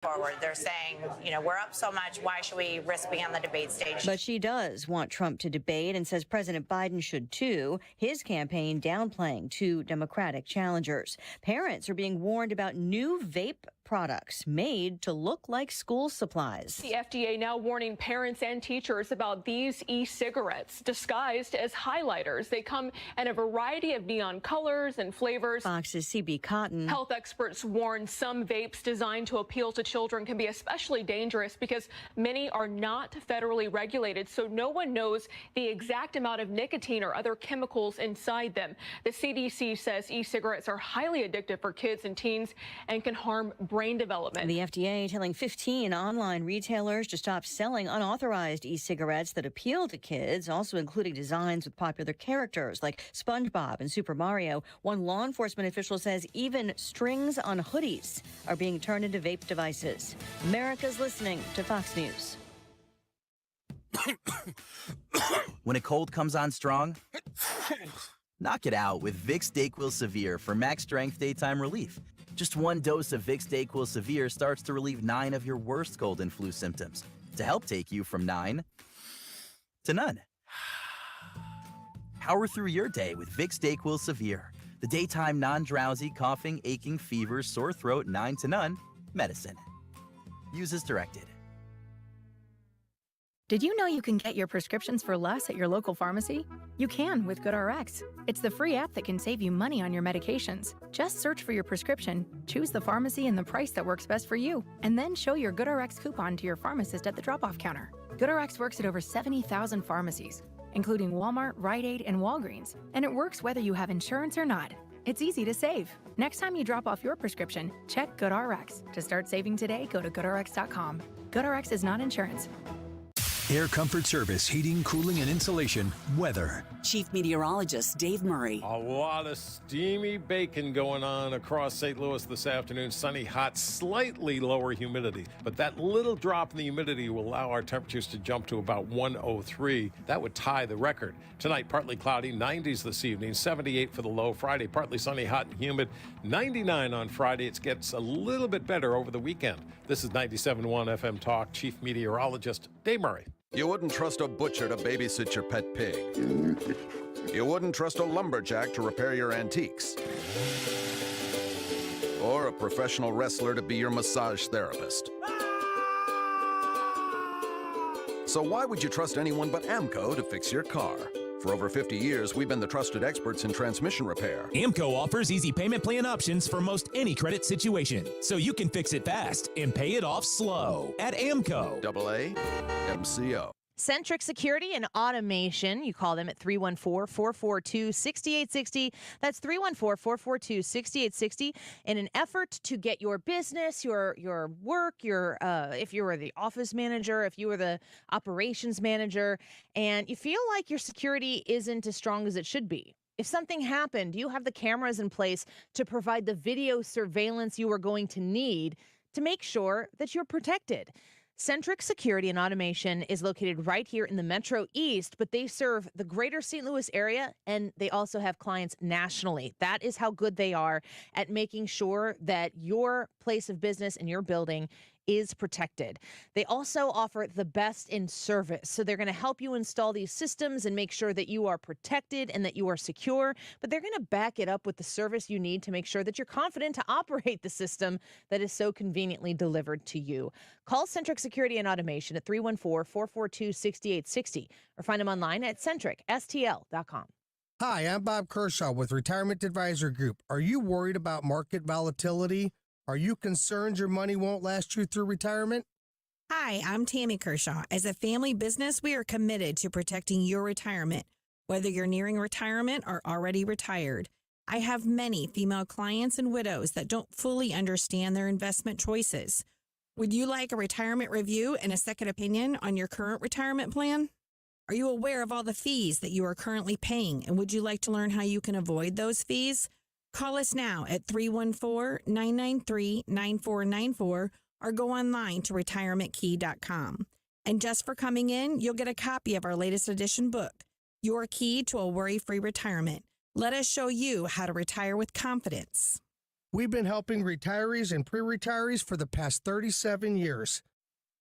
forward. They're saying, we're up so much. Why should we risk being on the debate stage? But she does want Trump to debate and says President Biden should too. His campaign downplaying two Democratic challengers. Parents are being warned about new vape products made to look like school supplies. The FDA now warning parents and teachers about these e-cigarettes disguised as highlighters. They come in a variety of neon colors and flavors. Fox's CB Cotton. Health experts warn some vapes designed to appeal to children can be especially dangerous because many are not federally regulated, so no one knows the exact amount of nicotine or other chemicals inside them. The CDC says e-cigarettes are highly addictive for kids and teens and can harm brain development. The FDA telling 15 online retailers to stop selling unauthorized e-cigarettes that appeal to kids, also including designs with popular characters like SpongeBob and Super Mario. One law enforcement official says even strings on hoodies are being turned into vape devices. America's listening to Fox News. When a cold comes on strong, knock it out with Vicks DayQuil Severe for max strength daytime relief. Just one dose of Vicks DayQuil Severe starts to relieve 9 of your worst cold and flu symptoms to help take you from 9 to none. Power through your day with Vicks DayQuil Severe, the daytime non-drowsy, coughing, aching, fever, sore throat, 9 to none medicine. Use as directed. Did you know you can get your prescriptions for less at your local pharmacy? You can with GoodRx. It's the free app that can save you money on your medications. Just search for your prescription, choose the pharmacy and the price that works best for you, and then show your GoodRx coupon to your pharmacist at the drop-off counter. GoodRx works at over 70,000 pharmacies, including Walmart, Rite Aid, and Walgreens, and it works whether you have insurance or not. It's easy to save. Next time you drop off your prescription, check GoodRx. To start saving today, go to GoodRx.com. GoodRx is not insurance. Air Comfort Service, heating, cooling, and insulation, weather. Chief Meteorologist Dave Murray. A lot of steamy bacon going on across St. Louis this afternoon. Sunny, hot, slightly lower humidity. But that little drop in the humidity will allow our temperatures to jump to about 103. That would tie the record. Tonight, partly cloudy, 90s this evening, 78 for the low. Friday, partly sunny, hot and humid, 99 on Friday. It gets a little bit better over the weekend. This is 97.1 FM Talk. Chief Meteorologist Dave Murray. You wouldn't trust a butcher to babysit your pet pig. You wouldn't trust a lumberjack to repair your antiques. Or a professional wrestler to be your massage therapist. So why would you trust anyone but AMCO to fix your car? For over 50 years, we've been the trusted experts in transmission repair. AMCO offers easy payment plan options for most any credit situation, so you can fix it fast and pay it off slow at AMCO. AA MCO. Centric Security and Automation. You call them at 314-442-6860. That's 314-442-6860. In an effort to get your business, your work, if you were the office manager, if you were the operations manager, and you feel like your security isn't as strong as it should be. If something happened, you have the cameras in place to provide the video surveillance you are going to need to make sure that you're protected. Centric Security and Automation is located right here in the Metro East, but they serve the greater St. Louis area, and they also have clients nationally. That is how good they are at making sure that your place of business and your building is protected. They also offer the best in service. So they're going to help you install these systems and make sure that you are protected and that you are secure, but they're going to back it up with the service you need to make sure that you're confident to operate the system that is so conveniently delivered to you. Call Centric Security and Automation at 314-442-6860 or find them online at centricstl.com. Hi, I'm Bob Kershaw with Retirement Advisor Group. Are you worried about market volatility? Are you concerned your money won't last you through retirement? Hi, I'm Tammy Kershaw. As a family business, we are committed to protecting your retirement, whether you're nearing retirement or already retired. I have many female clients and widows that don't fully understand their investment choices. Would you like a retirement review and a second opinion on your current retirement plan? Are you aware of all the fees that you are currently paying, and would you like to learn how you can avoid those fees? Call us now at 314-993-9494 or go online to retirementkey.com. And just for coming in, you'll get a copy of our latest edition book, Your Key to a Worry-Free Retirement. Let us show you how to retire with confidence. We've been helping retirees and pre-retirees for the past 37 years.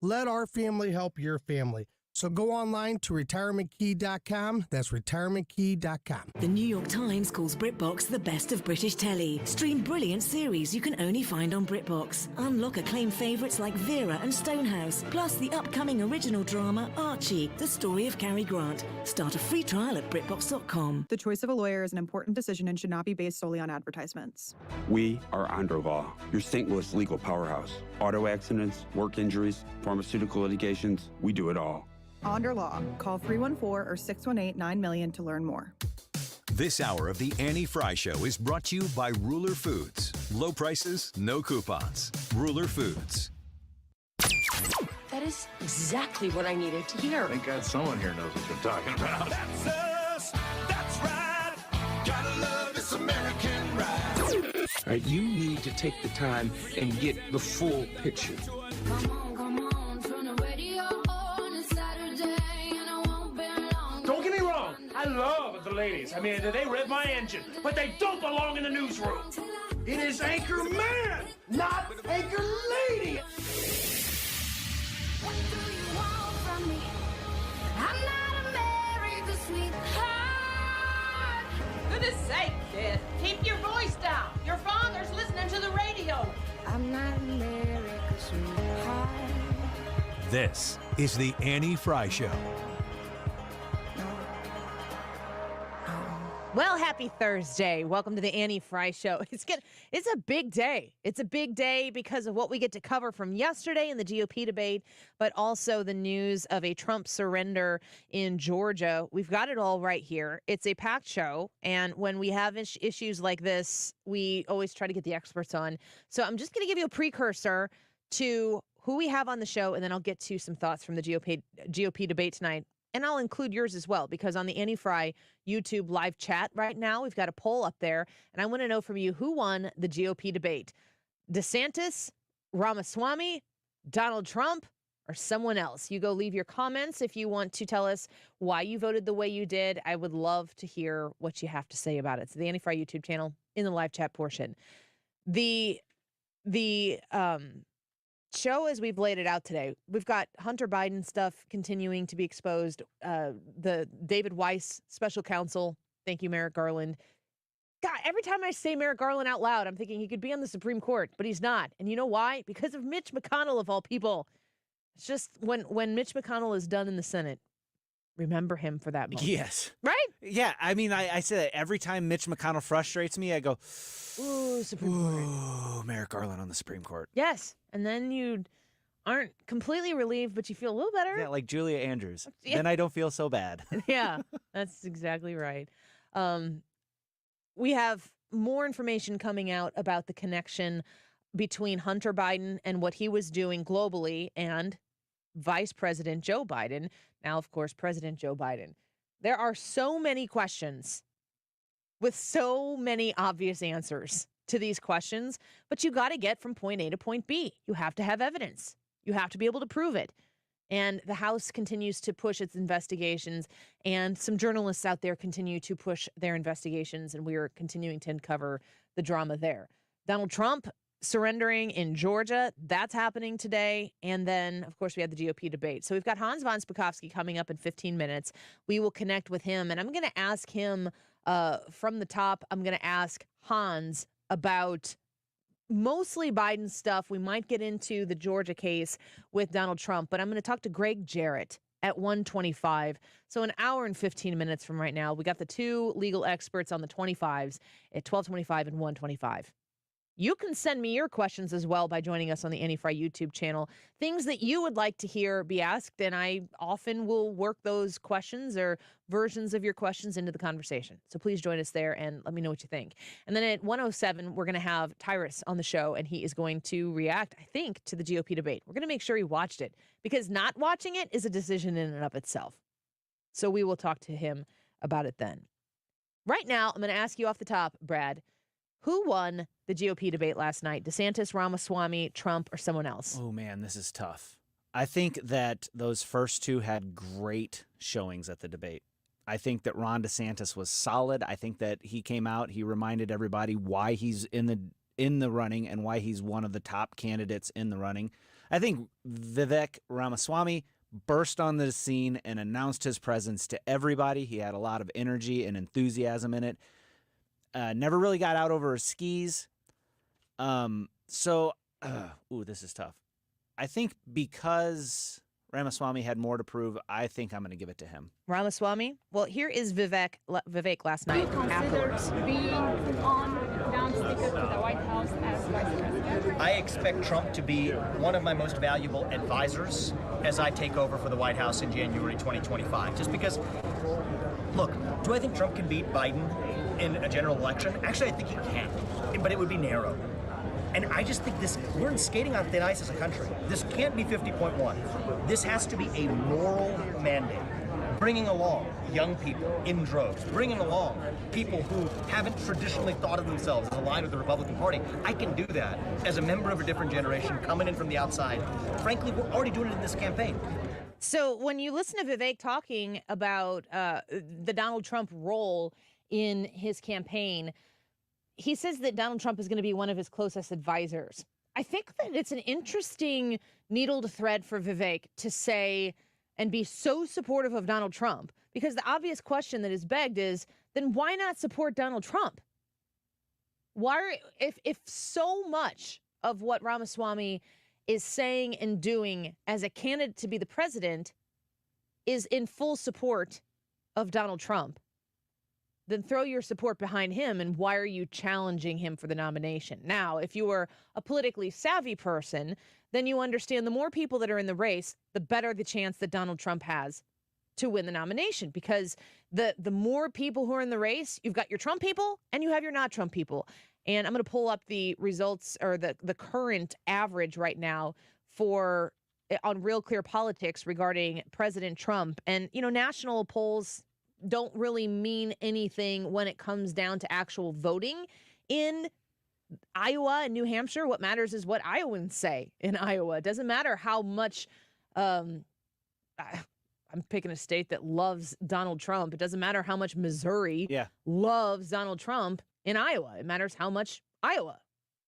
Let our family help your family. So go online to retirementkey.com. That's retirementkey.com. The New York Times calls BritBox the best of British telly. Stream brilliant series you can only find on BritBox. Unlock acclaimed favourites like Vera and Stonehouse, plus the upcoming original drama Archie, the story of Cary Grant. Start a free trial at BritBox.com. The choice of a lawyer is an important decision and should not be based solely on advertisements. We are Andro Law, your St. Louis legal powerhouse. Auto accidents, work injuries, pharmaceutical litigations, we do it all. Onder Law. Call 314 or 618-9000 to learn more. This hour of the Annie Frey Show is brought to you by Ruler Foods. Low prices, no coupons. Ruler Foods. That is exactly what I needed to hear. Thank God someone here knows what they're talking about. That's us. That's right. Gotta love this American ride. All right, you need to take the time and get the full picture. Don't get me wrong, I love the ladies. I mean, they rev my engine, but they don't belong in the newsroom. It is Anchor Man, not Anchor Lady. What do you want from me? I'm not America's sweetheart. Goodness sake, kid. Keep your voice down. Your father's listening to the radio. I'm not America's sweetheart. This is the Annie Frey Show. Well, happy Thursday. Welcome to the Annie Frey Show. It's a big day. It's a big day because of what we get to cover from yesterday in the GOP debate, but also the news of a Trump surrender in Georgia. We've got it all right here. It's a packed show, and when we have issues like this, we always try to get the experts on. So I'm just going to give you a precursor to who we have on the show, and then I'll get to some thoughts from the GOP debate tonight. And I'll include yours as well, because on the Annie Frey YouTube live chat right now, we've got a poll up there, and I want to know from you who won the GOP debate. DeSantis, Ramaswamy, Donald Trump, or someone else? You go leave your comments if you want to tell us why you voted the way you did. I would love to hear what you have to say about it. So the Annie Frey YouTube channel in the live chat portion. The show as we've laid it out today, we've got Hunter Biden stuff continuing to be exposed. The David Weiss special counsel, thank you, Merrick Garland. God, every time I say Merrick Garland out loud, I'm thinking he could be on the Supreme Court, but he's not. And you know why? Because of Mitch McConnell, of all people. It's just when Mitch McConnell is done in the Senate, remember him for that moment. Yes. Right? Yeah, I mean, I say that every time Mitch McConnell frustrates me, I go, ooh, Supreme Court. Ooh, Merrick Garland on the Supreme Court. Yes. And then you aren't completely relieved, but you feel a little better. Yeah, like Julia Andrews. Yeah. Then I don't feel so bad. Yeah, that's exactly right. We have more information coming out about the connection between Hunter Biden and what he was doing globally and Vice President Joe Biden. Now, of course, President Joe Biden. There are so many questions with so many obvious answers to these questions, but you got to get from point A to point B. You have to have evidence. You have to be able to prove it. And the House continues to push its investigations, and some journalists out there continue to push their investigations, and we are continuing to uncover the drama there. Donald Trump surrendering in Georgia, that's happening today. And then, of course, we have the GOP debate. So we've got Hans von Spakovsky coming up in 15 minutes. We will connect with him, and I'm going to ask him from the top, I'm going to ask Hans about mostly Biden stuff. We might get into the Georgia case with Donald Trump, but I'm going to talk to Gregg Jarrett at 1:25. So an hour and 15 minutes from right now. We got the two legal experts on the 25s at 12:25 and 1:25. You can send me your questions as well by joining us on the Annie Frey YouTube channel. Things that you would like to hear be asked, and I often will work those questions or versions of your questions into the conversation. So please join us there and let me know what you think. And then at 1:07, we're going to have Tyrus on the show, and he is going to react, I think, to the GOP debate. We're going to make sure he watched it, because not watching it is a decision in and of itself. So we will talk to him about it then. Right now, I'm going to ask you off the top, Brad, who won the GOP debate last night? DeSantis, Ramaswamy, Trump, or someone else? Oh, man, this is tough. I think that those first two had great showings at the debate. I think that Ron DeSantis was solid. I think that he came out, he reminded everybody why he's in in the running and why he's one of the top candidates in the running. I think Vivek Ramaswamy burst on the scene and announced his presence to everybody. He had a lot of energy and enthusiasm in it. Never really got out over his skis. This is tough. I think because Ramaswamy had more to prove, I think I'm going to give it to him. Ramaswamy? Well, here is Vivek last night afterwards. Being on down ticket to the White House as vice president? I expect Trump to be one of my most valuable advisors as I take over for the White House in January 2025. Just because, look, do I think Trump can beat Biden in a general election? Actually, I think he can, but it would be narrow. And I just think we're skating on thin ice as a country. This can't be 50.1. This has to be a moral mandate. Bringing along young people in droves, bringing along people who haven't traditionally thought of themselves as aligned with the Republican Party. I can do that as a member of a different generation coming in from the outside. Frankly, we're already doing it in this campaign. So when you listen to Vivek talking about the Donald Trump role in his campaign, he says that Donald Trump is going to be one of his closest advisors. I think that it's an interesting needle to thread for Vivek to say and be so supportive of Donald Trump, because the obvious question that is begged is, then why not support Donald Trump? If so much of what Ramaswamy is saying and doing as a candidate to be the president is in full support of Donald Trump, then throw your support behind him, and why are you challenging him for the nomination? Now, if you were a politically savvy person, then you understand the more people that are in the race, the better the chance that Donald Trump has to win the nomination, because the more people who are in the race, you've got your Trump people and you have your not Trump people. And I'm going to pull up the results, or the current average right now on Real Clear Politics regarding President Trump. And, national polls don't really mean anything when it comes down to actual voting in Iowa and New Hampshire. What matters is what Iowans say in Iowa. It doesn't matter how much I'm picking a state that loves Donald Trump. It doesn't matter how much Missouri loves Donald Trump in Iowa. It matters how much Iowa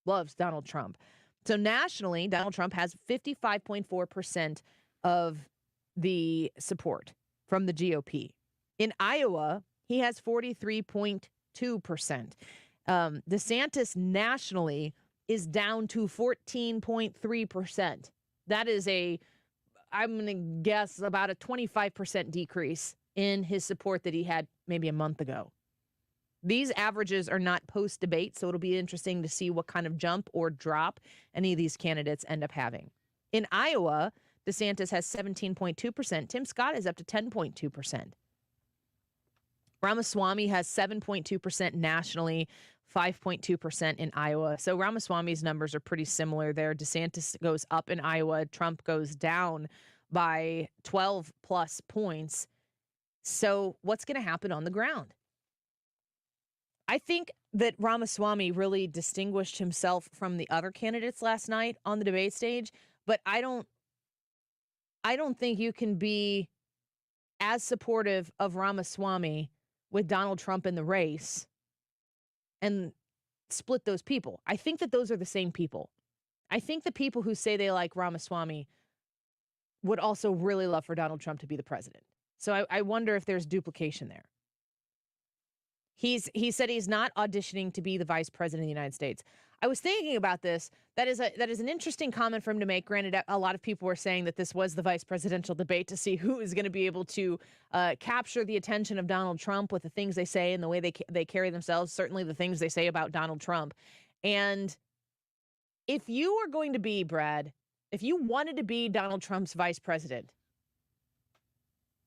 loves Donald Trump. So nationally, Donald Trump has 55.4% of the support from the GOP. In Iowa, he has 43.2%. DeSantis nationally is down to 14.3%. That is I'm going to guess, about a 25% decrease in his support that he had maybe a month ago. These averages are not post-debate, so it'll be interesting to see what kind of jump or drop any of these candidates end up having. In Iowa, DeSantis has 17.2%. Tim Scott is up to 10.2%. Ramaswamy has 7.2% nationally, 5.2% in Iowa. So Ramaswamy's numbers are pretty similar there. DeSantis goes up in Iowa. Trump goes down by 12 plus points. So what's going to happen on the ground? I think that Ramaswamy really distinguished himself from the other candidates last night on the debate stage, but I don't think you can be as supportive of Ramaswamy with Donald Trump in the race and split those people. I think that those are the same people. I think the people who say they like Ramaswamy would also really love for Donald Trump to be the president. So I wonder if there's duplication there. He said he's not auditioning to be the vice president of the United States. I was thinking about this. That is an interesting comment for him to make. Granted, a lot of people were saying that this was the vice presidential debate to see who is going to be able to capture the attention of Donald Trump with the things they say and the way they carry themselves, certainly the things they say about Donald Trump. And if you are going to be, Brad, if you wanted to be Donald Trump's vice president,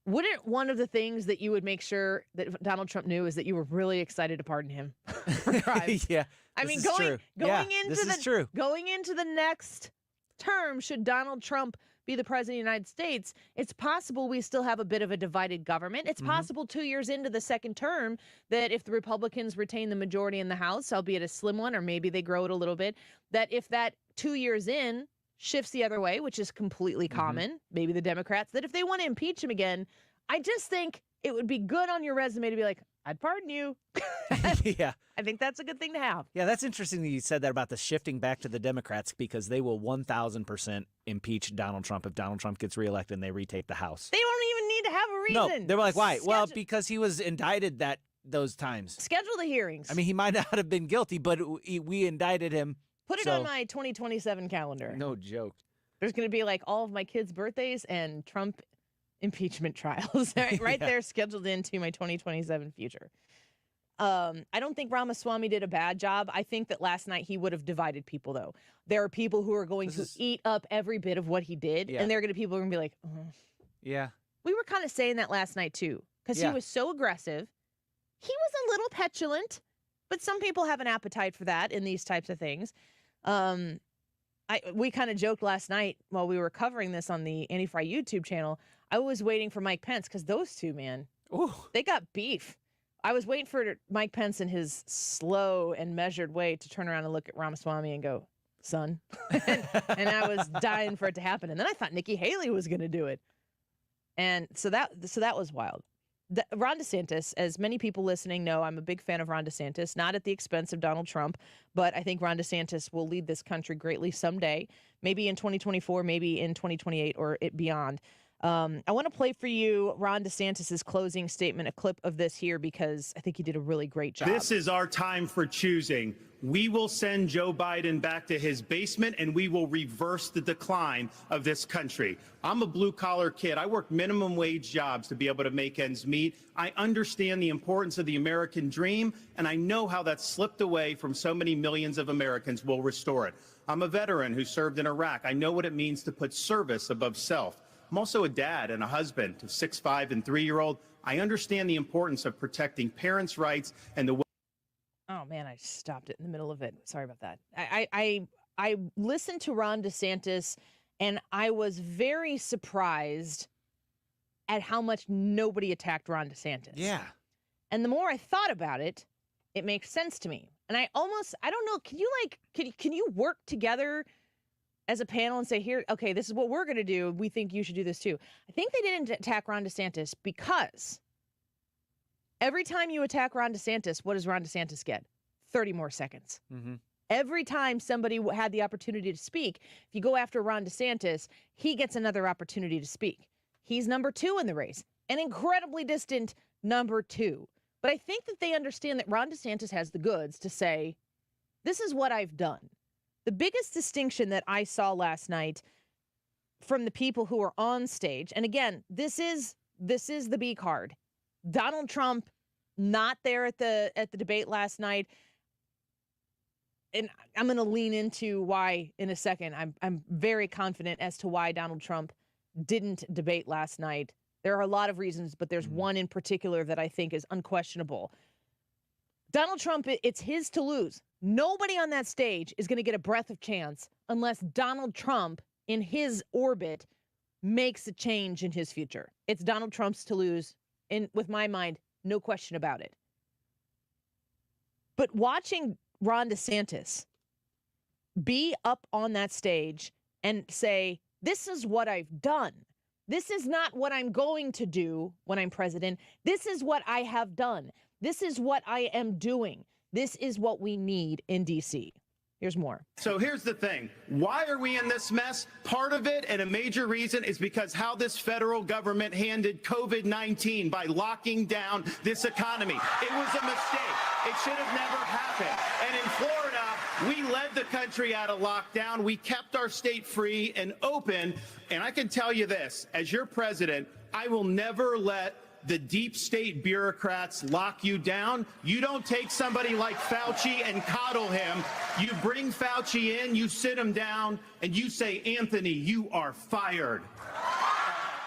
wouldn't one of the things that you would make sure that Donald Trump knew is that you were really excited to pardon him for crimes? Yeah. I mean, going into the next term, should Donald Trump be the president of the United States, it's possible we still have a bit of a divided government. It's possible 2 years into the second term that if the Republicans retain the majority in the House, albeit a slim one, or maybe they grow it a little bit, that if that 2 years in shifts the other way, which is completely common, maybe the Democrats, that if they want to impeach him again, I just think it would be good on your resume to be like, I'd pardon you. Yeah. I think that's a good thing to have. Yeah, that's interesting that you said that about the shifting back to the Democrats because they will 1,000% impeach Donald Trump if Donald Trump gets reelected and they retake the House. They don't even need to have a reason. No, they were like, why? Well, because he was indicted those times. Schedule the hearings. I mean, he might not have been guilty, but we indicted him. Put it on my 2027 calendar. No joke. There's going to be like all of my kids' birthdays and Trump impeachment trials right there scheduled into my 2027 future. I don't think Ramaswamy did a bad job. I think that last night he would have divided people, though. There are people who are going to eat up every bit of what he did, and there are going to be people who are going to be like, Yeah. We were kind of saying that last night, too, because he was so aggressive. He was a little petulant, but some people have an appetite for that in these types of things. We kind of joked last night while we were covering this on the Anti-Fry YouTube channel. I was waiting for Mike Pence because those two, man, they got beef. I was waiting for Mike Pence in his slow and measured way to turn around and look at Ramaswamy and go, son. and I was dying for it to happen. And then I thought Nikki Haley was going to do it. And so that was wild. Ron DeSantis, as many people listening know, I'm a big fan of Ron DeSantis, not at the expense of Donald Trump, but I think Ron DeSantis will lead this country greatly someday, maybe in 2024, maybe in 2028 or beyond. I want to play for you Ron DeSantis' closing statement, a clip of this here, because I think he did a really great job. This is our time for choosing. We will send Joe Biden back to his basement, and we will reverse the decline of this country. I'm a blue-collar kid. I work minimum wage jobs to be able to make ends meet. I understand the importance of the American dream, and I know how that's slipped away from so many millions of Americans. We'll restore it. I'm a veteran who served in Iraq. I know what it means to put service above self. I'm also a dad and a husband to 6'5" and 3-year-old. I understand the importance of protecting parents' rights and the. Oh man, I stopped it in the middle of it. Sorry about that. I listened to Ron DeSantis, and I was very surprised at how much nobody attacked Ron DeSantis. Yeah. And the more I thought about it, it makes sense to me. And I don't know, can you work together as a panel and say, here, okay, this is what we're going to do. We think you should do this too. I think they didn't attack Ron DeSantis because every time you attack Ron DeSantis, what does Ron DeSantis get? 30 more seconds. Mm-hmm. Every time somebody had the opportunity to speak, if you go after Ron DeSantis, he gets another opportunity to speak. He's number 2 in the race, an incredibly distant number 2. But I think that they understand that Ron DeSantis has the goods to say, this is what I've done. The biggest distinction that I saw last night from the people who are on stage, and again, this is the B card. Donald Trump not there at the debate last night, and I'm going to lean into why in a second. I'm very confident as to why Donald Trump didn't debate last night. There are a lot of reasons, but there's one in particular that I think is unquestionable. Donald Trump, it's his to lose. Nobody on that stage is going to get a breath of chance unless Donald Trump, in his orbit, makes a change in his future. It's Donald Trump's to lose, and with my mind, no question about it. But watching Ron DeSantis be up on that stage and say, this is what I've done. This is not what I'm going to do when I'm president. This is what I have done. This is what I am doing. This is what we need in D.C. Here's more. So here's the thing. Why are we in this mess? Part of it, and a major reason, is because how this federal government handled COVID-19 by locking down this economy. It was a mistake. It should have never happened. And in Florida, we led the country out of lockdown. We kept our state free and open. And I can tell you this, as your president, I will never let the deep state bureaucrats lock you down. You don't take somebody like Fauci and coddle him. You bring Fauci in, you sit him down, and you say, Anthony, you are fired.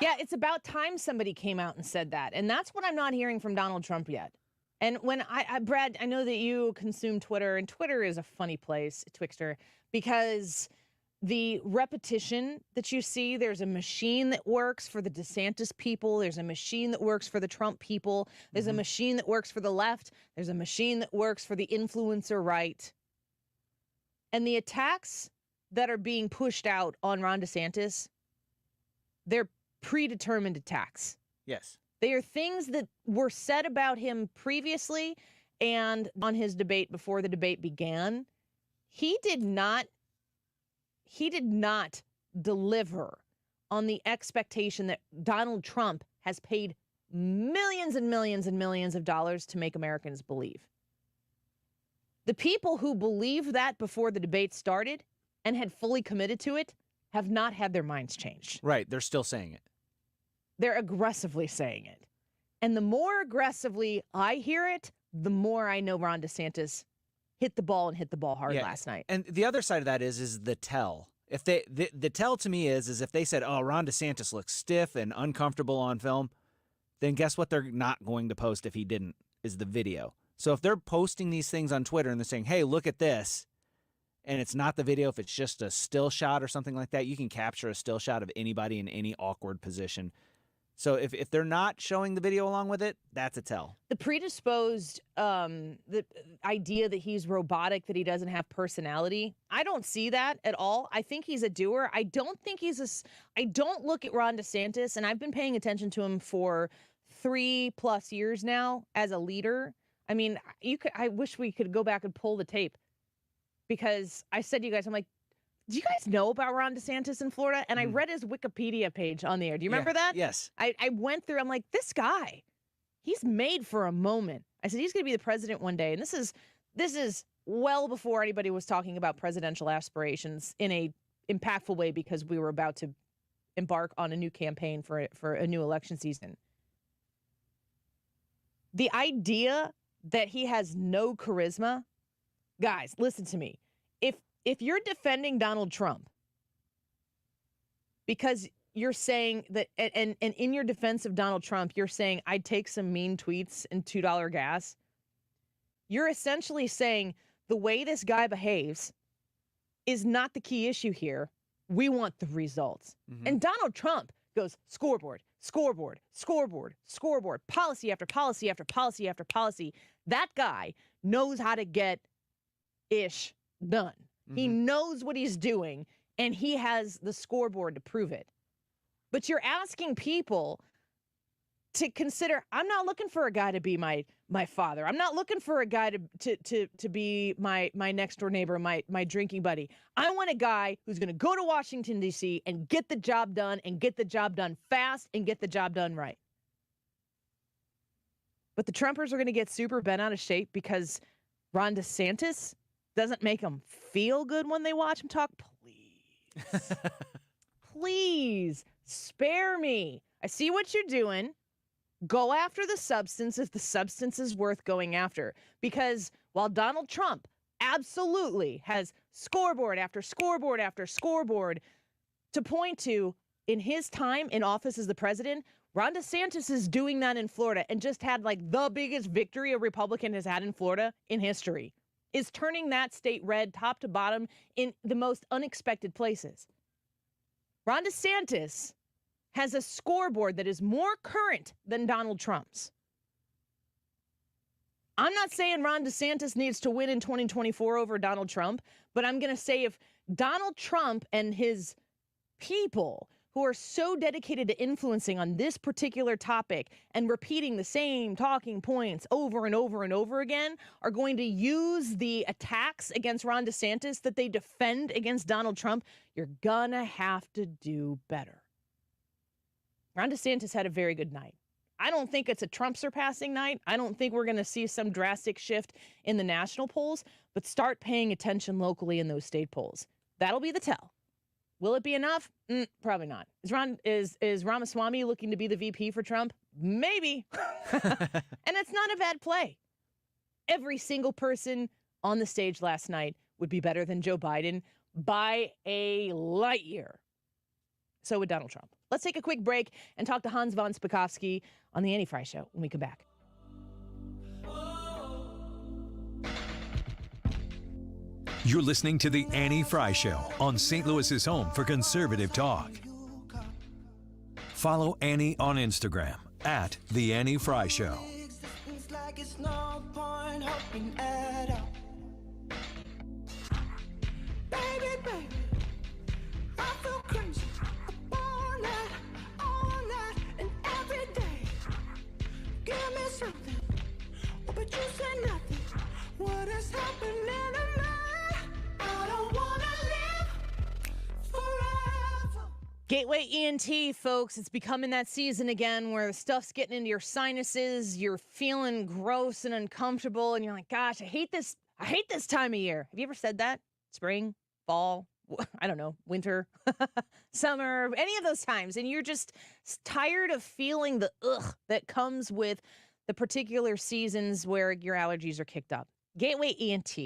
Yeah, it's about time somebody came out and said that. And that's what I'm not hearing from Donald Trump yet. And when Brad, I know that you consume Twitter, and Twitter is a funny place, Twixter, because the repetition that you see, there's a machine that works for the DeSantis people. There's a machine that works for the Trump people. There's a machine that works for the left. There's a machine that works for the influencer right. And the attacks that are being pushed out on Ron DeSantis, they're predetermined attacks. Yes. They are things that were said about him previously and on his debate before the debate began. He did not deliver on the expectation that Donald Trump has paid millions and millions and millions of dollars to make Americans believe. The people who believed that before the debate started and had fully committed to it have not had their minds changed. Right. They're still saying it. They're aggressively saying it. And the more aggressively I hear it, the more I know Ron DeSantis hit the ball and hit the ball hard last night. And the other side of that is the tell. If they the tell to me is if they said, "Oh, Ron DeSantis looks stiff and uncomfortable on film," then guess what they're not going to post if he didn't, is the video. So if they're posting these things on Twitter and they're saying, "Hey, look at this," and it's not the video, if it's just a still shot or something like that, you can capture a still shot of anybody in any awkward position. So if they're not showing the video along with it, that's a tell. The predisposed, the idea that he's robotic, that he doesn't have personality, I don't see that at all. I think he's a doer. I don't look at Ron DeSantis, and I've been paying attention to him for 3+ years now as a leader. I mean, I wish we could go back and pull the tape, because I said to you guys, I'm like, do you guys know about Ron DeSantis in Florida? And I read his Wikipedia page on the air. Do you remember that? Yes. I went through, I'm like, this guy, he's made for a moment. I said, he's going to be the president one day. And this is well before anybody was talking about presidential aspirations in a impactful way, because we were about to embark on a new campaign for a new election season. The idea that he has no charisma, guys, listen to me. If you're defending Donald Trump because you're saying that, and in your defense of Donald Trump, you're saying, I'd take some mean tweets and $2 gas, you're essentially saying the way this guy behaves is not the key issue here. We want the results. And Donald Trump goes scoreboard, scoreboard, scoreboard, scoreboard, policy after policy after policy after policy. That guy knows how to get ish done. He knows what he's doing, and he has the scoreboard to prove it. But you're asking people to consider, I'm not looking for a guy to be my father. I'm not looking for a guy to be my next door neighbor, my drinking buddy. I want a guy who's going to go to Washington, D.C. and get the job done, and get the job done fast, and get the job done right. But the Trumpers are going to get super bent out of shape because Ron DeSantis doesn't make them feel good when they watch him talk. Please. Please spare me. I see what you're doing. Go after the substance if the substance is worth going after. Because while Donald Trump absolutely has scoreboard after scoreboard after scoreboard to point to in his time in office as the president, Ron DeSantis is doing that in Florida and just had like the biggest victory a Republican has had in Florida in history. Is turning that state red top to bottom in the most unexpected places. Ron DeSantis has a scoreboard that is more current than Donald Trump's. I'm not saying Ron DeSantis needs to win in 2024 over Donald Trump, but I'm going to say if Donald Trump and his people who are so dedicated to influencing on this particular topic and repeating the same talking points over and over and over again are going to use the attacks against Ron DeSantis that they defend against Donald Trump, you're gonna have to do better. Ron DeSantis had a very good night. I don't think it's a Trump surpassing night. I don't think we're going to see some drastic shift in the national polls, but start paying attention locally in those state polls. That'll be the tell. Will it be enough? Probably not. Is Ramaswamy looking to be the VP for Trump? Maybe. And it's not a bad play. Every single person on the stage last night would be better than Joe Biden by a light year. So would Donald Trump. Let's take a quick break and talk to Hans von Spakovsky on the Annie Frey Show when we come back. You're listening to The Annie Frey Show on St. Louis's home for conservative talk. Follow Annie on Instagram at The Annie Frey Show. Gateway ENT, folks, it's becoming that season again where the stuff's getting into your sinuses, you're feeling gross and uncomfortable, and you're like, gosh, I hate this time of year. Have you ever said that? Spring, fall, I don't know, winter, summer, any of those times, and you're just tired of feeling the ugh that comes with the particular seasons where your allergies are kicked up. Gateway ENT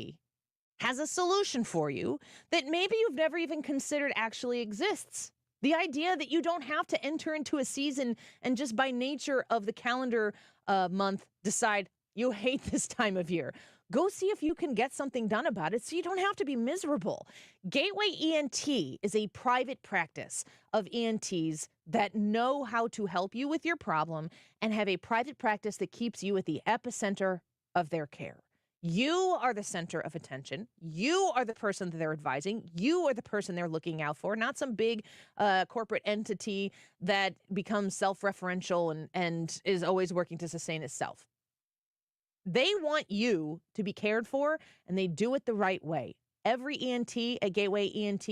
has a solution for you that maybe you've never even considered actually exists. The idea that you don't have to enter into a season and just by nature of the calendar month decide you hate this time of year. Go see if you can get something done about it so you don't have to be miserable. Gateway ENT is a private practice of ENTs that know how to help you with your problem and have a private practice that keeps you at the epicenter of their care. You are the center of attention. You are the person that they're advising. You are the person they're looking out for, not some big corporate entity that becomes self-referential and is always working to sustain itself. They want you to be cared for, and they do it the right way. Every ENT at Gateway ENT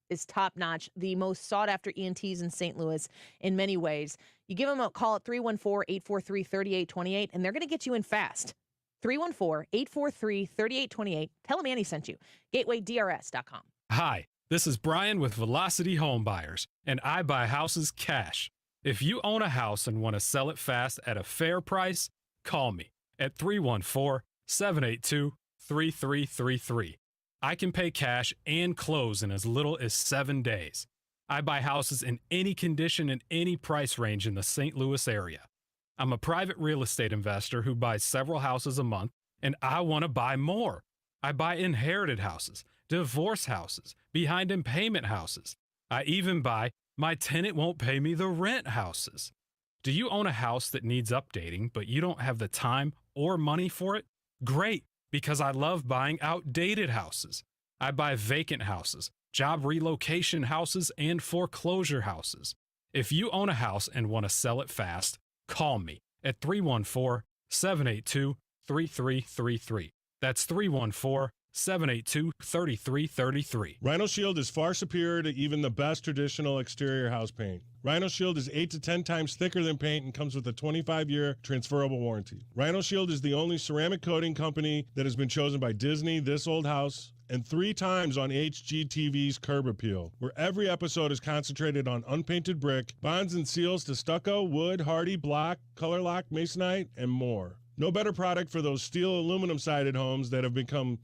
is top-notch, the most sought-after ENTs in St. Louis in many ways. You give them a call at 314-843-3828, and they're going to get you in fast. 314-843-3828. Tell them Annie sent you. GatewayDRS.com. Hi, this is Brian with Velocity Home Buyers, and I buy houses cash. If you own a house and want to sell it fast at a fair price, call me at 314-782-3333. I can pay cash and close in as little as 7 days. I buy houses in any condition and any price range in the St. Louis area. I'm a private real estate investor who buys several houses a month, and I want to buy more. I buy inherited houses, divorce houses, behind in payment houses. I even buy my tenant won't pay me the rent houses. Do you own a house that needs updating, but you don't have the time or money for it? Great, because I love buying outdated houses. I buy vacant houses, job relocation houses, and foreclosure houses. If you own a house and want to sell it fast, call me at 314-782-3333. That's 314-782-3333. Rhino Shield is far superior to even the best traditional exterior house paint. Rhino Shield is 8 to 10 times thicker than paint and comes with a 25-year transferable warranty. Rhino Shield is the only ceramic coating company that has been chosen by Disney, This Old House, and 3 times on HGTV's Curb Appeal, where every episode is concentrated on unpainted brick, bonds and seals to stucco, wood, hardy, block, color lock, masonite, and more. No better product for those steel aluminum-sided homes that have become,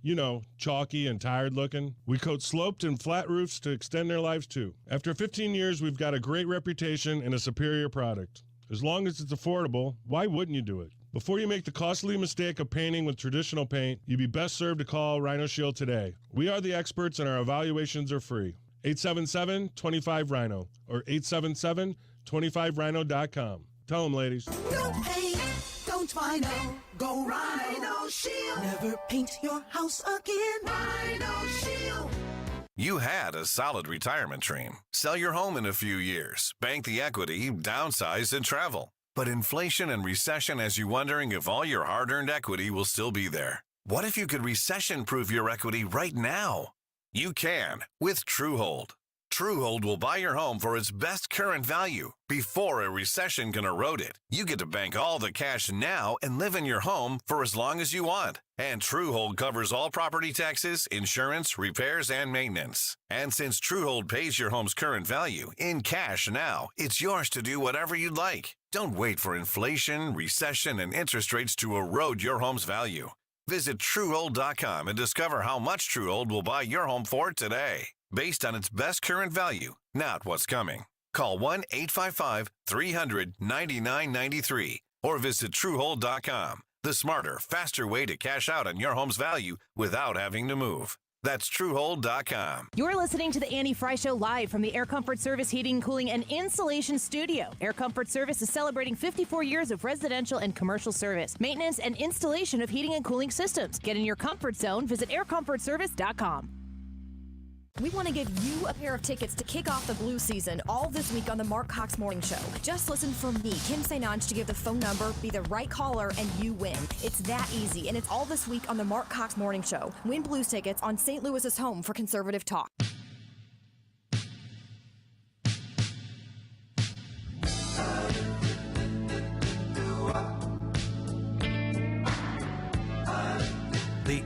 chalky and tired looking. We coat sloped and flat roofs to extend their lives too. After 15 years, we've got a great reputation and a superior product. As long as it's affordable, why wouldn't you do it? Before you make the costly mistake of painting with traditional paint, you'd be best served to call Rhino Shield today. We are the experts and our evaluations are free. 877-25-RHINO or 877-25rhino.com. Tell them, ladies. Don't paint, don't Rhino, go Rhino Shield. Never paint your house again. Rhino Shield. You had a solid retirement dream. Sell your home in a few years, bank the equity, downsize, and travel. But inflation and recession has you wondering if all your hard-earned equity will still be there. What if you could recession-proof your equity right now? You can with TrueHold. TrueHold will buy your home for its best current value before a recession can erode it. You get to bank all the cash now and live in your home for as long as you want. And TrueHold covers all property taxes, insurance, repairs, and maintenance. And since TrueHold pays your home's current value in cash now, it's yours to do whatever you'd like. Don't wait for inflation, recession, and interest rates to erode your home's value. Visit TrueHold.com and discover how much TrueHold will buy your home for today, based on its best current value, not what's coming. Call 1-855-300-9993 or visit TrueHold.com. The smarter, faster way to cash out on your home's value without having to move. That's TrueHold.com. You're listening to the Annie Frey Show live from the Air Comfort Service Heating, Cooling, and Insulation Studio. Air Comfort Service is celebrating 54 years of residential and commercial service, maintenance, and installation of heating and cooling systems. Get in your comfort zone. Visit aircomfortservice.com. We want to give you a pair of tickets to kick off the Blue season all this week on the Mark Cox Morning Show. Just listen for me, Kim St. Ange, to give the phone number, be the right caller, and you win. It's that easy, and it's all this week on the Mark Cox Morning Show. Win Blues tickets on St. Louis's home for conservative talk.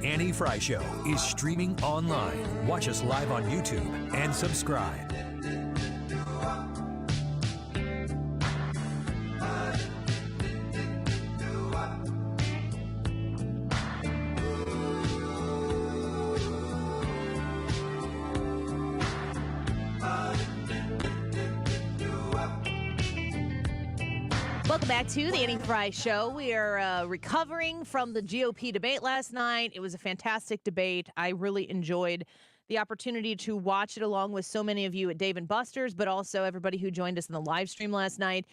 Annie Frey Show is streaming online. Watch us live on YouTube and subscribe. Welcome back to the Annie Frey Show. We are recovering from the GOP debate last night. It was a fantastic debate. I really enjoyed the opportunity to watch it along with so many of you at Dave & Buster's, but also everybody who joined us in the live stream last night.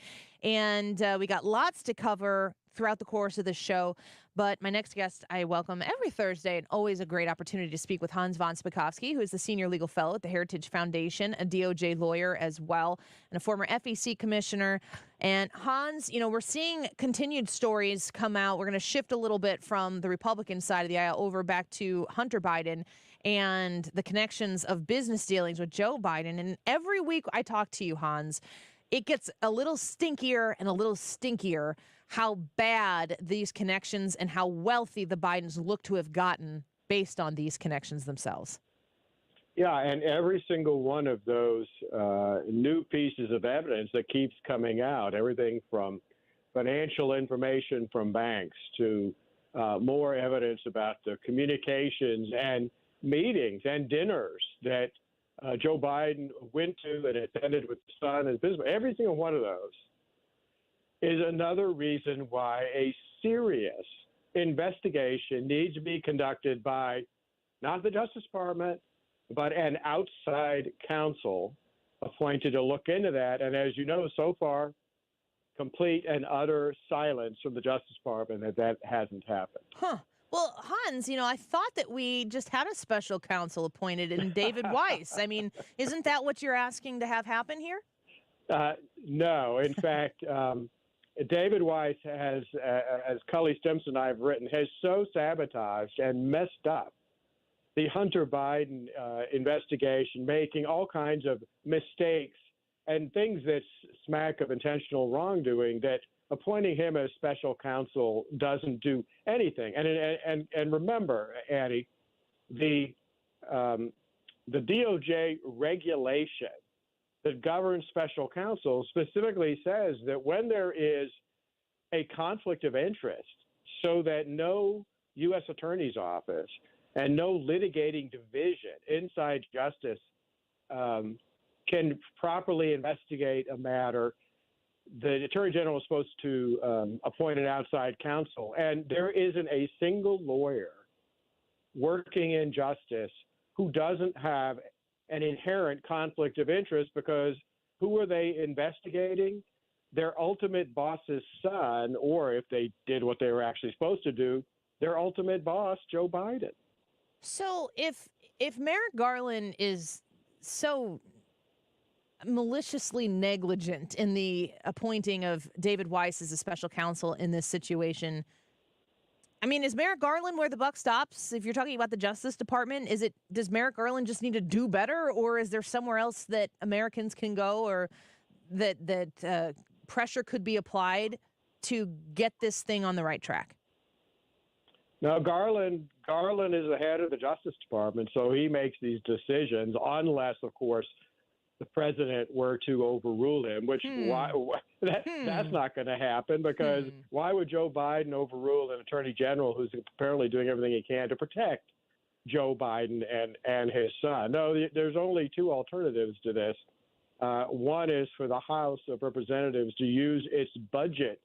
And we got lots to cover throughout the course of the show. But my next guest I welcome every Thursday, and always a great opportunity to speak with Hans von Spakovsky, who is the Senior Legal Fellow at the Heritage Foundation, a DOJ lawyer as well, and a former FEC commissioner. And Hans, you know, we're seeing continued stories come out. We're going to shift a little bit from the Republican side of the aisle over back to Hunter Biden and the connections of business dealings with Joe Biden. And every week I talk to you, Hans, it gets a little stinkier and a little stinkier how bad these connections and how wealthy the Bidens look to have gotten based on these connections themselves. Yeah, and every single one of those new pieces of evidence that keeps coming out, everything from financial information from banks to more evidence about the communications and meetings and dinners that Joe Biden went to and attended with his son and business, every single one of those is another reason why a serious investigation needs to be conducted by not the Justice Department, but an outside counsel appointed to look into that. And as you know, so far, complete and utter silence from the Justice Department that hasn't happened. Huh. Well, Hans, you know, I thought that we just had a special counsel appointed in David Weiss. I mean, isn't that what you're asking to have happen here? No. In fact, David Weiss has, as Cully Stimson and I have written, has so sabotaged and messed up the Hunter Biden investigation, making all kinds of mistakes and things that smack of intentional wrongdoing, that appointing him as special counsel doesn't do anything. And remember, Annie, the DOJ regulation that governs special counsel specifically says that when there is a conflict of interest, so that no U.S. attorney's office and no litigating division inside justice can properly investigate a matter, the Attorney General is supposed to appoint an outside counsel. And there isn't a single lawyer working in justice who doesn't have an inherent conflict of interest, because who are they investigating? Their ultimate boss's son, or if they did what they were actually supposed to do, their ultimate boss, Joe Biden. So if Merrick Garland is so maliciously negligent in the appointing of David Weiss as a special counsel in this situation, I mean, is Merrick Garland where the buck stops? If you're talking about the Justice Department, does Merrick Garland just need to do better, or is there somewhere else that Americans can go, or that pressure could be applied to get this thing on the right track? No, Garland is the head of the Justice Department, so he makes these decisions unless, of course, the president were to overrule him, which that's not going to happen, because why would Joe Biden overrule an attorney general who's apparently doing everything he can to protect Joe Biden and his son? No, there's only two alternatives to this. One is for the House of Representatives to use its budget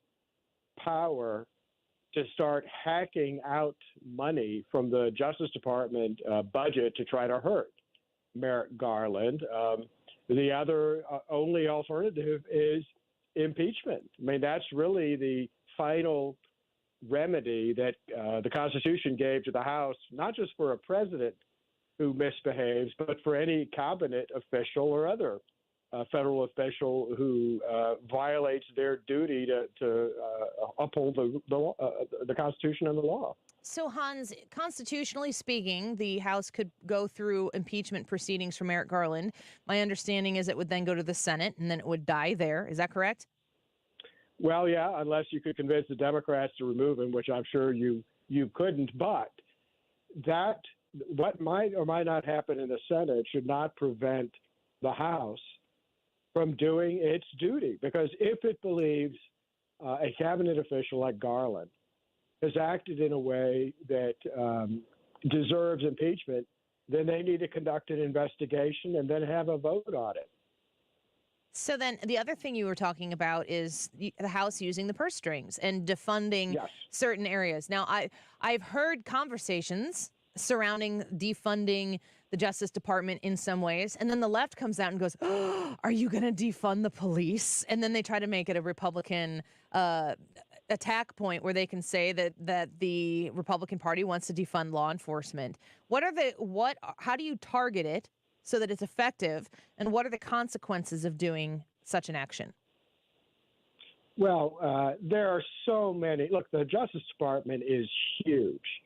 power to start hacking out money from the Justice Department budget to try to hurt Merrick Garland. The other only alternative is impeachment. I mean, that's really the final remedy that the Constitution gave to the House, not just for a president who misbehaves, but for any cabinet official or other federal official who violates their duty to uphold the Constitution and the law. So, Hans, constitutionally speaking, the House could go through impeachment proceedings for Merrick Garland. My understanding is it would then go to the Senate, and then it would die there. Is that correct? Well, yeah, unless you could convince the Democrats to remove him, which I'm sure you couldn't. But that what might or might not happen in the Senate should not prevent the House from doing its duty. Because if it believes a cabinet official like Garland has acted in a way that deserves impeachment, then they need to conduct an investigation and then have a vote on it. So then the other thing you were talking about is the House using the purse strings and defunding certain areas. Now, I've heard conversations surrounding defunding the Justice Department in some ways, and then the left comes out and goes, oh, are you going to defund the police? And then they try to make it a Republican attack point where they can say that the Republican Party wants to defund law enforcement. How do you target it so that it's effective, and what are the consequences of doing such an action? Well, there are so many. Look, the Justice Department is huge,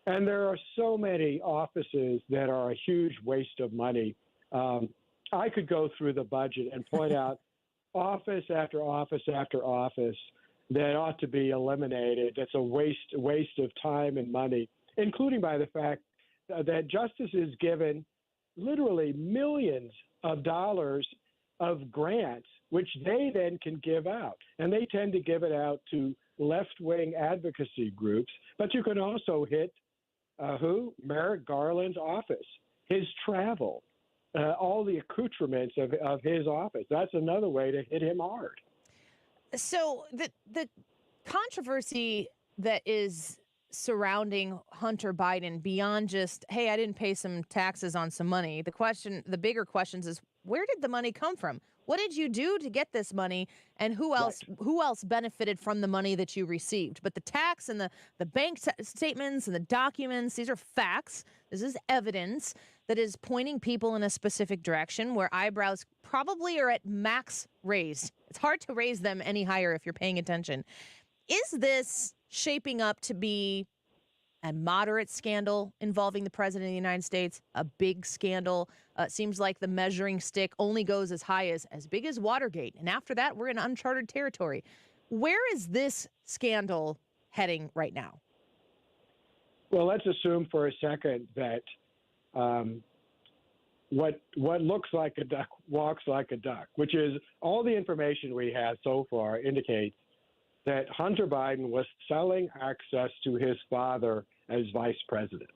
and there are so many offices that are a huge waste of money. I could go through the budget and point out office after office after office that ought to be eliminated. That's a waste of time and money, including by the fact that justice is given literally millions of dollars of grants, which they then can give out. And they tend to give it out to left-wing advocacy groups. But you can also hit Merrick Garland's office, his travel, all the accoutrements of his office. That's another way to hit him hard. So the controversy that is surrounding Hunter Biden, beyond just, hey, I didn't pay some taxes on some money, the bigger questions is, where did the money come from? What did you do to get this money, and who else benefited from the money that you received? But the tax and the bank statements and the documents, these are facts. This is evidence that is pointing people in a specific direction where eyebrows probably are at max raised. It's hard to raise them any higher if you're paying attention. Is this shaping up to be a moderate scandal involving the president of the United States, a big scandal? It seems like the measuring stick only goes as high as big as Watergate. And after that, we're in uncharted territory. Where is this scandal heading right now? Well, let's assume for a second that what looks like a duck walks like a duck, which is all the information we have so far indicates that Hunter Biden was selling access to his father as vice president,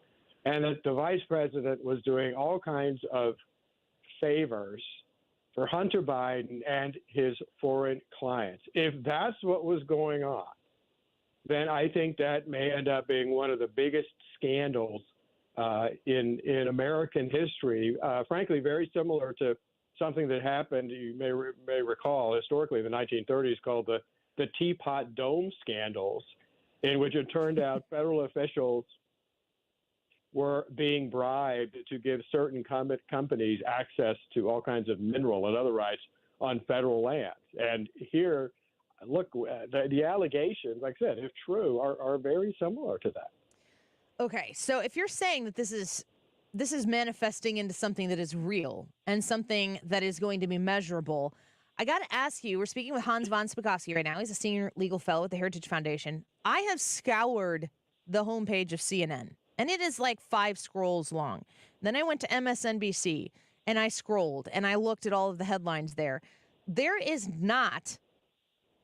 and that the vice president was doing all kinds of favors for Hunter Biden and his foreign clients. If that's what was going on, then I think that may end up being one of the biggest scandals in American history, frankly, very similar to something that happened, you may recall, historically in the 1930s, called the Teapot Dome scandals, in which it turned out federal officials were being bribed to give certain companies access to all kinds of mineral and other rights on federal lands. And here, look, the allegations, like I said, if true, are very similar to that. Okay, so if you're saying that this is manifesting into something that is real and something that is going to be measurable, I got to ask you, we're speaking with Hans von Spakovsky right now. He's a senior legal fellow at the Heritage Foundation. I have scoured the homepage of CNN, and it is like 5 scrolls long. Then I went to MSNBC, and I scrolled, and I looked at all of the headlines there. There is not,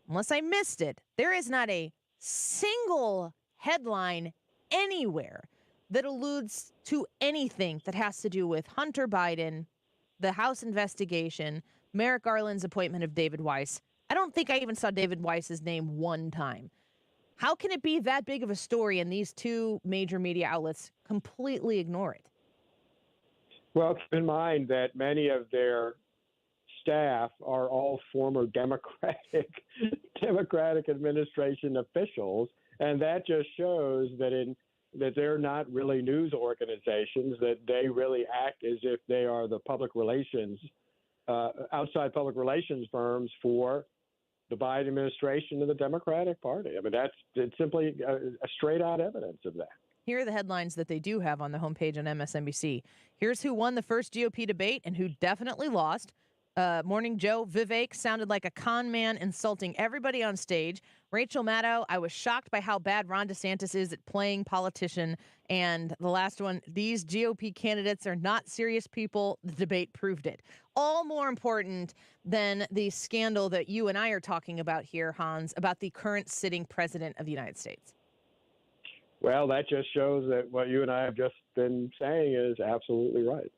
unless I missed it, there is not a single headline anywhere that alludes to anything that has to do with Hunter Biden, the House investigation, Merrick Garland's appointment of David Weiss. I don't think I even saw David Weiss's name one time. How can it be that big of a story and these two major media outlets completely ignore it? Well, keep in mind that many of their staff are all former Democratic administration officials, and that just shows that they're not really news organizations, that they really act as if they are the public relations, outside public relations firms for the Biden administration and the Democratic Party. I mean, it's simply a straight-out evidence of that. Here are the headlines that they do have on the homepage on MSNBC. Here's who won the first GOP debate and who definitely lost. Morning Joe, Vivek sounded like a con man insulting everybody on stage. Rachel Maddow, I was shocked by how bad Ron DeSantis is at playing politician. And the last one, these GOP candidates are not serious people. The debate proved it. All more important than the scandal that you and I are talking about here, Hans, about the current sitting president of the United States. Well, that just shows that what you and I have just been saying is absolutely right.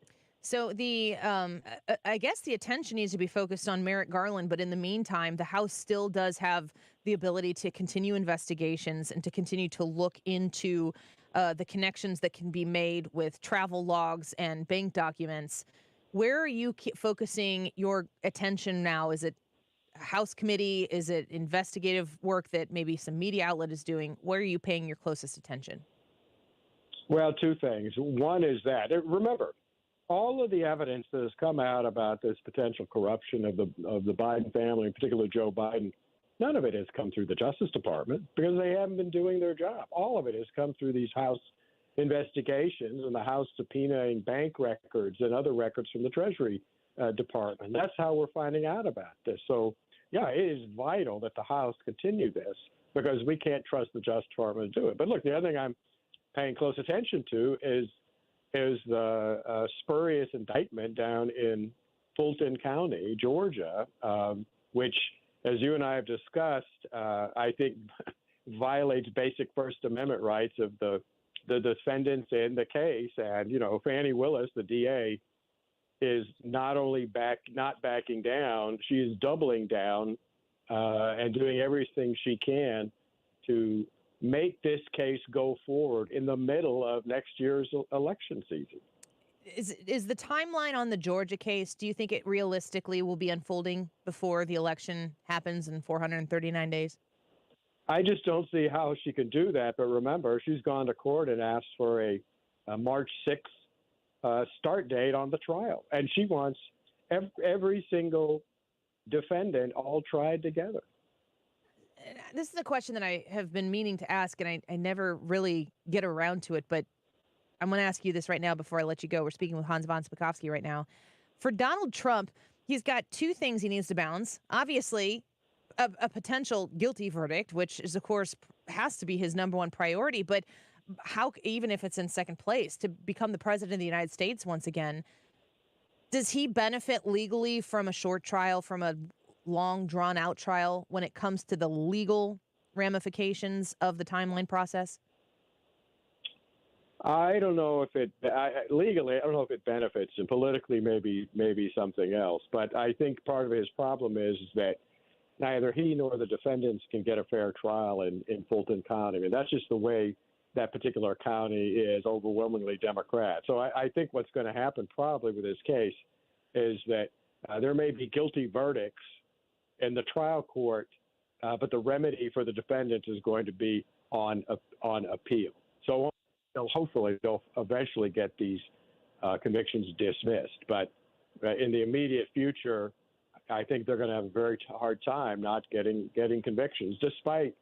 So I guess the attention needs to be focused on Merrick Garland, but in the meantime, the House still does have the ability to continue investigations and to continue to look into the connections that can be made with travel logs and bank documents. Where are you focusing your attention now? Is it House committee? Is it investigative work that maybe some media outlet is doing? Where are you paying your closest attention? Well, two things. One is that, remember, all of the evidence that has come out about this potential corruption of the Biden family, in particular Joe Biden, none of it has come through the Justice Department because they haven't been doing their job. All of it has come through these House investigations and the House subpoenaing bank records and other records from the Treasury Department. That's how we're finding out about this. So, yeah, it is vital that the House continue this because we can't trust the Justice Department to do it. But look, the other thing I'm paying close attention to is the spurious indictment down in Fulton County, Georgia, which, as you and I have discussed, I think violates basic First Amendment rights of the defendants in the case. And, you know, Fani Willis, the DA, is not only not backing down, she is doubling down and doing everything she can to make this case go forward in the middle of next year's election season. Is the timeline on the Georgia case, do you think it realistically will be unfolding before the election happens in 439 days? I just don't see how she can do that. But remember, she's gone to court and asked for a March 6th start date on the trial. And she wants every single defendant all tried together. This is a question that I have been meaning to ask, and I never really get around to it, but I'm going to ask you this right now before I let you go. We're speaking with Hans von Spakovsky right now. For Donald Trump, he's got two things he needs to balance. Obviously, a potential guilty verdict, which is, of course, has to be his number one priority. But how, even if it's in second place, to become the president of the United States once again, does he benefit legally from a short trial, from a long, drawn-out trial when it comes to the legal ramifications of the timeline process? I don't know if legally, I don't know if it benefits, and politically maybe something else. But I think part of his problem is that neither he nor the defendants can get a fair trial in Fulton County. I mean, that's just the way that particular county is overwhelmingly Democrat. So I think what's going to happen probably with this case is that there may be guilty verdicts in the trial court, but the remedy for the defendants is going to be on appeal. So hopefully they'll eventually get these convictions dismissed. But in the immediate future, I think they're going to have a very hard time not getting convictions, despite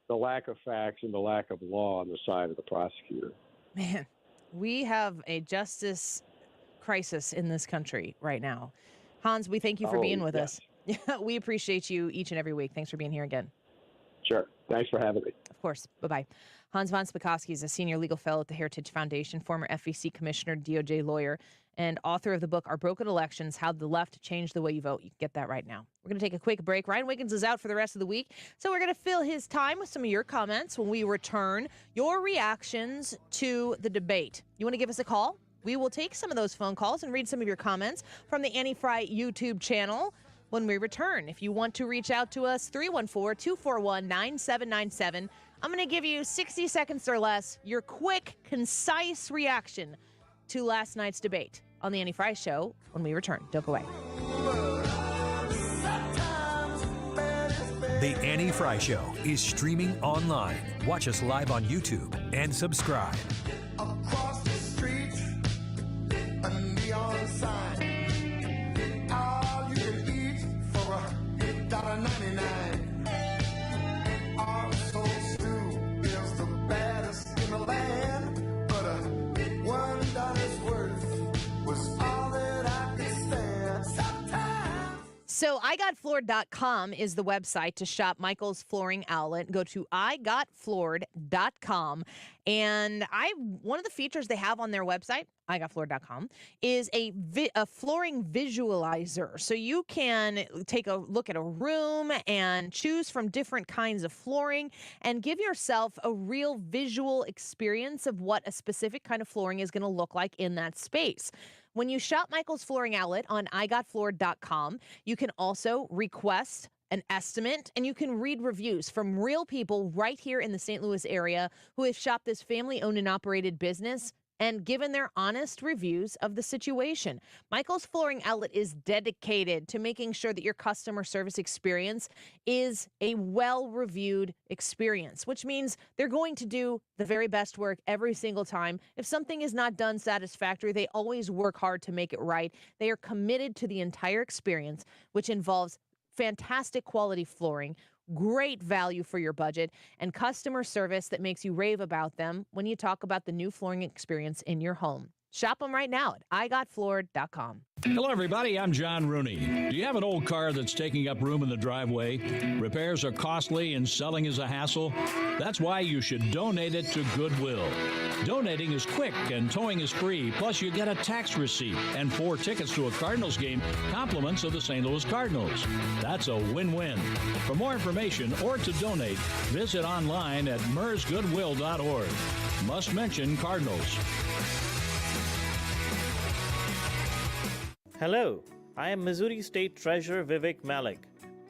the lack of facts and the lack of law on the side of the prosecutor. Man, we have a justice crisis in this country right now. Hans, we thank you for being with us. We appreciate you each and every week. Thanks for being here again. Sure. Thanks for having me. Of course. Bye-bye. Hans von Spakovsky is a senior legal fellow at the Heritage Foundation, former FEC commissioner, DOJ lawyer, and author of the book, Our Broken Elections, How the Left Changed the Way You Vote. You can get that right now. We're going to take a quick break. Ryan Wiggins is out for the rest of the week, so we're going to fill his time with some of your comments when we return. Your reactions to the debate. You want to give us a call? We will take some of those phone calls and read some of your comments from the Annie Frey YouTube channel when we return. If you want to reach out to us, 314-241-9797. I'm going to give you 60 seconds or less, your quick, concise reaction to last night's debate on the Annie Frey Show when we return. Don't go away. The Annie Frey Show is streaming online. Watch us live on YouTube and subscribe. Across the street, a neon sign. All you can eat for $1.99. Our soul stew is the baddest in the land, but $1 worth was all that I could stand. Sometimes IGotFloored.com is the website to shop Michael's Flooring Outlet. Go to IGotFloored.com. And one of the features they have on their website, IGotFloored.com, is a flooring visualizer. So you can take a look at a room and choose from different kinds of flooring and give yourself a real visual experience of what a specific kind of flooring is going to look like in that space. When you shop Michael's Flooring Outlet on IGotFloored.com, you can also request an estimate, and you can read reviews from real people right here in the St. Louis area who have shopped this family-owned and operated business and given their honest reviews of the situation. Michael's Flooring Outlet is dedicated to making sure that your customer service experience is a well-reviewed experience, which means they're going to do the very best work every single time. If something is not done satisfactory, they always work hard to make it right. They are committed to the entire experience, which involves fantastic quality flooring, great value for your budget, and customer service that makes you rave about them when you talk about the new flooring experience in your home. Shop them right now at IGotFloored.com. Hello, everybody. I'm John Rooney. Do you have an old car that's taking up room in the driveway? Repairs are costly and selling is a hassle? That's why you should donate it to Goodwill. Donating is quick and towing is free. Plus, you get a tax receipt and 4 tickets to a Cardinals game, compliments of the St. Louis Cardinals. That's a win-win. For more information or to donate, visit online at mersgoodwill.org. Must mention Cardinals. Hello, I am Missouri State Treasurer Vivek Malik.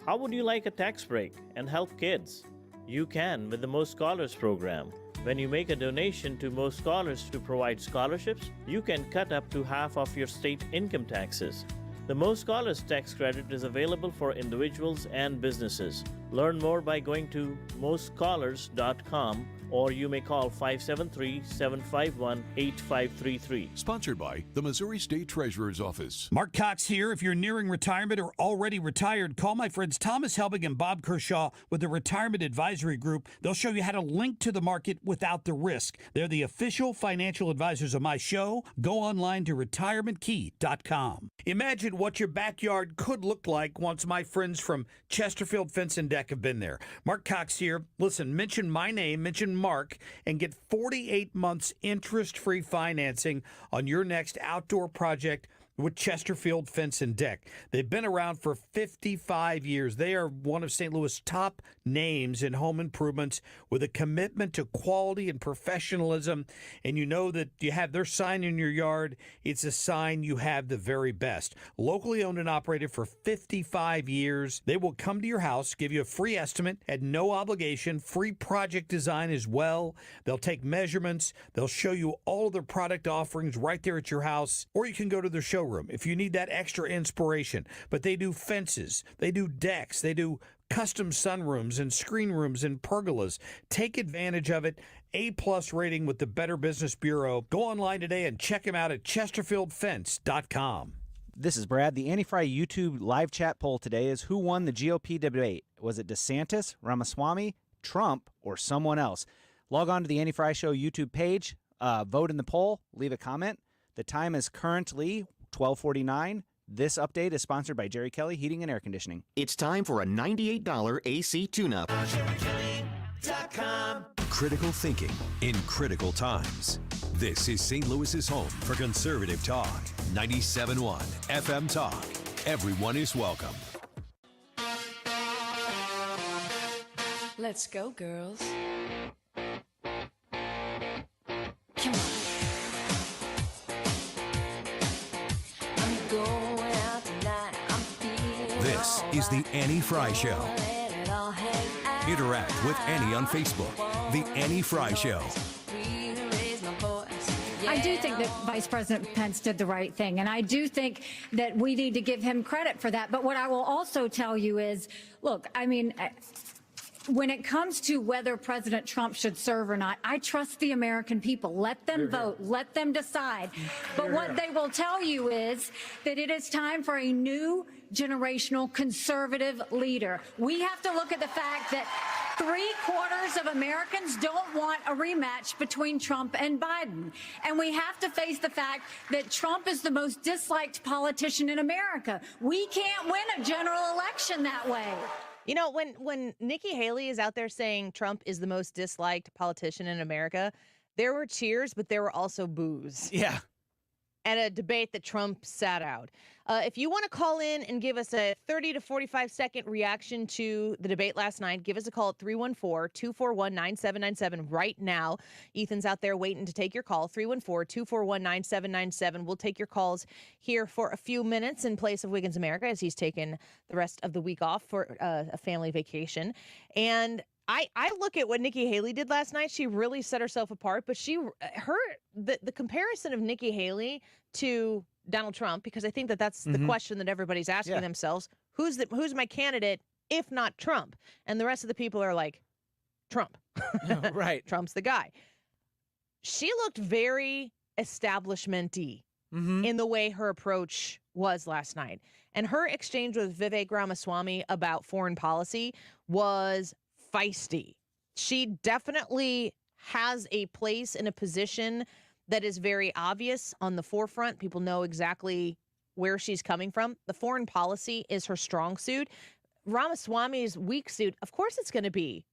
How would you like a tax break and help kids? You can with the Most Scholars program. When you make a donation to Most Scholars to provide scholarships, you can cut up to half of your state income taxes. The Most Scholars tax credit is available for individuals and businesses. Learn more by going to mostscholars.com, or you may call 573-751-8533. Sponsored by the Missouri State Treasurer's Office. Mark Cox here. If you're nearing retirement or already retired, call my friends Thomas Helbig and Bob Kershaw with the Retirement Advisory Group. They'll show you how to link to the market without the risk. They're the official financial advisors of my show. Go online to retirementkey.com. Imagine what your backyard could look like once my friends from Chesterfield Fence and Deck have been there. Mark Cox here. Listen, mention my name, mention Mark, and get 48 months interest-free financing on your next outdoor project with Chesterfield Fence and Deck. They've been around for 55 years. They are one of St. Louis' top names in home improvements with a commitment to quality and professionalism. And you know that you have their sign in your yard. It's a sign you have the very best. Locally owned and operated for 55 years. They will come to your house, give you a free estimate at no obligation, free project design as well. They'll take measurements. They'll show you all of their product offerings right there at your house, or you can go to their showroom if you need that extra inspiration. But they do fences, they do decks, they do custom sunrooms and screen rooms and pergolas. Take advantage of it. A+ rating with the Better Business Bureau. Go online today and check them out at chesterfieldfence.com. This is Brad. The Annie Frey YouTube live chat poll today is who won the GOP debate? Was it DeSantis, Ramaswamy, Trump, or someone else? Log on to the Annie Frey Show YouTube page, vote in the poll, leave a comment. The time is currently 12:49. This update is sponsored by Jerry Kelly Heating and Air Conditioning. It's time for a $98 AC tune-up. Critical thinking in critical times. This is St. Louis's home for conservative talk. 97.1 FM Talk. Everyone is welcome. Let's go, girls. Come on. This is the Annie Frey Show. Interact with Annie on Facebook. The Annie Frey Show. I do think that Vice President Pence did the right thing, and I do think that we need to give him credit for that. But what I will also tell you is, look, I mean, when it comes to whether President Trump should serve or not, I trust the American people. Let them vote. Let them decide. But what they will tell you is that it is time for a new generational conservative leader. We have to look at the fact that 3/4 of Americans don't want a rematch between Trump and Biden. And we have to face the fact that Trump is the most disliked politician in America. We can't win a general election that way. You know, when Nikki Haley is out there saying Trump is the most disliked politician in America, there were cheers, but there were also boos. Yeah. At a debate that Trump sat out. If you want to call in and give us a 30 to 45-second reaction to the debate last night, give us a call at 314-241-9797 right now. Ethan's out there waiting to take your call, 314-241-9797. We'll take your calls here for a few minutes in place of Wiggins America as he's taken the rest of the week off for a family vacation. And I look at what Nikki Haley did last night. She really set herself apart, but the comparison of Nikki Haley to Donald Trump, because I think that's the question that everybody's asking themselves. Who's my candidate if not Trump? And the rest of the people are like, Trump. Right. Trump's the guy. She looked very establishment-y in the way her approach was last night. And her exchange with Vivek Ramaswamy about foreign policy was feisty. She definitely has a place in a position that is very obvious on the forefront. People know exactly where she's coming from. The foreign policy is her strong suit. Ramaswamy's weak suit, of course it's going to be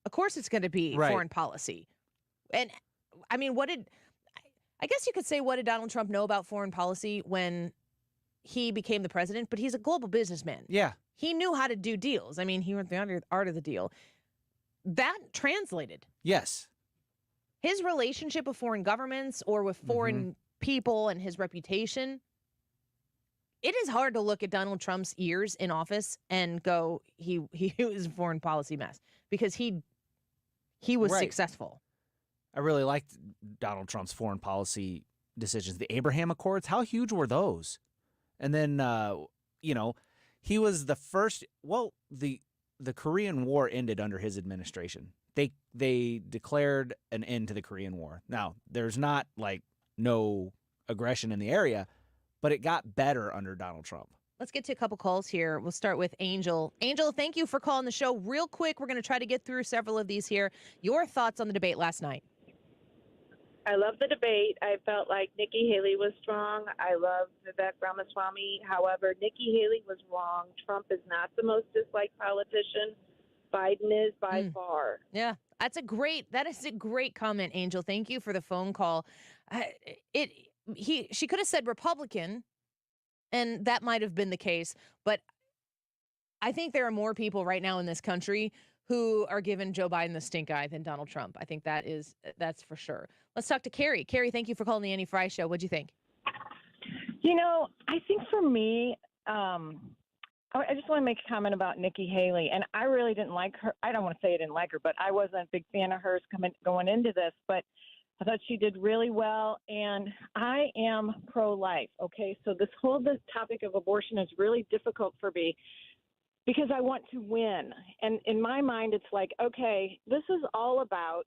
right. Foreign policy. And I mean, I guess you could say, what did Donald Trump know about foreign policy when he became the president? But he's a global businessman. Yeah. He knew how to do deals. I mean, he went the art of the deal. That translated. Yes. His relationship with foreign governments or with foreign people and his reputation, it is hard to look at Donald Trump's years in office and go, he was a foreign policy mess, because he was successful. I really liked Donald Trump's foreign policy decisions. The Abraham Accords, how huge were those? And then, he was the first, the Korean War ended under his administration. They declared an end to the Korean War. Now, there's not no aggression in the area, but it got better under Donald Trump. Let's get to a couple calls here. We'll start with Angel. Angel, thank you for calling the show. Real quick, we're going to try to get through several of these here. Your thoughts on the debate last night? I love the debate. I felt like Nikki Haley was strong. I love Vivek Ramaswamy. However, Nikki Haley was wrong. Trump is not the most disliked politician. Biden is by far. Yeah, that is a great comment, Angel. Thank you for the phone call. She could have said Republican, and that might have been the case, but I think there are more people right now in this country who are giving Joe Biden the stink eye than Donald Trump. I think that's for sure. Let's talk to Carrie. Carrie, thank you for calling the Annie Frey Show. What'd you think? I think for me, I just want to make a comment about Nikki Haley, and I really didn't like her. I don't want to say I didn't like her, but I wasn't a big fan of hers going into this, but I thought she did really well, and I am pro-life, okay? So this topic of abortion is really difficult for me because I want to win. And in my mind, it's like, okay, this is all about,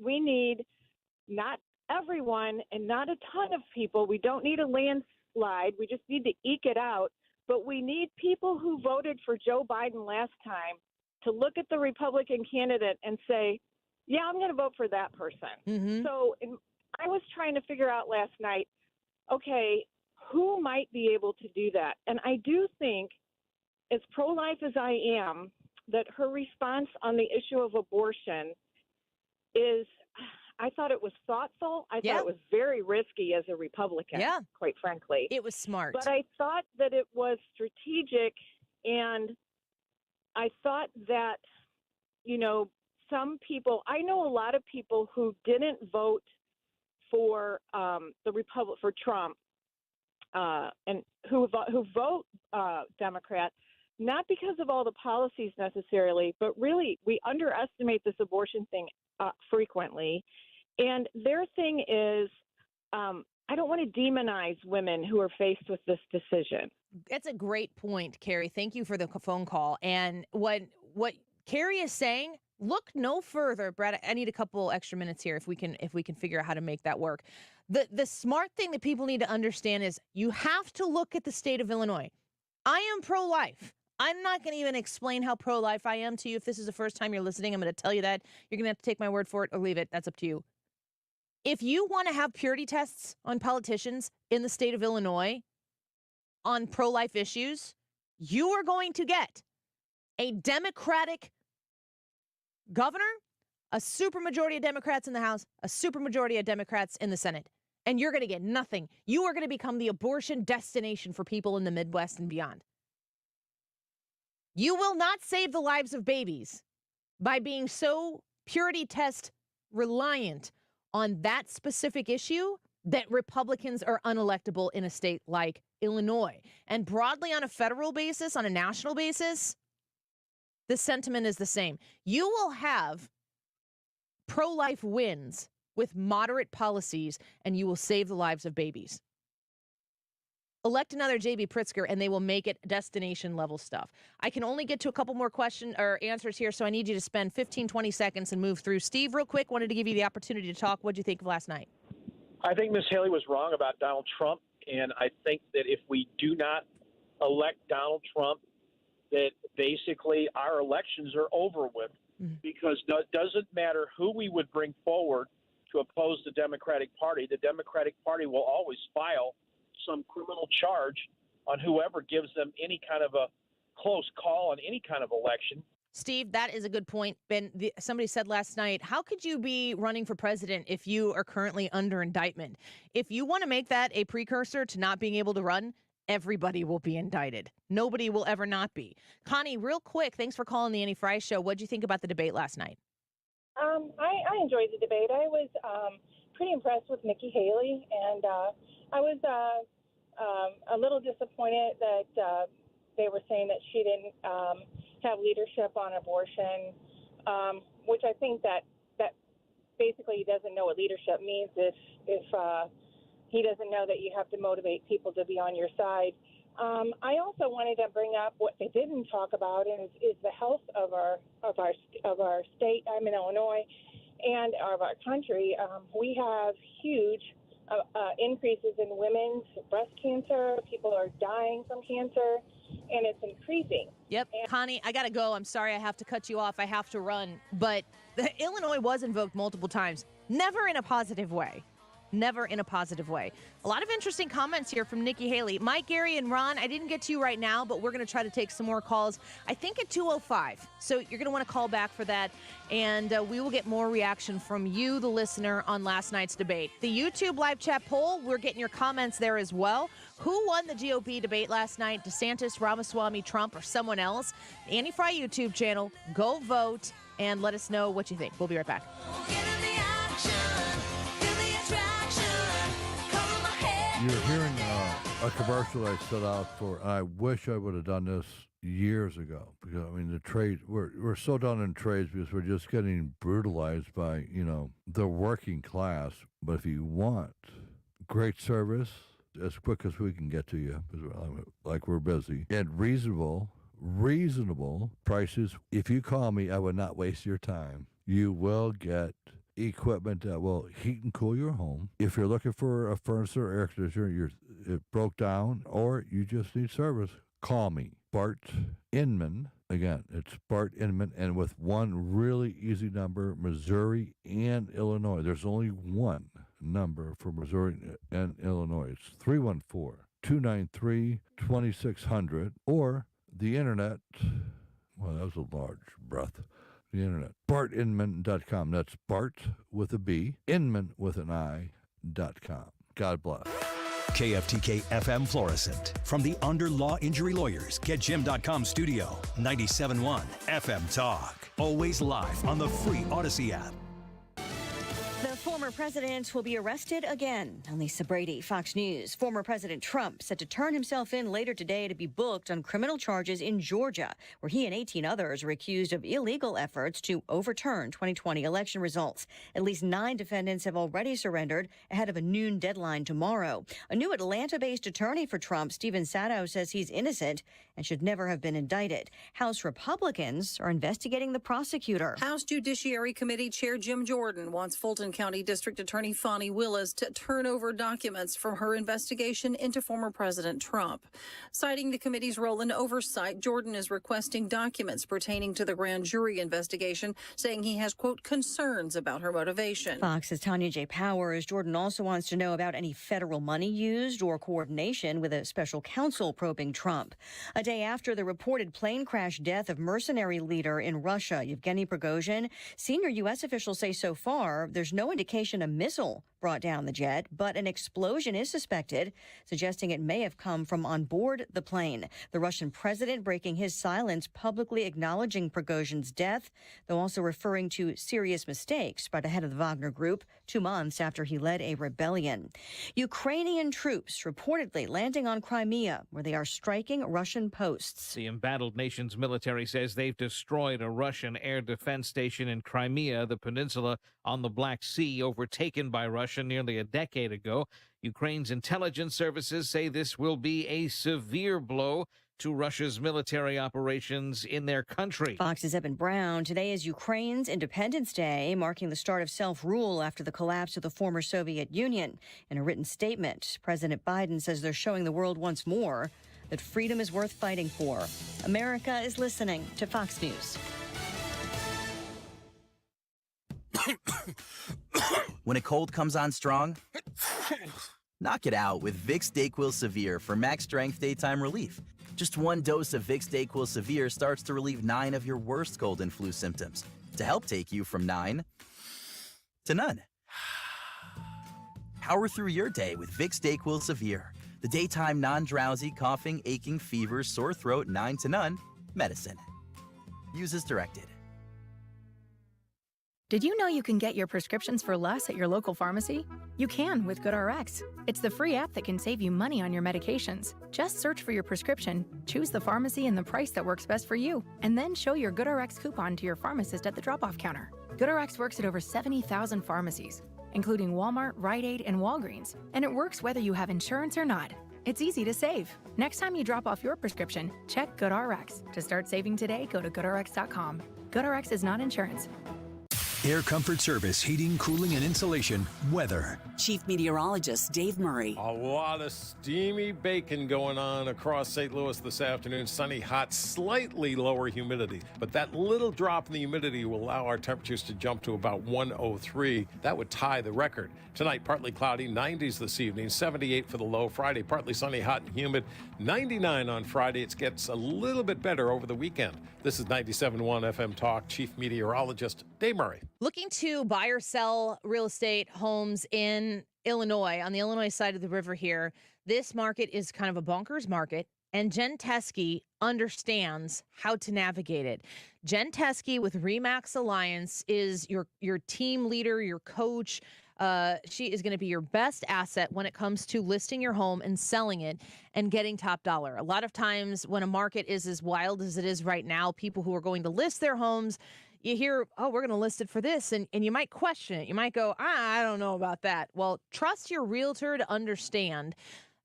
we need not everyone and not a ton of people. We don't need a landslide. We just need to eke it out. But we need people who voted for Joe Biden last time to look at the Republican candidate and say, yeah, I'm going to vote for that person. So I was trying to figure out last night, okay, who might be able to do that? And I do think, as pro-life as I am, that her response on the issue of abortion is, I thought it was thoughtful. I thought it was very risky as a Republican, quite frankly. It was smart. But I thought that it was strategic, and I thought that, some people, I know a lot of people who didn't vote for for Trump, and who vote Democrat, not because of all the policies necessarily, but really we underestimate this abortion thing frequently. And their thing is, I don't want to demonize women who are faced with this decision. That's a great point, Carrie. Thank you for the phone call. And what Carrie is saying, look no further, Brad. I need a couple extra minutes here if we can figure out how to make that work. The smart thing that people need to understand is you have to look at the state of Illinois. I am pro-life. I'm not going to even explain how pro-life I am to you. If this is the first time you're listening, I'm going to tell you that. You're going to have to take my word for it or leave it. That's up to you. If you want to have purity tests on politicians in the state of Illinois on pro-life issues, you are going to get a Democratic governor, a supermajority of Democrats in the House, a supermajority of Democrats in the Senate. And you're going to get nothing. You are going to become the abortion destination for people in the Midwest and beyond. You will not save the lives of babies by being so purity test reliant on that specific issue that Republicans are unelectable in a state like Illinois. And broadly on a federal basis, on a national basis, the sentiment is the same. You will have pro-life wins with moderate policies, and you will save the lives of babies. Elect another J.B. Pritzker, and they will make it destination-level stuff. I can only get to a couple more questions or answers here, so I need you to spend 15, 20 seconds and move through. Steve, real quick, wanted to give you the opportunity to talk. What did you think of last night? I think Ms. Haley was wrong about Donald Trump, and I think that if we do not elect Donald Trump, that basically our elections are over with, because it doesn't matter who we would bring forward to oppose the Democratic Party. The Democratic Party will always file some criminal charge on whoever gives them any kind of a close call on any kind of election. Steve, that is a good point. Ben, somebody said last night, how could you be running for president if you are currently under indictment? If you want to make that a precursor to not being able to run, everybody will be indicted. Nobody will ever not be. Connie, real quick, thanks for calling the Annie Frey Show. What did you think about the debate last night? I enjoyed the debate. I was pretty impressed with Nikki Haley, and I was a little disappointed that they were saying that she didn't have leadership on abortion, which I think that basically he doesn't know what leadership means if he doesn't know that you have to motivate people to be on your side. I also wanted to bring up what they didn't talk about is the health of our state. I'm in Illinois, and of our country. We have huge increases in women's breast cancer. People are dying from cancer, and it's increasing. Yep. Connie, I got to go. I'm sorry I have to cut you off. I have to run. But Illinois was invoked multiple times, never in a positive way. Never in a positive way. A lot of interesting comments here from Nikki Haley. Mike, Gary, and Ron, I didn't get to you right now, but we're going to try to take some more calls, I think at 2:05. So you're going to want to call back for that, and we will get more reaction from you, the listener, on last night's debate. The YouTube live chat poll, we're getting your comments there as well. Who won the GOP debate last night? DeSantis, Ramaswamy, Trump, or someone else? The Annie Frey YouTube channel. Go vote and let us know what you think. We'll be right back. You're hearing a commercial I set out for. I wish I would have done this years ago, because I mean the trade, we're so done in trades because we're just getting brutalized by the working class. But if you want great service as quick as we can get to you, like we're busy, and reasonable prices, if you call me, I would not waste your time. You will get equipment that will heat and cool your home. If you're looking for a furnace or air conditioner, it broke down, or you just need service, call me. Bart Inman. Again, it's Bart Inman, and with one really easy number, Missouri and Illinois. There's only one number for Missouri and Illinois. It's 314-293-2600, or the internet. Well, that was a large breath. The internet. BartInman.com. That's Bart with a B, Inman with an I.com. God bless. KFTK FM Florissant. From the Under Law Injury Lawyers, GetJim.com studio. 97.1 FM Talk. Always live on the free Odyssey app. The former president will be arrested again. I'm Lisa Brady, Fox News. Former President Trump set to turn himself in later today to be booked on criminal charges in Georgia, where he and 18 others are accused of illegal efforts to overturn 2020 election results. At least 9 defendants have already surrendered ahead of a noon deadline tomorrow. A new Atlanta-based attorney for Trump, Stephen Sato, says he's innocent and should never have been indicted. House Republicans are investigating the prosecutor. House Judiciary Committee Chair Jim Jordan wants Fulton County District Attorney Fani Willis to turn over documents from her investigation into former President Trump. Citing the committee's role in oversight, Jordan is requesting documents pertaining to the grand jury investigation, saying he has, quote, concerns about her motivation. Fox's Tanya J. Powers. Jordan also wants to know about any federal money used or coordination with a special counsel probing Trump. A day after the reported plane crash death of mercenary leader in Russia, Yevgeny Prigozhin, senior U.S. officials say so far there's no indication a missile brought down the jet, but an explosion is suspected, suggesting it may have come from on board the plane. The Russian president breaking his silence, publicly acknowledging Prigozhin's death, though also referring to serious mistakes by the head of the Wagner Group 2 months after he led a rebellion. Ukrainian troops reportedly landing on Crimea, where they are striking Russian posts. The embattled nation's military says they've destroyed a Russian air defense station in Crimea, the peninsula on the Black Sea, overtaken by Russia nearly a decade ago. Ukraine's intelligence services say this will be a severe blow to Russia's military operations in their country. Fox's Eben Brown. Today is Ukraine's Independence Day, marking the start of self-rule after the collapse of the former Soviet Union. In a written statement, President Biden says they're showing the world once more that freedom is worth fighting for. America is listening to Fox News. When a cold comes on strong, knock it out with Vicks DayQuil Severe for max strength daytime relief. Just one dose of Vicks DayQuil Severe starts to relieve 9 of your worst cold and flu symptoms to help take you from 9 to none. Power through your day with Vicks DayQuil Severe, the daytime non-drowsy, coughing, aching, fever, sore throat, 9 to none medicine. Use as directed. Did you know you can get your prescriptions for less at your local pharmacy? You can with GoodRx. It's the free app that can save you money on your medications. Just search for your prescription, choose the pharmacy and the price that works best for you, and then show your GoodRx coupon to your pharmacist at the drop-off counter. GoodRx works at over 70,000 pharmacies, including Walmart, Rite Aid, and Walgreens, and it works whether you have insurance or not. It's easy to save. Next time you drop off your prescription, check GoodRx. To start saving today, go to GoodRx.com. GoodRx is not insurance. Air Comfort Service, heating, cooling, and insulation, weather. Chief Meteorologist Dave Murray. A lot of steamy bacon going on across St. Louis this afternoon. Sunny, hot, slightly lower humidity. But that little drop in the humidity will allow our temperatures to jump to about 103. That would tie the record. Tonight, partly cloudy, 90s this evening, 78 for the low. Friday, partly sunny, hot and humid, 99 on Friday. It gets a little bit better over the weekend. This is 97.1 FM Talk. Chief Meteorologist Dave Murray. Looking to buy or sell real estate homes in Illinois, on the Illinois side of the river here. This market is kind of a bonkers market, and Jen Teske understands how to navigate it. Jen Teske with RE/MAX Alliance is your team leader, your coach. She is going to be your best asset when it comes to listing your home and selling it and getting top dollar. A lot of times when a market is as wild as it is right now, people who are going to list their homes, you hear, oh, we're going to list it for this. And you might question it. You might go, I don't know about that. Well, trust your realtor to understand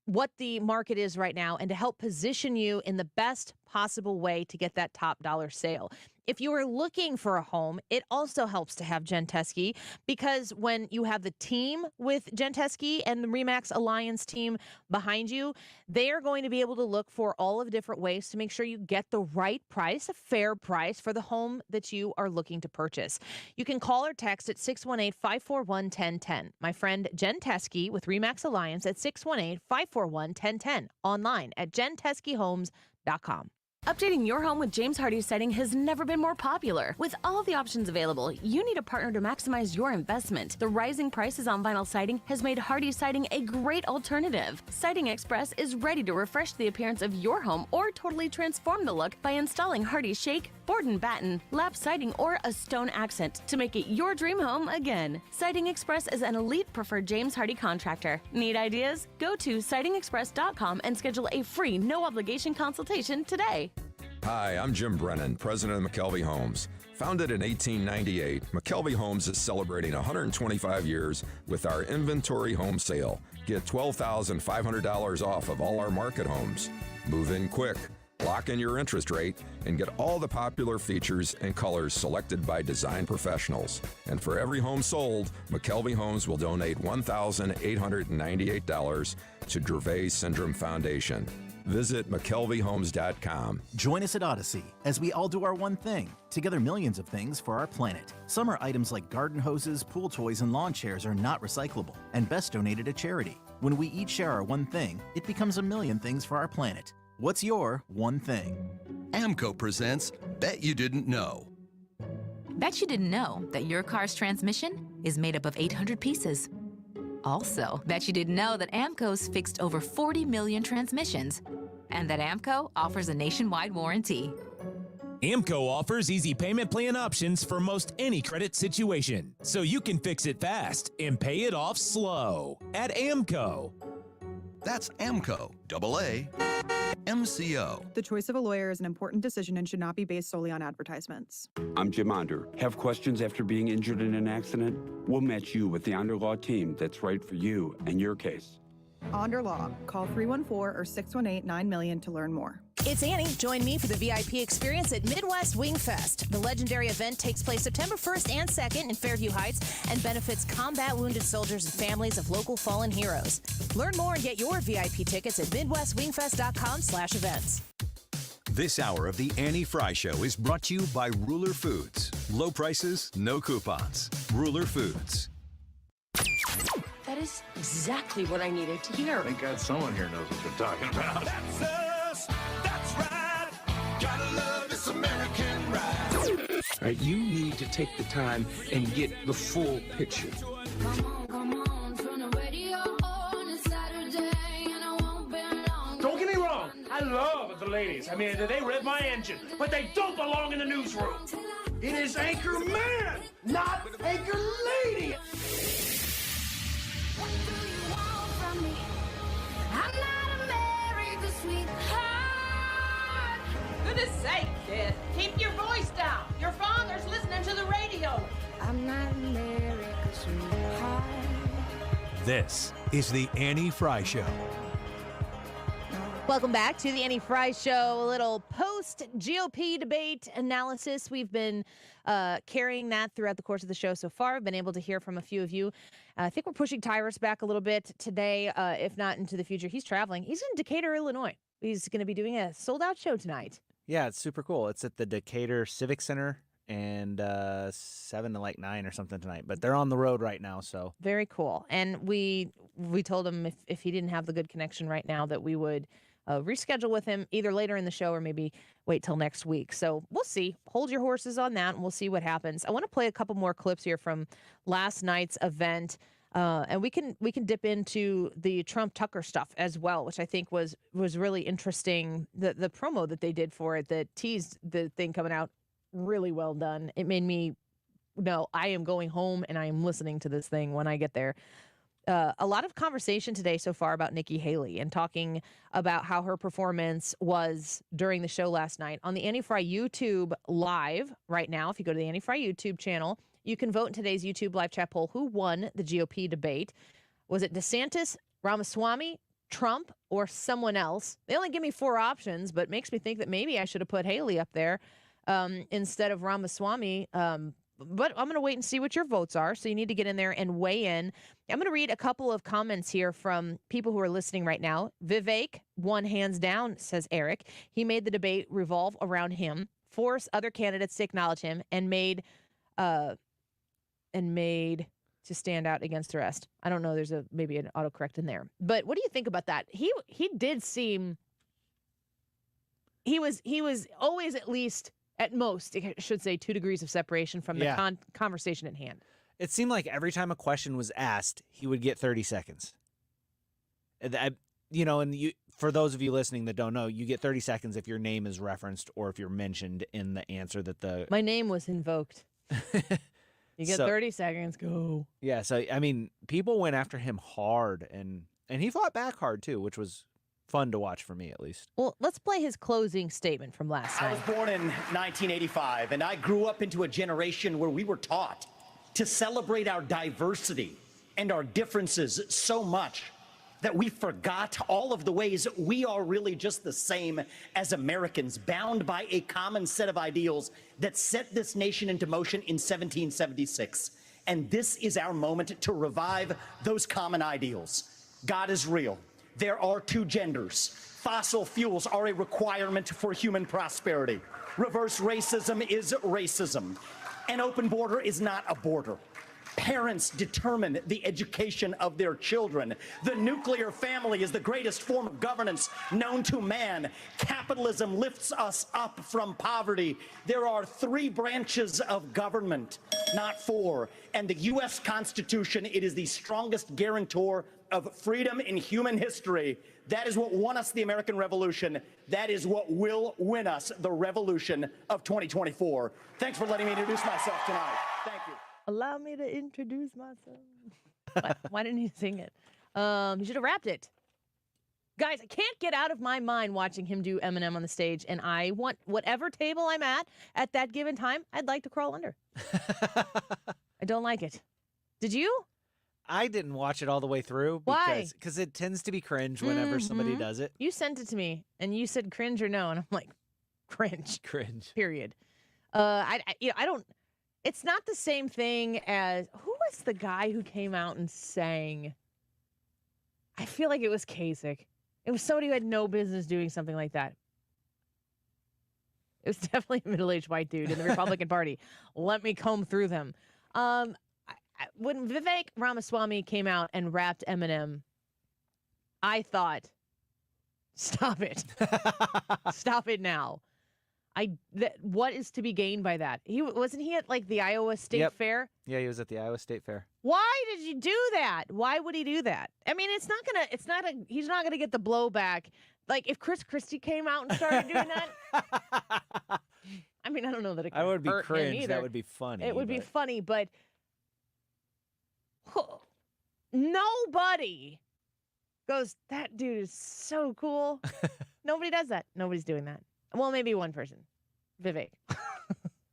what the market is right now and to help position you in the best possible way to get that top dollar sale. If you are looking for a home, it also helps to have Jen Teske, because when you have the team with Jen Teske and the RE/MAX Alliance team behind you, they are going to be able to look for all of the different ways to make sure you get the right price, a fair price for the home that you are looking to purchase. You can call or text at 618-541-1010. My friend Jen Teske with RE/MAX Alliance at 618-541-1010. Online at jenteskehomes.com. Updating your home with James Hardie Siding has never been more popular. With all of the options available, you need a partner to maximize your investment. The rising prices on vinyl siding has made Hardie Siding a great alternative. Siding Express is ready to refresh the appearance of your home or totally transform the look by installing Hardie Shake, board and batten, lap siding, or a stone accent to make it your dream home again. Siding Express is an elite preferred James Hardie contractor. Need ideas? Go to sidingexpress.com and schedule a free, no-obligation consultation today. Hi, I'm Jim Brennan, president of McKelvey Homes. Founded in 1898, McKelvey Homes is celebrating 125 years with our inventory home sale. Get $12,500 off of all our market homes. Move in quick. Lock in your interest rate and get all the popular features and colors selected by design professionals. And for every home sold, McKelvey Homes will donate $1,898 to Dravet Syndrome Foundation. Visit McKelveyHomes.com. Join us at Odyssey as we all do our one thing. Together, millions of things for our planet. Summer items like garden hoses, pool toys, and lawn chairs are not recyclable and best donated to charity. When we each share our one thing, it becomes a million things for our planet. What's your one thing? AMCO presents Bet You Didn't Know. Bet you didn't know that your car's transmission is made up of 800 pieces. Also, bet you didn't know that AMCO's fixed over 40 million transmissions, and that AMCO offers a nationwide warranty. AMCO offers easy payment plan options for most any credit situation, so you can fix it fast and pay it off slow at AMCO. That's AMCO, AA, MCO. The choice of a lawyer is an important decision and should not be based solely on advertisements. I'm Jim Onder. Have questions after being injured in an accident? We'll match you with the Onder Law team that's right for you and your case. Onder Law. Call 314 or 618-9000 to learn more. It's Annie. Join me for the VIP experience at Midwest Wing Fest. The legendary event takes place September 1st and 2nd in Fairview Heights and benefits combat wounded soldiers and families of local fallen heroes. Learn more and get your VIP tickets at MidwestWingFest.com/events. This hour of the Annie Frey Show is brought to you by Ruler Foods. Low prices, no coupons. Ruler Foods. That is exactly what I needed to hear. Thank God someone here knows what they're talking about. That's us. That's right. Gotta love this American ride. All right, you need to take the time and get the full picture. Come on, turn the radio on. It's Saturday and I won't be long. Don't get me wrong. I love the ladies. I mean, they rev my engine, but they don't belong in the newsroom. It is Anchor Man, not Anchor Lady. What do you want from me? I'm not America's sweetheart. Goodness sake, kid. Keep your voice down. Your father's listening to the radio. I'm not America's sweetheart. This is the Annie Frey Show. Welcome back to the Annie Frey Show. A little post-GOP debate analysis. We've been carrying that throughout the course of the show so far. I've been able to hear from a few of you. I think we're pushing Tyrus back a little bit today, if not into the future. He's traveling. He's in Decatur, Illinois. He's going to be doing a sold-out show tonight. Yeah, it's super cool. It's at the Decatur Civic Center, and 7 to 9 or something tonight. But they're on the road right now, so. Very cool. And we told him if he didn't have the good connection right now that we would reschedule with him either later in the show or maybe wait till next week. So we'll see. Hold your horses on that, and we'll see what happens. I want to play a couple more clips here from last night's event, and we can dip into the Trump Tucker stuff as well, which I think was really interesting. The promo that they did for it that teased the thing coming out, really well done. It made me know I am going home and I am listening to this thing when I get there. A lot of conversation today so far about Nikki Haley and talking about how her performance was during the show last night. On the Annie Frey YouTube live right now, if you go to the Annie Frey YouTube channel, you can vote in today's YouTube live chat poll who won the GOP debate. Was it DeSantis, Ramaswamy, Trump, or someone else? They only give me 4 options, but makes me think that maybe I should have put Haley up there instead of Ramaswamy. But I'm going to wait and see what your votes are. So you need to get in there and weigh in. I'm going to read a couple of comments here from people who are listening right now. Vivek won hands down, says Eric. He made the debate revolve around him, force other candidates to acknowledge him, and made to stand out against the rest. I don't know. There's maybe an autocorrect in there. But what do you think about that? He did seem he was always at least. At most, I should say 2 degrees of separation from the conversation at hand. It seemed like every time a question was asked, he would get 30 seconds. For those of you listening that don't know, you get 30 seconds if your name is referenced or if you're mentioned in the answer that My name was invoked. You get 30 seconds, go. Yeah, so, I mean, people went after him hard, and he fought back hard, too, which was fun to watch for me, at least. Well, let's play his closing statement from last night. I was born in 1985, and I grew up into a generation where we were taught to celebrate our diversity and our differences so much that we forgot all of the ways we are really just the same as Americans, bound by a common set of ideals that set this nation into motion in 1776. And this is our moment to revive those common ideals. God is real. There are two genders. Fossil fuels are a requirement for human prosperity. Reverse racism is racism. An open border is not a border. Parents determine the education of their children. The nuclear family is the greatest form of governance known to man. Capitalism lifts us up from poverty. There are 3 branches of government, not 4. And the U.S. Constitution, it is the strongest guarantor of freedom in human history. That is what won us the American Revolution. That is what will win us the revolution of 2024. Thanks for letting me introduce myself tonight. Thank you. Allow me to introduce myself. Why didn't he sing it? He should have rapped it. Guys, I can't get out of my mind watching him do Eminem on the stage, and I want whatever table I'm at that given time, I'd like to crawl under. I don't like it. Did you? I didn't watch it all the way through. Why? Because it tends to be cringe whenever somebody does it. You sent it to me, and you said cringe or no, and I'm like, cringe. Cringe. Period. I don't. It's not the same thing as, who was the guy who came out and sang? I feel like it was Kasich. It was somebody who had no business doing something like that. It was definitely a middle-aged white dude in the Republican Party. Let me comb through them. When Vivek Ramaswamy came out and rapped Eminem, I thought, stop it. Stop it now. What is to be gained by that? Wasn't he at like the Iowa State Fair? Yeah, he was at the Iowa State Fair. Why did you do that? Why would he do that? I mean, he's not gonna get the blowback. Like if Chris Christie came out and started doing that. I mean, I don't know that it could I would be hurt him cringe. either. That would be funny. It would be funny, but nobody goes, that dude is so cool. Nobody does that. Nobody's doing that. Well, maybe one person, Vivek.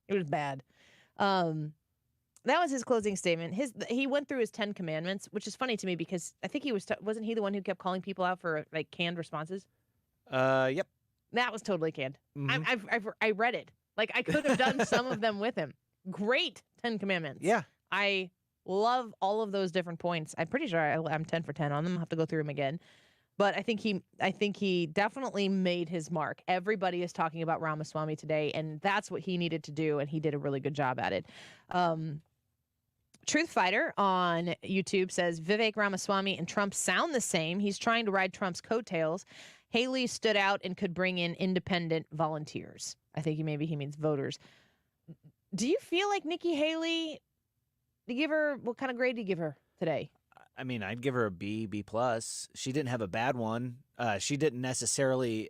It was bad. That was his closing statement. He went through his 10 commandments, which is funny to me because I think wasn't he the one who kept calling people out for like canned responses? Yep. That was totally canned. Mm-hmm. I read it. Like I could have done some of them with him. Great 10 commandments. Yeah. I love all of those different points. I'm pretty sure I'm 10 for 10 on them. I'll have to go through them again. But I think he definitely made his mark. Everybody is talking about Ramaswamy today, and that's what he needed to do, and he did a really good job at it. Truth Fighter on YouTube says, Vivek Ramaswamy and Trump sound the same. He's trying to ride Trump's coattails. Haley stood out and could bring in independent volunteers. I think maybe he means voters. Do you feel like Nikki Haley, what kind of grade do you give her today? I mean, I'd give her a B, B+. She didn't have a bad one. She didn't necessarily,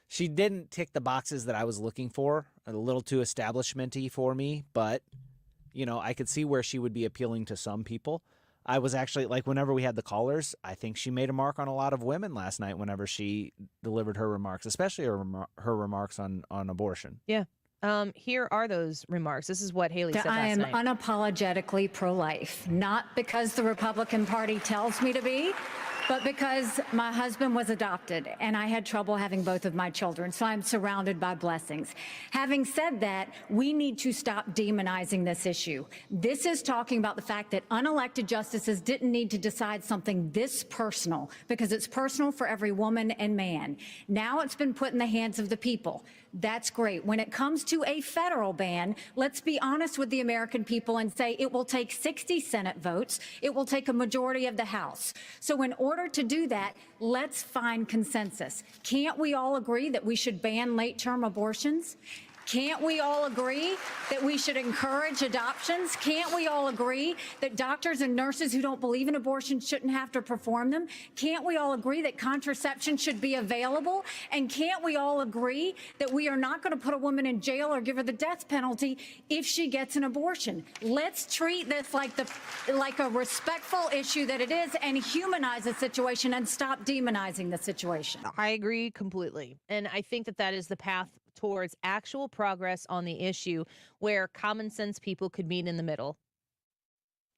she didn't tick the boxes that I was looking for. A little too establishment-y for me, but, I could see where she would be appealing to some people. I was actually, whenever we had the callers, I think she made a mark on a lot of women last night whenever she delivered her remarks, especially her remarks on abortion. Yeah. Here are those remarks. This is what Haley said I last am night. Unapologetically pro-life, not because the Republican Party tells me to be, but because my husband was adopted and I had trouble having both of my children, so I'm surrounded by blessings. Having said that, we need to stop demonizing this issue. This is talking about the fact that unelected justices didn't need to decide something this personal, because it's personal for every woman and man. Now it's been put in the hands of the people. That's great. When it comes to a federal ban, let's be honest with the American people and say it will take 60 Senate votes. It will take a majority of the House. So in order to do that, let's find consensus. Can't we all agree that we should ban late-term abortions? Can't we all agree that we should encourage adoptions? Can't we all agree that doctors and nurses who don't believe in abortion shouldn't have to perform them? Can't we all agree that contraception should be available? And can't we all agree that we are not going to put a woman in jail or give her the death penalty if she gets an abortion? Let's treat this like a respectful issue that it is and humanize the situation and stop demonizing the situation. I agree completely. And I think that is the path towards actual progress on the issue where common sense people could meet in the middle.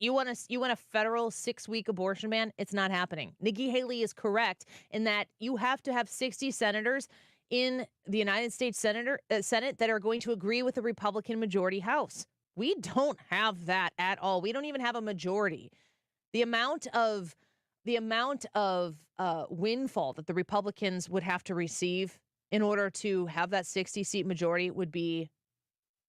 You want a federal 6-week abortion ban? It's not happening. Nikki Haley is correct in that you have to have 60 senators in the United States Senate that are going to agree with the Republican majority House. We don't have that at all. We don't even have a majority. The amount of windfall that the Republicans would have to receive in order to have that 60-seat majority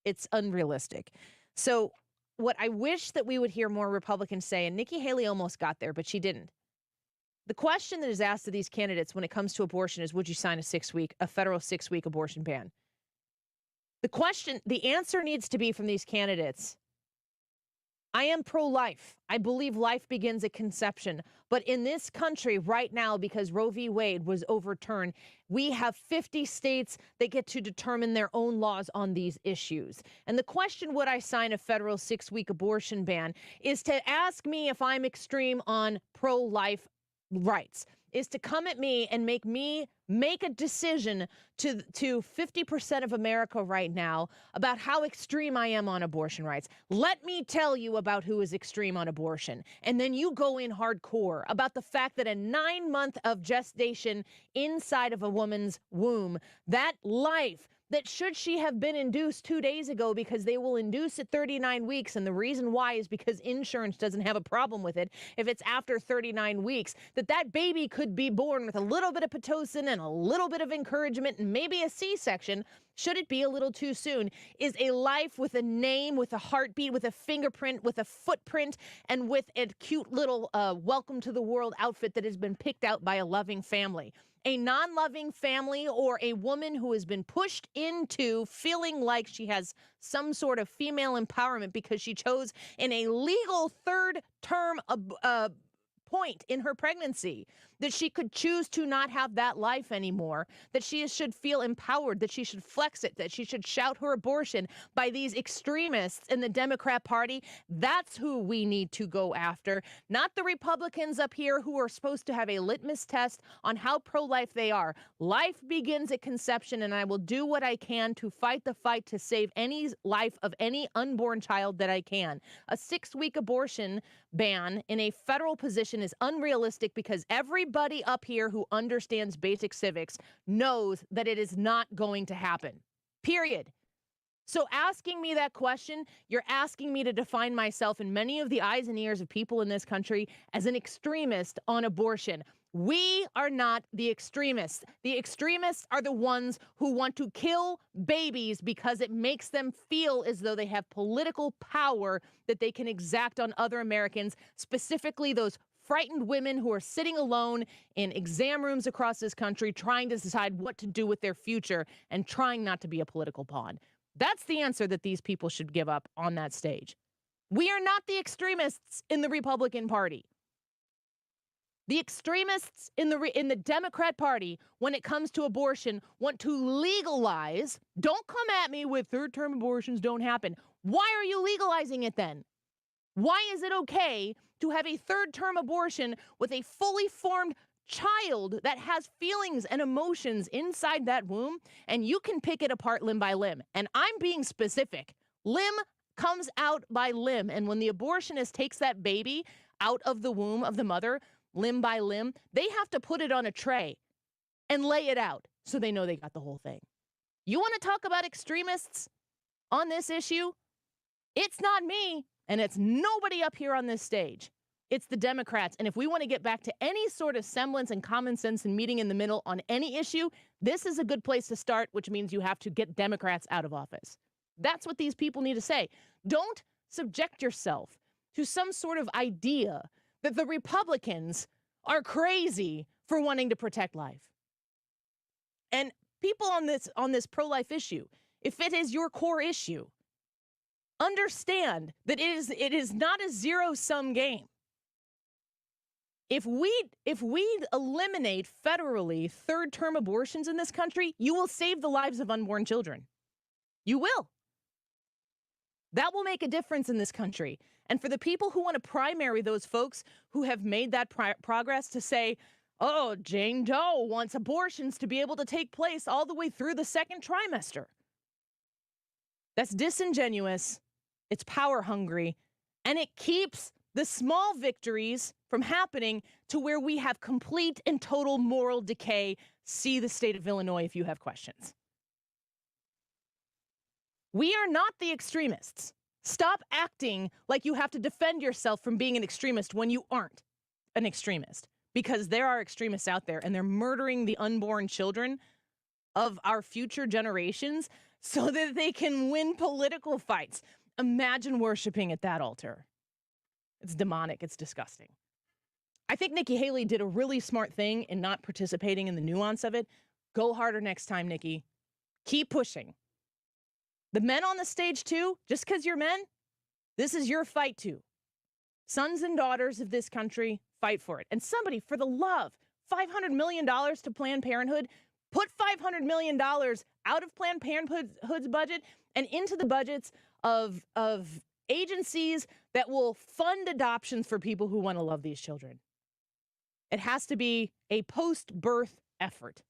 it's unrealistic. So what I wish that we would hear more Republicans say, and Nikki Haley almost got there, but she didn't. The question that is asked of these candidates when it comes to abortion is, would you sign a federal 6-week abortion ban? The answer needs to be from these candidates, I am pro-life. I believe life begins at conception. But in this country right now, because Roe v. Wade was overturned, we have 50 states that get to determine their own laws on these issues. And the question, would I sign a federal 6-week abortion ban, is to ask me if I'm extreme on pro-life rights, is to come at me and make me make a decision to 50% of America right now about how extreme I am on abortion rights. Let me tell you about who is extreme on abortion. And then you go in hardcore about the fact that a 9-month of gestation inside of a woman's womb, that life, that should she have been induced 2 days ago, because they will induce at 39 weeks. And the reason why is because insurance doesn't have a problem with it. If it's after 39 weeks, that baby could be born with a little bit of Pitocin and a little bit of encouragement and maybe a C-section, should it be a little too soon, is a life with a name, with a heartbeat, with a fingerprint, with a footprint, and with a cute little welcome to the world outfit that has been picked out by a loving family. A non-loving family, or a woman who has been pushed into feeling like she has some sort of female empowerment because she chose in a legal third-term point in her pregnancy that she could choose to not have that life anymore, that she should feel empowered, that she should flex it, that she should shout her abortion by these extremists in the Democrat Party. That's who we need to go after, not the Republicans up here who are supposed to have a litmus test on how pro-life they are. Life begins at conception, and I will do what I can to fight the fight to save any life of any unborn child that I can. A 6-week abortion ban in a federal position is unrealistic because everybody up here who understands basic civics knows that it is not going to happen. Period. So asking me that question, you're asking me to define myself in many of the eyes and ears of people in this country as an extremist on abortion. We are not the extremists. The extremists are the ones who want to kill babies because it makes them feel as though they have political power that they can exact on other Americans, specifically those frightened women who are sitting alone in exam rooms across this country trying to decide what to do with their future and trying not to be a political pawn. That's the answer that these people should give up on that stage. We are not the extremists in the Republican Party. The extremists in the Democrat Party, when it comes to abortion, want to legalize. Don't come at me with third-term abortions don't happen. Why are you legalizing it then? Why is it okay to have a third-term abortion with a fully formed child that has feelings and emotions inside that womb, and you can pick it apart limb by limb? And I'm being specific. Limb comes out by limb, and when the abortionist takes that baby out of the womb of the mother, limb by limb, they have to put it on a tray and lay it out so they know they got the whole thing. You want to talk about extremists on this issue? It's not me, and it's nobody up here on this stage. It's the Democrats. And if we want to get back to any sort of semblance and common sense and meeting in the middle on any issue, this is a good place to start, which means you have to get Democrats out of office. That's what these people need to say. Don't subject yourself to some sort of idea that the Republicans are crazy for wanting to protect life. And people on this pro-life issue, if it is your core issue, understand that it is not a zero-sum game. If we eliminate federally third-term abortions in this country, you will save the lives of unborn children. You will. That will make a difference in this country. And for the people who want to primary those folks who have made that progress to say, oh, Jane Doe wants abortions to be able to take place all the way through the second trimester. That's disingenuous. It's power hungry. And it keeps the small victories from happening to where we have complete and total moral decay. See the state of Illinois if you have questions. We are not the extremists. Stop acting like you have to defend yourself from being an extremist when you aren't an extremist, because there are extremists out there and they're murdering the unborn children of our future generations so that they can win political fights. Imagine worshiping at that altar. It's demonic. It's disgusting. I think Nikki Haley did a really smart thing in not participating in the nuance of it. Go harder next time, Nikki. Keep pushing. The men on the stage, too, just because you're men, this is your fight, too. Sons and daughters of this country, fight for it. And somebody, for the love, $500 million to Planned Parenthood, put $500 million out of Planned Parenthood's budget and into the budgets of agencies that will fund adoptions for people who want to love these children. It has to be a post-birth effort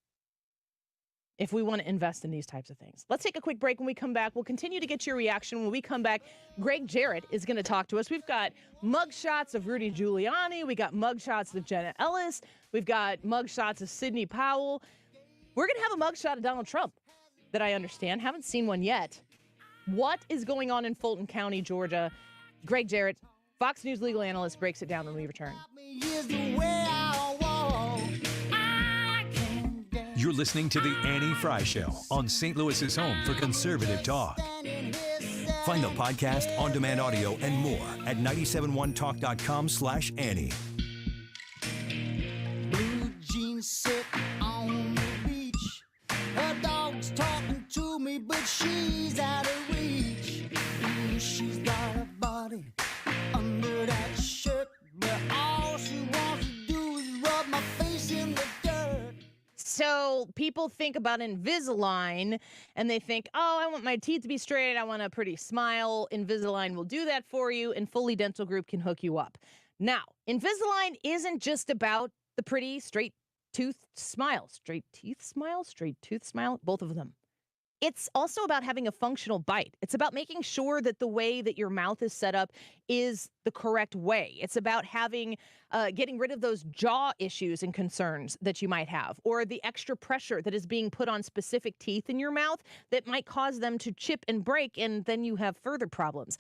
if we want to invest in these types of things. Let's take a quick break. When we come back, we'll continue to get your reaction. When we come back, Gregg Jarrett is going to talk to us. We've got mugshots of Rudy Giuliani. We got mugshots of Jenna Ellis. We've got mugshots of Sidney Powell. We're going to have a mugshot of Donald Trump that I understand. Haven't seen one yet. What is going on in Fulton County, Georgia? Gregg Jarrett, Fox News legal analyst, breaks it down when we return. You're listening to The Annie Frey Show on St. Louis's home for conservative talk. Find the podcast, on-demand audio, and more at 971talk.com/Annie. Blue jeans sit on the beach. Her dog's talking to me, but she's out of reach. Ooh, she's got a body under that shirt, but all she wants to do is rub my face in the dirt. So people think about Invisalign and they think, oh, I want my teeth to be straight. I want a pretty smile. Invisalign will do that for you, and Foley Dental Group can hook you up. Now, Invisalign isn't just about the pretty straight tooth smile. Straight teeth smile, straight tooth smile, both of them. It's also about having a functional bite. It's about making sure that the way that your mouth is set up is the correct way. It's about getting rid of those jaw issues and concerns that you might have, or the extra pressure that is being put on specific teeth in your mouth that might cause them to chip and break, and then you have further problems.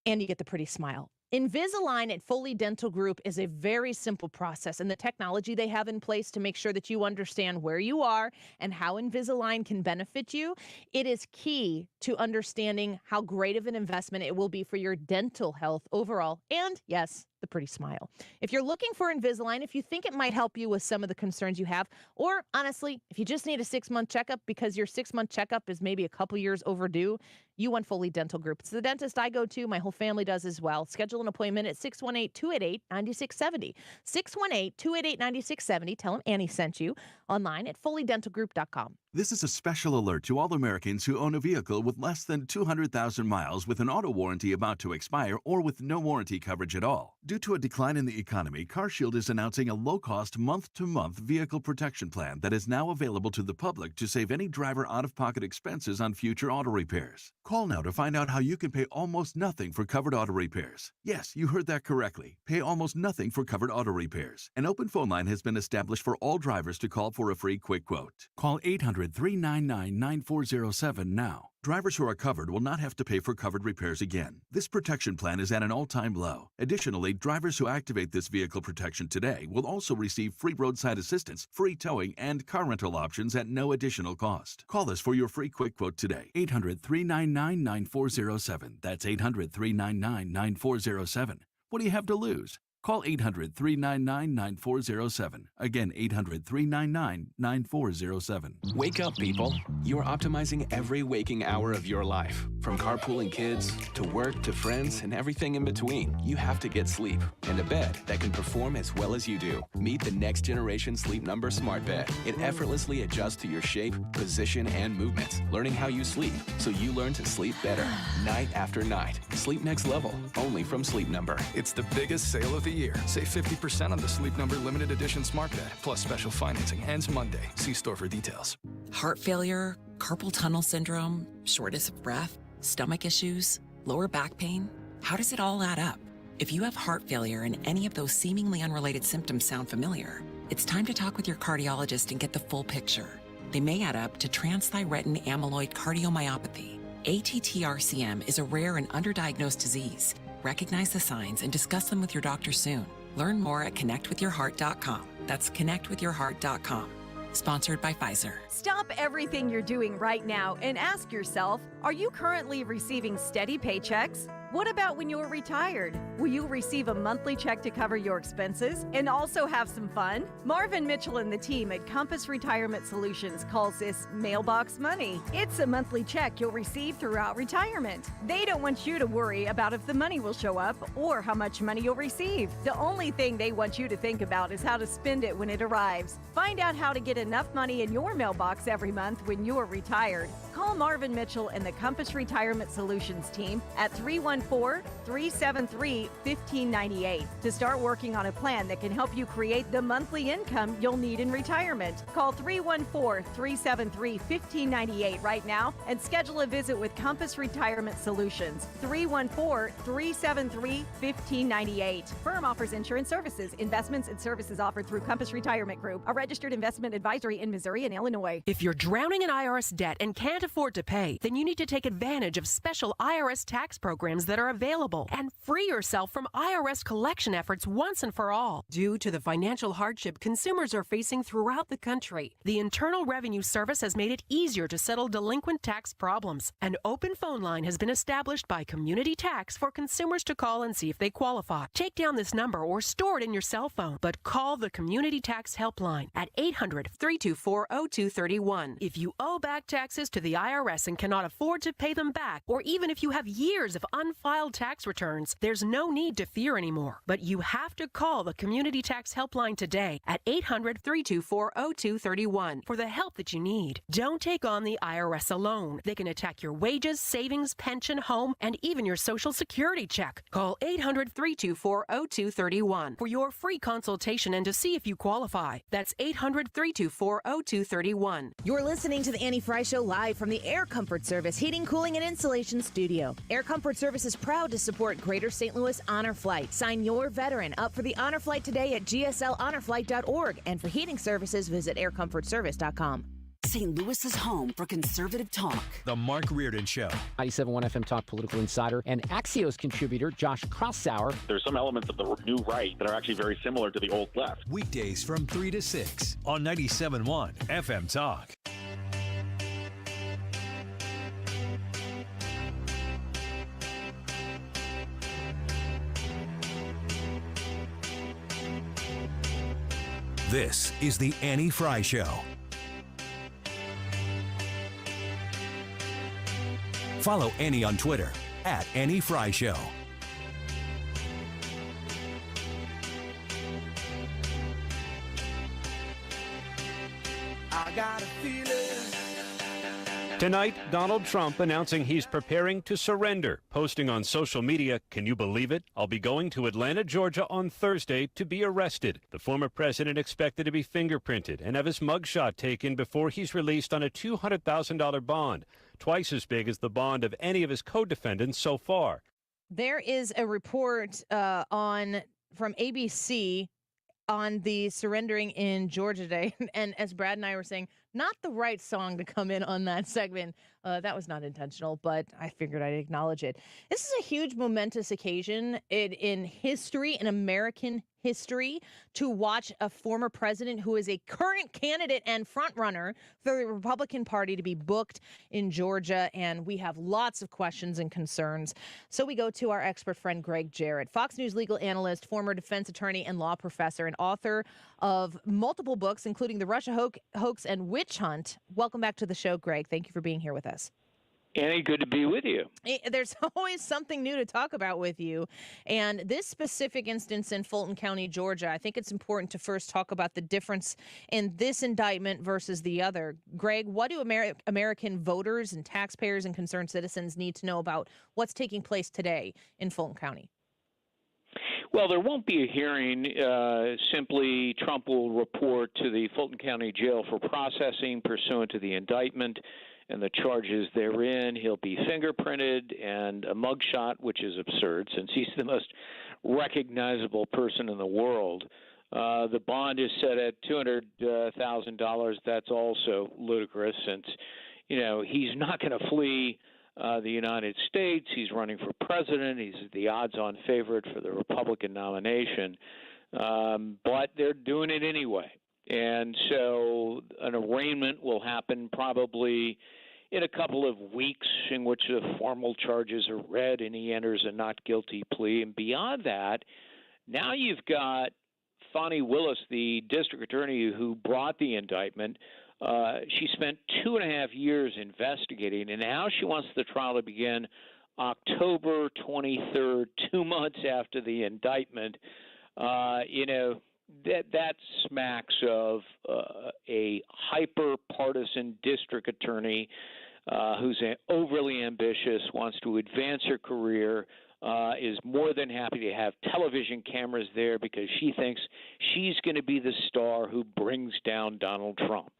And you get the pretty smile. Invisalign at Foley Dental Group is a very simple process, and the technology they have in place to make sure that you understand where you are and how Invisalign can benefit you, it is key to understanding how great of an investment it will be for your dental health overall, and yes, the pretty smile. If you're looking for Invisalign, if you think it might help you with some of the concerns you have, or honestly, if you just need a 6-month checkup because your 6-month checkup is maybe a couple years overdue, you want Foley Dental Group. It's the dentist I go to. My whole family does as well. Schedule an appointment at 618-288-9670. 618-288-9670. Tell them Annie sent you. Online at FoleyDentalGroup.com. This is a special alert to all Americans who own a vehicle with less than 200,000 miles with an auto warranty about to expire or with no warranty coverage at all. Due to a decline in the economy, CarShield is announcing a low-cost month-to-month vehicle protection plan that is now available to the public to save any driver out-of-pocket expenses on future auto repairs. Call now to find out how you can pay almost nothing for covered auto repairs. Yes, you heard that correctly. Pay almost nothing for covered auto repairs. An open phone line has been established for all drivers to call for a free quick quote. Call 800-399-9407 now. Drivers who are covered will not have to pay for covered repairs again. This protection plan is at an all-time low. Additionally, drivers who activate this vehicle protection today will also receive free roadside assistance, free towing, and car rental options at no additional cost. Call us for your free quick quote today. 800-399-9407. That's 800-399-9407. What do you have to lose? Call 800-399-9407. Again, 800-399-9407. Wake up, people. You're optimizing every waking hour of your life. From carpooling kids, to work, to friends, and everything in between. You have to get sleep. And a bed that can perform as well as you do. Meet the next generation Sleep Number Smart Bed. It effortlessly adjusts to your shape, position, and movements. Learning how you sleep, so you learn to sleep better. Night after night. Sleep next level. Only from Sleep Number. It's the biggest sale of the year. Save 50% on the Sleep Number limited edition smart bed, plus special financing. Ends Monday. See store for details. Heart failure, carpal tunnel syndrome, shortness of breath, stomach issues, lower back pain. How does it all add up? If you have heart failure and any of those seemingly unrelated symptoms sound familiar, it's time to talk with your cardiologist and get the full picture. They may add up to transthyretin amyloid cardiomyopathy. ATTR-CM is a rare and underdiagnosed disease. Recognize the signs and discuss them with your doctor soon. Learn more at connectwithyourheart.com. That's connectwithyourheart.com. Sponsored by Pfizer. Stop everything you're doing right now and ask yourself, are you currently receiving steady paychecks? What about when you're retired? Will you receive a monthly check to cover your expenses and also have some fun? Marvin Mitchell and the team at Compass Retirement Solutions calls this mailbox money. It's a monthly check you'll receive throughout retirement. They don't want you to worry about if the money will show up or how much money you'll receive. The only thing they want you to think about is how to spend it when it arrives. Find out how to get enough money in your mailbox every month when you are retired. Call Marvin Mitchell and the Compass Retirement Solutions team at 314-373-1598 to start working on a plan that can help you create the monthly income you'll need in retirement. Call 314-373-1598 right now and schedule a visit with Compass Retirement Solutions. 314-373-1598. Firm offers insurance services, investments, and services offered through Compass Retirement Group, a registered investment advisory in Missouri and Illinois. If you're drowning in IRS debt and can't afford to pay, then you need to take advantage of special IRS tax programs that are available and free yourself from IRS collection efforts once and for all. Due to the financial hardship consumers are facing throughout the country, the Internal Revenue Service has made it easier to settle delinquent tax problems. An open phone line has been established by Community Tax for consumers to call and see if they qualify. Take down this number or store it in your cell phone, but call the Community Tax Helpline at 800-324-0231. If you owe back taxes to the IRS and cannot afford to pay them back, or even if you have years of unfiled tax returns, there's no need to fear anymore. But you have to call the Community Tax Helpline today at 800-324-0231 for the help that you need. Don't take on the IRS alone. They can attack your wages, savings, pension, home, and even your Social Security check. Call 800-324-0231 for your free consultation and to see if you qualify. That's 800-324-0231. You're listening to the Annie Frey Show live from the Air Comfort Service Heating, Cooling, and Insulation Studio. Air Comfort Service is proud to support Greater St. Louis Honor Flight. Sign your veteran up for the Honor Flight today at gsl.honorflight.org. And for heating services, visit aircomfortservice.com. St. Louis's home for conservative talk. The Mark Reardon Show. 97.1 FM Talk political insider and Axios contributor Josh Krausauer. There's some elements of the new right that are actually very similar to the old left. Weekdays from 3 to 6 on 97.1 FM Talk. This is the Annie Frey Show. Follow Annie on Twitter at Annie Frey Show. I got a feeling. Tonight, Donald Trump announcing he's preparing to surrender, posting on social media, "Can you believe it? I'll be going to Atlanta, Georgia on Thursday to be arrested." The former president expected to be fingerprinted and have his mugshot taken before he's released on a $200,000 bond, twice as big as the bond of any of his co-defendants so far. There is a report from ABC on the surrendering in Georgia today. And as Brad and I were saying, not the right song to come in on that segment. That was not intentional, but I figured I'd acknowledge it. This is a huge momentous occasion in history, in American history, to watch a former president who is a current candidate and frontrunner for the Republican Party to be booked in Georgia. And we have lots of questions and concerns. So we go to our expert friend, Gregg Jarrett, Fox News legal analyst, former defense attorney and law professor, and author of multiple books, including The Russia Hoax and Witch Hunt. Welcome back to the show, Greg. Thank you for being here with us. Annie, good to be with you. There's always something new to talk about with you. And this specific instance in Fulton County, Georgia, I think it's important to first talk about the difference in this indictment versus the other. Greg, what do American voters and taxpayers and concerned citizens need to know about what's taking place today in Fulton County? Well, there won't be a hearing. Simply, Trump will report to the Fulton County Jail for processing pursuant to the indictment and the charges therein. He'll be fingerprinted and a mugshot, which is absurd since he's the most recognizable person in the world. The bond is set at $200,000. That's also ludicrous, since he's not going to flee the United States. He's running for president. He's the odds-on favorite for the Republican nomination, but they're doing it anyway. And so an arraignment will happen probably in a couple of weeks, in which the formal charges are read and he enters a not guilty plea. And beyond that, now you've got Fani Willis, the district attorney who brought the indictment. She spent 2.5 years investigating, and now she wants the trial to begin October 23rd, 2 months after the indictment. That smacks of a hyper-partisan district attorney who's overly ambitious, wants to advance her career, is more than happy to have television cameras there because she thinks she's going to be the star who brings down Donald Trump.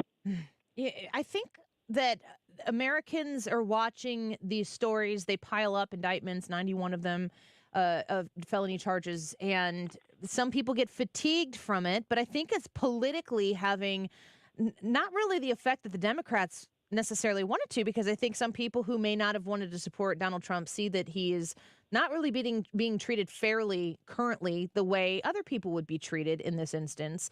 Yeah, I think that Americans are watching these stories. They pile up indictments, 91 of them, of felony charges, and some people get fatigued from it. But I think it's politically having not really the effect that the Democrats necessarily wanted to, because I think some people who may not have wanted to support Donald Trump see that he is not really being treated fairly currently the way other people would be treated in this instance.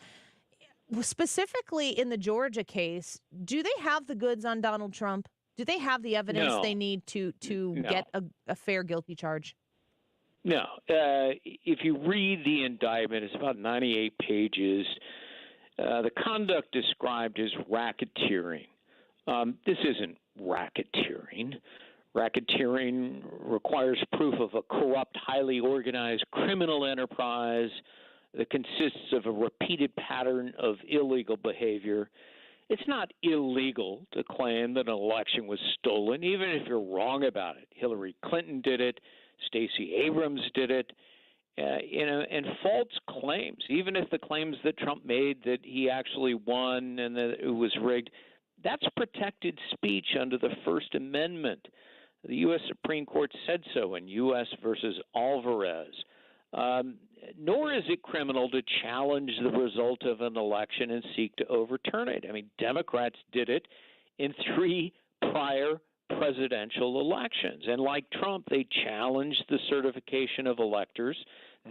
Specifically in the Georgia case, do they have the goods on Donald Trump? Do they have the evidence they need to get a fair guilty charge? No. If you read the indictment, it's about 98 pages. The conduct described is racketeering. This isn't racketeering. Racketeering requires proof of a corrupt, highly organized criminal enterprise that consists of a repeated pattern of illegal behavior. It's not illegal to claim that an election was stolen, even if you're wrong about it. Hillary Clinton did it. Stacey Abrams did it. And false claims, even if the claims that Trump made that he actually won and that it was rigged, that's protected speech under the First Amendment. The U.S. Supreme Court said so in U.S. versus Alvarez. Nor is it criminal to challenge the result of an election and seek to overturn it. I mean, Democrats did it in 3 prior presidential elections. And like Trump, they challenged the certification of electors.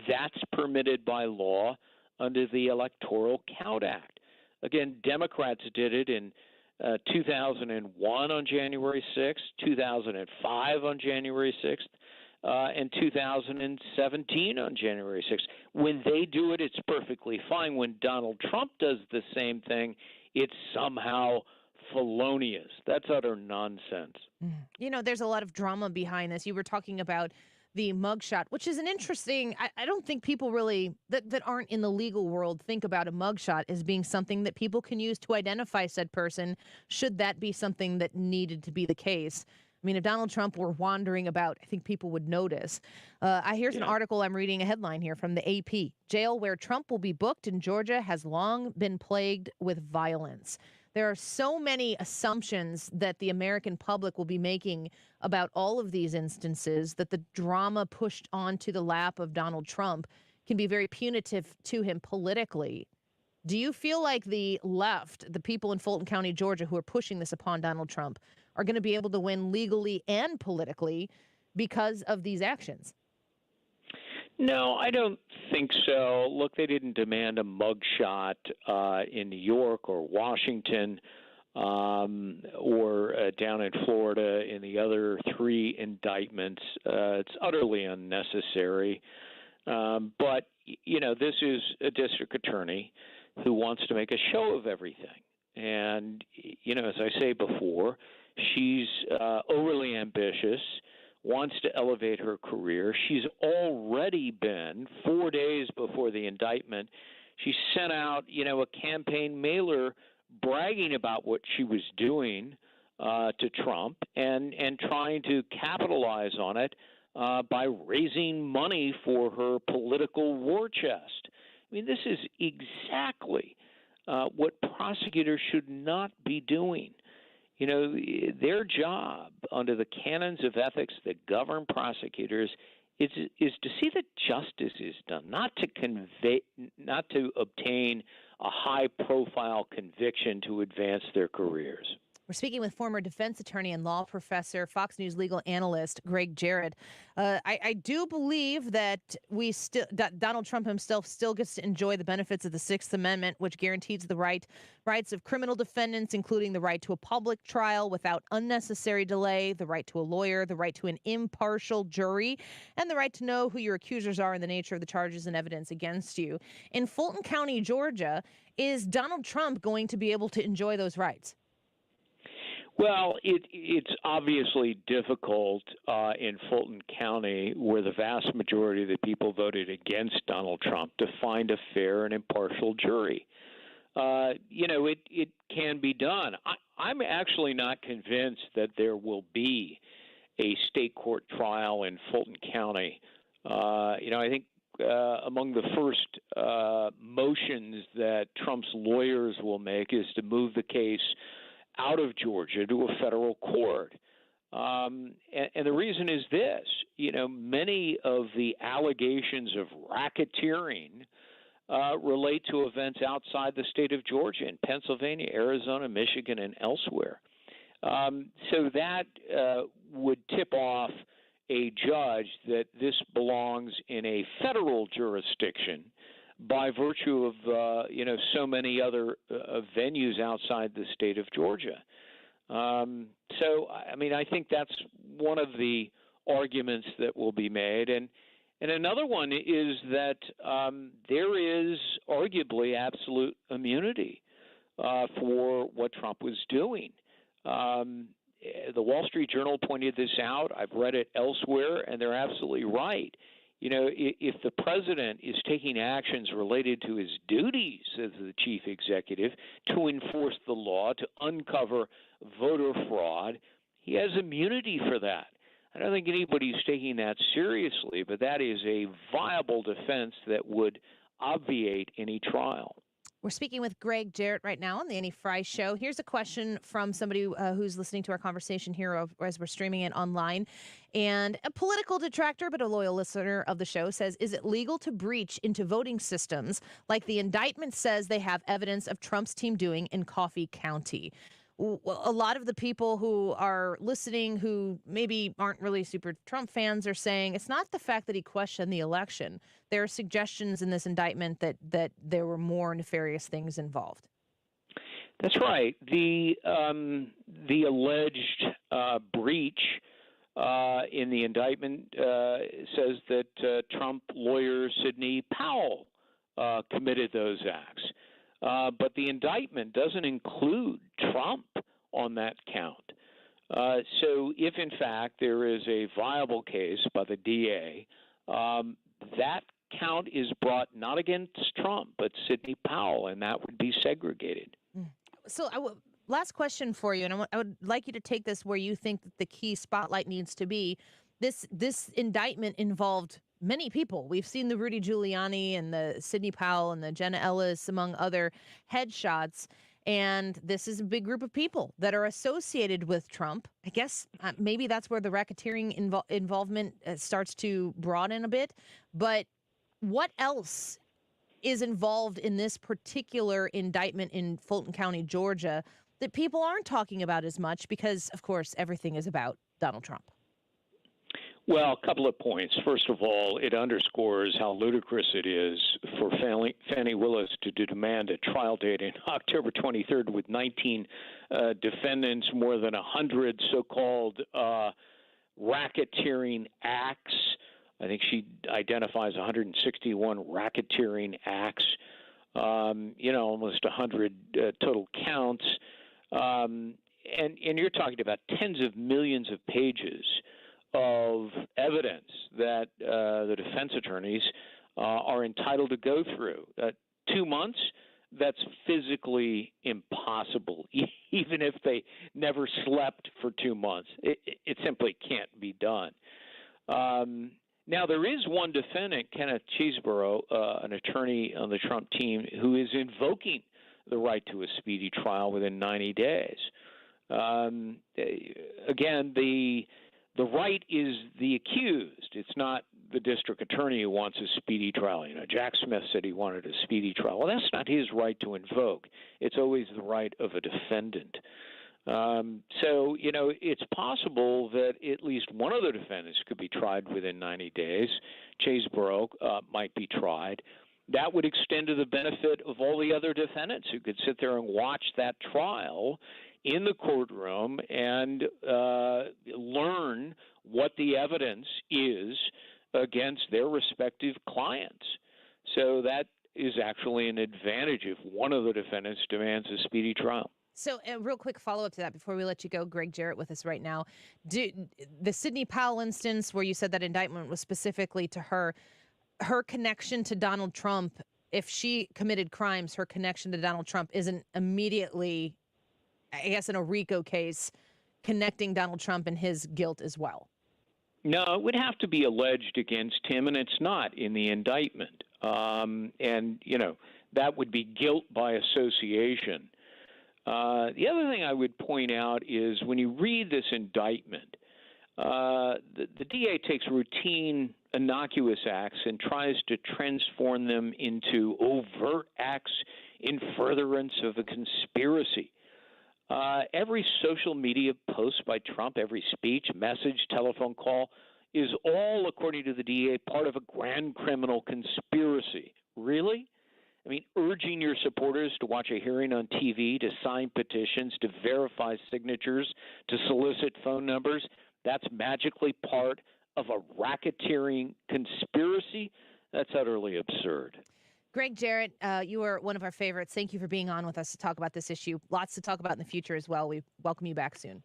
That's permitted by law under the Electoral Count Act. Again, Democrats did it in 2001 on January 6th, 2005 on January 6th, and 2017 on January 6th. When they do it, it's perfectly fine. When Donald Trump does the same thing, it's somehow felonious. That's utter nonsense. There's a lot of drama behind this. You were talking about the mugshot, which is an interesting, I don't think people really, that aren't in the legal world, think about a mugshot as being something that people can use to identify said person, should that be something that needed to be the case. I mean, if Donald Trump were wandering about, I think people would notice. Here's an article I'm reading, a headline here from the AP. Jail where Trump will be booked in Georgia has long been plagued with violence. There are so many assumptions that the American public will be making about all of these instances that the drama pushed onto the lap of Donald Trump can be very punitive to him politically. Do you feel like the left, the people in Fulton County, Georgia, who are pushing this upon Donald Trump, are going to be able to win legally and politically because of these actions? No, I don't think so. Look, they didn't demand a mugshot in New York or Washington or down in Florida in the other 3 indictments. It's utterly unnecessary. But, this is a district attorney who wants to make a show of everything. And, as I say before, she's overly ambitious, wants to elevate her career. She's already been, 4 days before the indictment, she sent out, a campaign mailer bragging about what she was doing to Trump and trying to capitalize on it by raising money for her political war chest. I mean, this is exactly what prosecutors should not be doing. Their job under the canons of ethics that govern prosecutors is to see that justice is done, not to obtain a high-profile conviction to advance their careers. We're speaking with former defense attorney and law professor, Fox News legal analyst Gregg Jarrett. I do believe that Donald Trump himself still gets to enjoy the benefits of the Sixth Amendment, which guarantees the rights of criminal defendants, including the right to a public trial without unnecessary delay, the right to a lawyer, the right to an impartial jury, and the right to know who your accusers are and the nature of the charges and evidence against you. In Fulton County, Georgia, is Donald Trump going to be able to enjoy those rights? Well, it's obviously difficult in Fulton County, where the vast majority of the people voted against Donald Trump, to find a fair and impartial jury. It can be done. I'm actually not convinced that there will be a state court trial in Fulton County. I think among the first motions that Trump's lawyers will make is to move the case out of Georgia to a federal court. And the reason is this, many of the allegations of racketeering relate to events outside the state of Georgia, in Pennsylvania, Arizona, Michigan, and elsewhere. So that would tip off a judge that this belongs in a federal jurisdiction by virtue of, so many other venues outside the state of Georgia. I think that's one of the arguments that will be made. And another one is that there is arguably absolute immunity for what Trump was doing. The Wall Street Journal pointed this out. I've read it elsewhere, and they're absolutely right. If the president is taking actions related to his duties as the chief executive to enforce the law, to uncover voter fraud, he has immunity for that. I don't think anybody's taking that seriously, but that is a viable defense that would obviate any trial. We're speaking with Gregg Jarrett right now on the Annie Frey Show. Here's a question from somebody who's listening to our conversation here as we're streaming it online. And a political detractor, but a loyal listener of the show, says, is it legal to breach into voting systems like the indictment says they have evidence of Trump's team doing in Coffee County? A lot of the people who are listening who maybe aren't really super Trump fans are saying it's not the fact that he questioned the election. There are suggestions in this indictment that there were more nefarious things involved. That's right. The alleged breach in the indictment says that Trump lawyer Sidney Powell committed those acts. But the indictment doesn't include Trump on that count. So if, in fact, there is a viable case by the DA, that count is brought not against Trump, but Sidney Powell, and that would be segregated. So last question for you, and I would like you to take this where you think that the key spotlight needs to be. This indictment involved many people. We've seen the Rudy Giuliani and the Sidney Powell and the Jenna Ellis, among other headshots. And this is a big group of people that are associated with Trump. I guess maybe that's where the racketeering involvement starts to broaden a bit. But what else is involved in this particular indictment in Fulton County, Georgia, that people aren't talking about as much because, of course, everything is about Donald Trump? Well, a couple of points. First of all, it underscores how ludicrous it is for Fani Willis to demand a trial date in October 23rd with 19 defendants, more than 100 so-called racketeering acts. I think she identifies 161 racketeering acts, almost 100 total counts. And you're talking about tens of millions of pages of evidence that the defense attorneys are entitled to go through. 2 months, that's physically impossible, even if they never slept for 2 months. It simply can't be done. Now, there is one defendant, Kenneth Chesebro, an attorney on the Trump team, who is invoking the right to a speedy trial within 90 days. Again, the right is the accused. It's not the district attorney who wants a speedy trial. Jack Smith said he wanted a speedy trial. Well, that's not his right to invoke. It's always the right of a defendant. So, it's possible that at least one of the defendants could be tried within 90 days. Chesebro might be tried. That would extend to the benefit of all the other defendants who could sit there and watch that trial in the courtroom and learn what the evidence is against their respective clients. So that is actually an advantage if one of the defendants demands a speedy trial. So a real quick follow-up to that before we let you go, Gregg Jarrett with us right now. The Sidney Powell instance where you said that indictment was specifically to her connection to Donald Trump, if she committed crimes, her connection to Donald Trump isn't immediately, I guess in a RICO case, connecting Donald Trump and his guilt as well. No, it would have to be alleged against him, and it's not in the indictment. That would be guilt by association. The other thing I would point out is when you read this indictment, the DA takes routine innocuous acts and tries to transform them into overt acts in furtherance of a conspiracy. Every social media post by Trump, every speech, message, telephone call is all, according to the DA, part of a grand criminal conspiracy. Really? I mean, urging your supporters to watch a hearing on TV, to sign petitions, to verify signatures, to solicit phone numbers, that's magically part of a racketeering conspiracy? That's utterly absurd. Gregg Jarrett, you are one of our favorites. Thank you for being on with us to talk about this issue. Lots to talk about in the future as well. We welcome you back soon.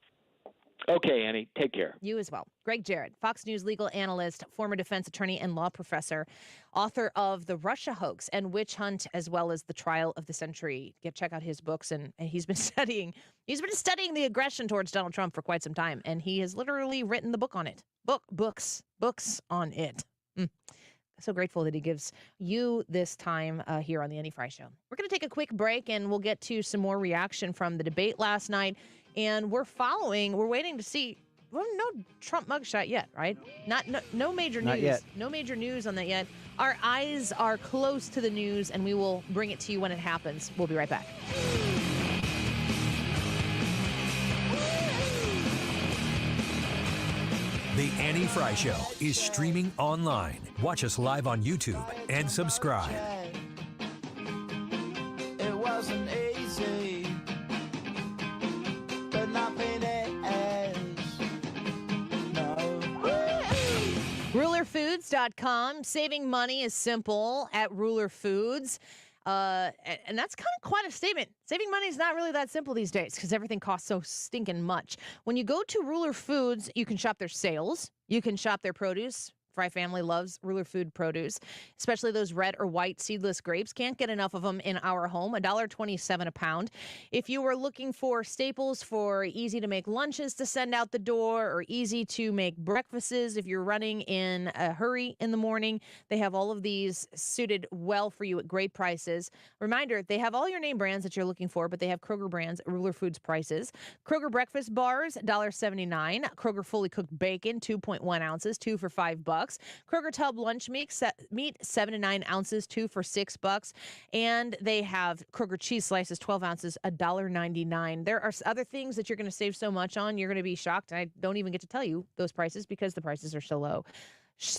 Okay, Annie. Take care. You as well. Gregg Jarrett, Fox News legal analyst, former defense attorney and law professor, author of The Russia Hoax and Witch Hunt, as well as The Trial of the Century. Check out his books, and he's been studying the aggression towards Donald Trump for quite some time, and he has literally written the book on it. Books on it. So grateful that he gives you this time here on the Annie Frey Show. We're going to take a quick break, and we'll get to some more reaction from the debate last night. And we're waiting to see. Well, no Trump mugshot yet, right? No major news. Not yet. No major news on that yet. Our eyes are close to the news, and we will bring it to you when it happens. We'll be right back. The Annie Frey Show is streaming online. Watch us live on YouTube and subscribe. It wasn't easy, but nothing is. No. RulerFoods.com. Saving money is simple at Ruler Foods. And that's kind of quite a statement. Saving money is not really that simple these days because everything costs so stinking much. When you go to Ruler Foods, you can shop their sales. You can shop their produce. Frey family loves Ruler Food produce, especially those red or white seedless grapes. Can't get enough of them in our home. $1.27 a pound. If you were looking for staples for easy to make lunches to send out the door or easy to make breakfasts, if you're running in a hurry in the morning, they have all of these suited well for you at great prices. Reminder, they have all your name brands that you're looking for, but they have Kroger brands at Ruler Foods prices. Kroger breakfast bars, $1.79. Kroger fully cooked bacon, 2.1 ounces, 2 for $5. Kroger tub lunch meat 7 to 9 ounces, 2 for $6. And they have Kroger cheese slices, 12 ounces, $1.99. There are other things that you're going to save so much on. You're going to be shocked. I don't even get to tell you those prices because the prices are so low.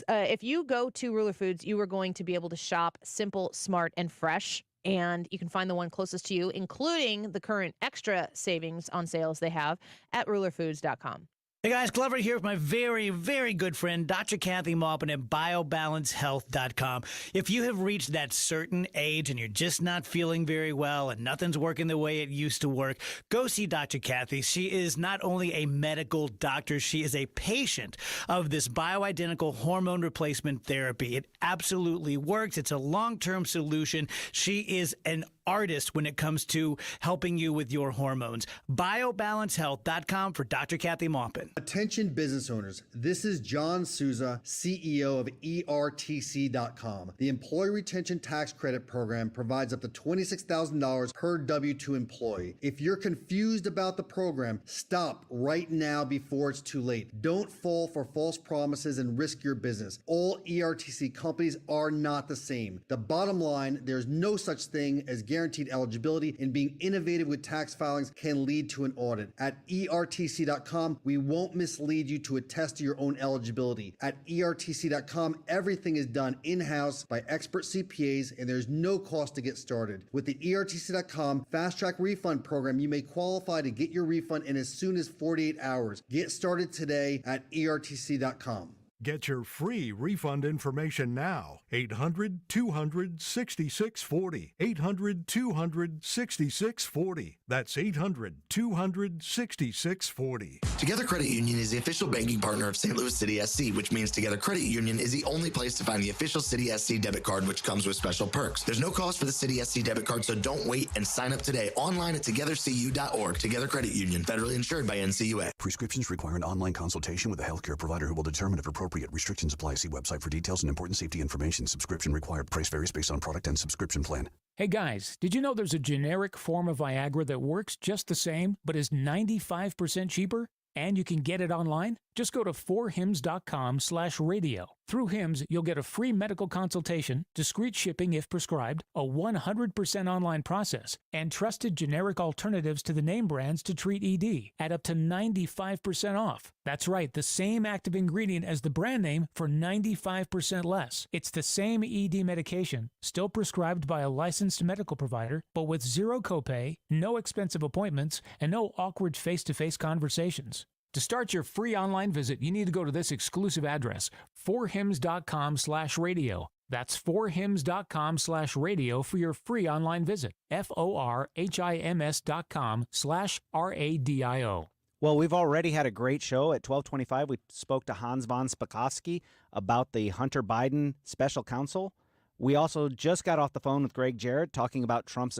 If you go to Ruler Foods, you are going to be able to shop simple, smart, and fresh. And you can find the one closest to you, including the current extra savings on sales they have at rulerfoods.com. Hey guys, Glover here with my very, very good friend, Dr. Kathy Maupin at BioBalanceHealth.com. If you have reached that certain age and you're just not feeling very well and nothing's working the way it used to work, go see Dr. Kathy. She is not only a medical doctor, she is a patient of this bioidentical hormone replacement therapy. It absolutely works. It's a long-term solution. She is an artist when it comes to helping you with your hormones. BioBalanceHealth.com for Dr. Kathy Maupin. Attention business owners, this is John Souza, CEO of ERTC.com. The Employee Retention Tax Credit Program provides up to $26,000 per W-2 employee. If you're confused about the program, stop right now before it's too late. Don't fall for false promises and risk your business. All ERTC companies are not the same. The bottom line, there's no such thing as guaranteed eligibility, and being innovative with tax filings can lead to an audit. At ERTC.com, we won't mislead you to attest to your own eligibility. At ERTC.com, everything is done in-house by expert CPAs, and there's no cost to get started. With the ERTC.com Fast Track Refund Program, you may qualify to get your refund in as soon as 48 hours. Get started today at ERTC.com. Get your free refund information now. 800-200-6640. 800-200-6640. That's 800-200-6640. Together Credit Union is the official banking partner of St. Louis City SC, which means Together Credit Union is the only place to find the official City SC debit card, which comes with special perks. There's no cost for the City SC debit card, so don't wait and sign up today online at togethercu.org. Together Credit Union, federally insured by NCUA. Prescriptions require an online consultation with a healthcare provider who will determine if appropriate. Restrictions apply. See website for details and important safety information. Subscription required. Price varies based on product and subscription plan. Hey guys, did you know there's a generic form of Viagra that works just the same, but is 95% cheaper? And you can get it online? Just go to 4hims.com/radio. Through Hims, you'll get a free medical consultation, discreet shipping if prescribed, a 100% online process, and trusted generic alternatives to the name brands to treat ED at up to 95% off. That's right, the same active ingredient as the brand name for 95% less. It's the same ED medication, still prescribed by a licensed medical provider, but with zero copay, no expensive appointments, and no awkward face-to-face conversations. To start your free online visit, you need to go to this exclusive address, 4hims.com/radio. That's 4hims.com/radio for your free online visit. FORHIMS.com/RADIO. Well, we've already had a great show at 12:25. We spoke to Hans von Spakovsky about the Hunter Biden special counsel. We also just got off the phone with Gregg Jarrett talking about Trump's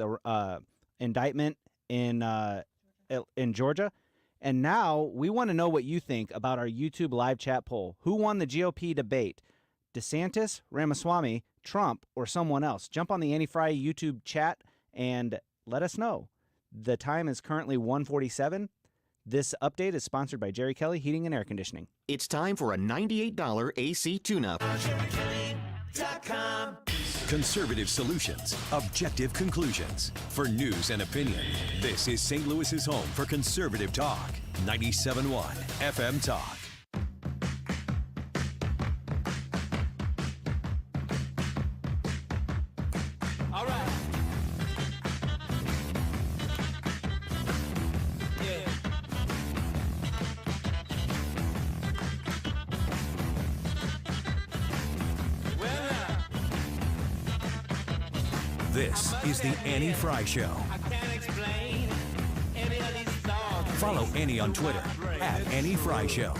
indictment in Georgia. And now we want to know what you think about our YouTube live chat poll. Who won the GOP debate? DeSantis, Ramaswamy, Trump, or someone else? Jump on the Annie Frey YouTube chat and let us know. The time is currently 1:47. This update is sponsored by Jerry Kelly Heating and Air Conditioning. It's time for a $98 AC tune-up. Conservative solutions, objective conclusions. For news and opinion, this is St. Louis's home for conservative talk. 97.1 FM Talk. All right. Yeah. This is the Annie Frey Show. Follow Annie on Twitter at Annie Frey Show.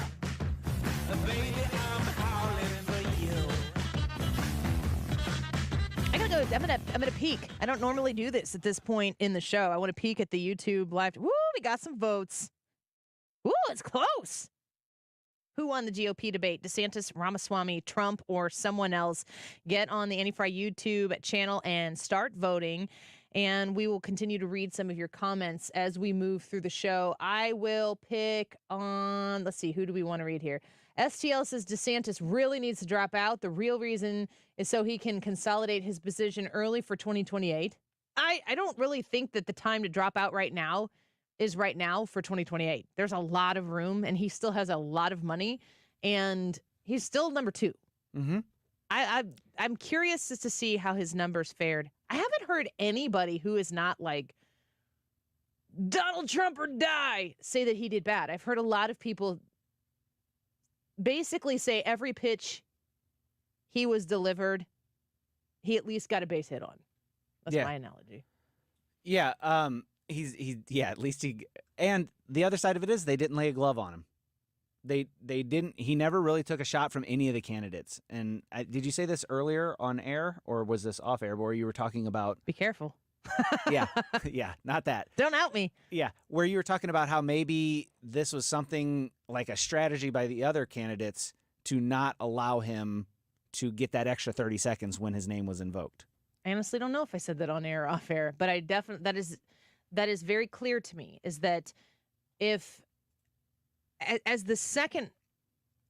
I gotta go. I'm gonna peek. I don't normally do this at this point in the show. I want to peek at the YouTube live. Woo! We got some votes. Woo! It's close. Who won the GOP debate? DeSantis, Ramaswamy, Trump, or someone else? Get on the Annie Frey YouTube channel and start voting. And we will continue to read some of your comments as we move through the show. I will pick on, let's see, who do we want to read here? STL says DeSantis really needs to drop out. The real reason is so he can consolidate his position early for 2028. I don't really think that the time to drop out right now is right now for 2028. There's a lot of room, and he still has a lot of money, and he's still number 2. Mm-hmm. I'm curious as to see how his numbers fared. I haven't heard anybody who is not like Donald Trump or die say that he did bad. I've heard a lot of people basically say every pitch he was delivered, he at least got a base hit on. That's my analogy. Yeah, at least he, and the other side of it is they didn't lay a glove on him. They didn't. He never really took a shot from any of the candidates. And did you say this earlier on air, or was this off air, where you were talking about? Be careful. Yeah, not that. Don't out me. Yeah, where you were talking about how maybe this was something like a strategy by the other candidates to not allow him to get that extra 30 seconds when his name was invoked. I honestly don't know if I said that on air or off air, but I definitely that is very clear to me, is that if as the second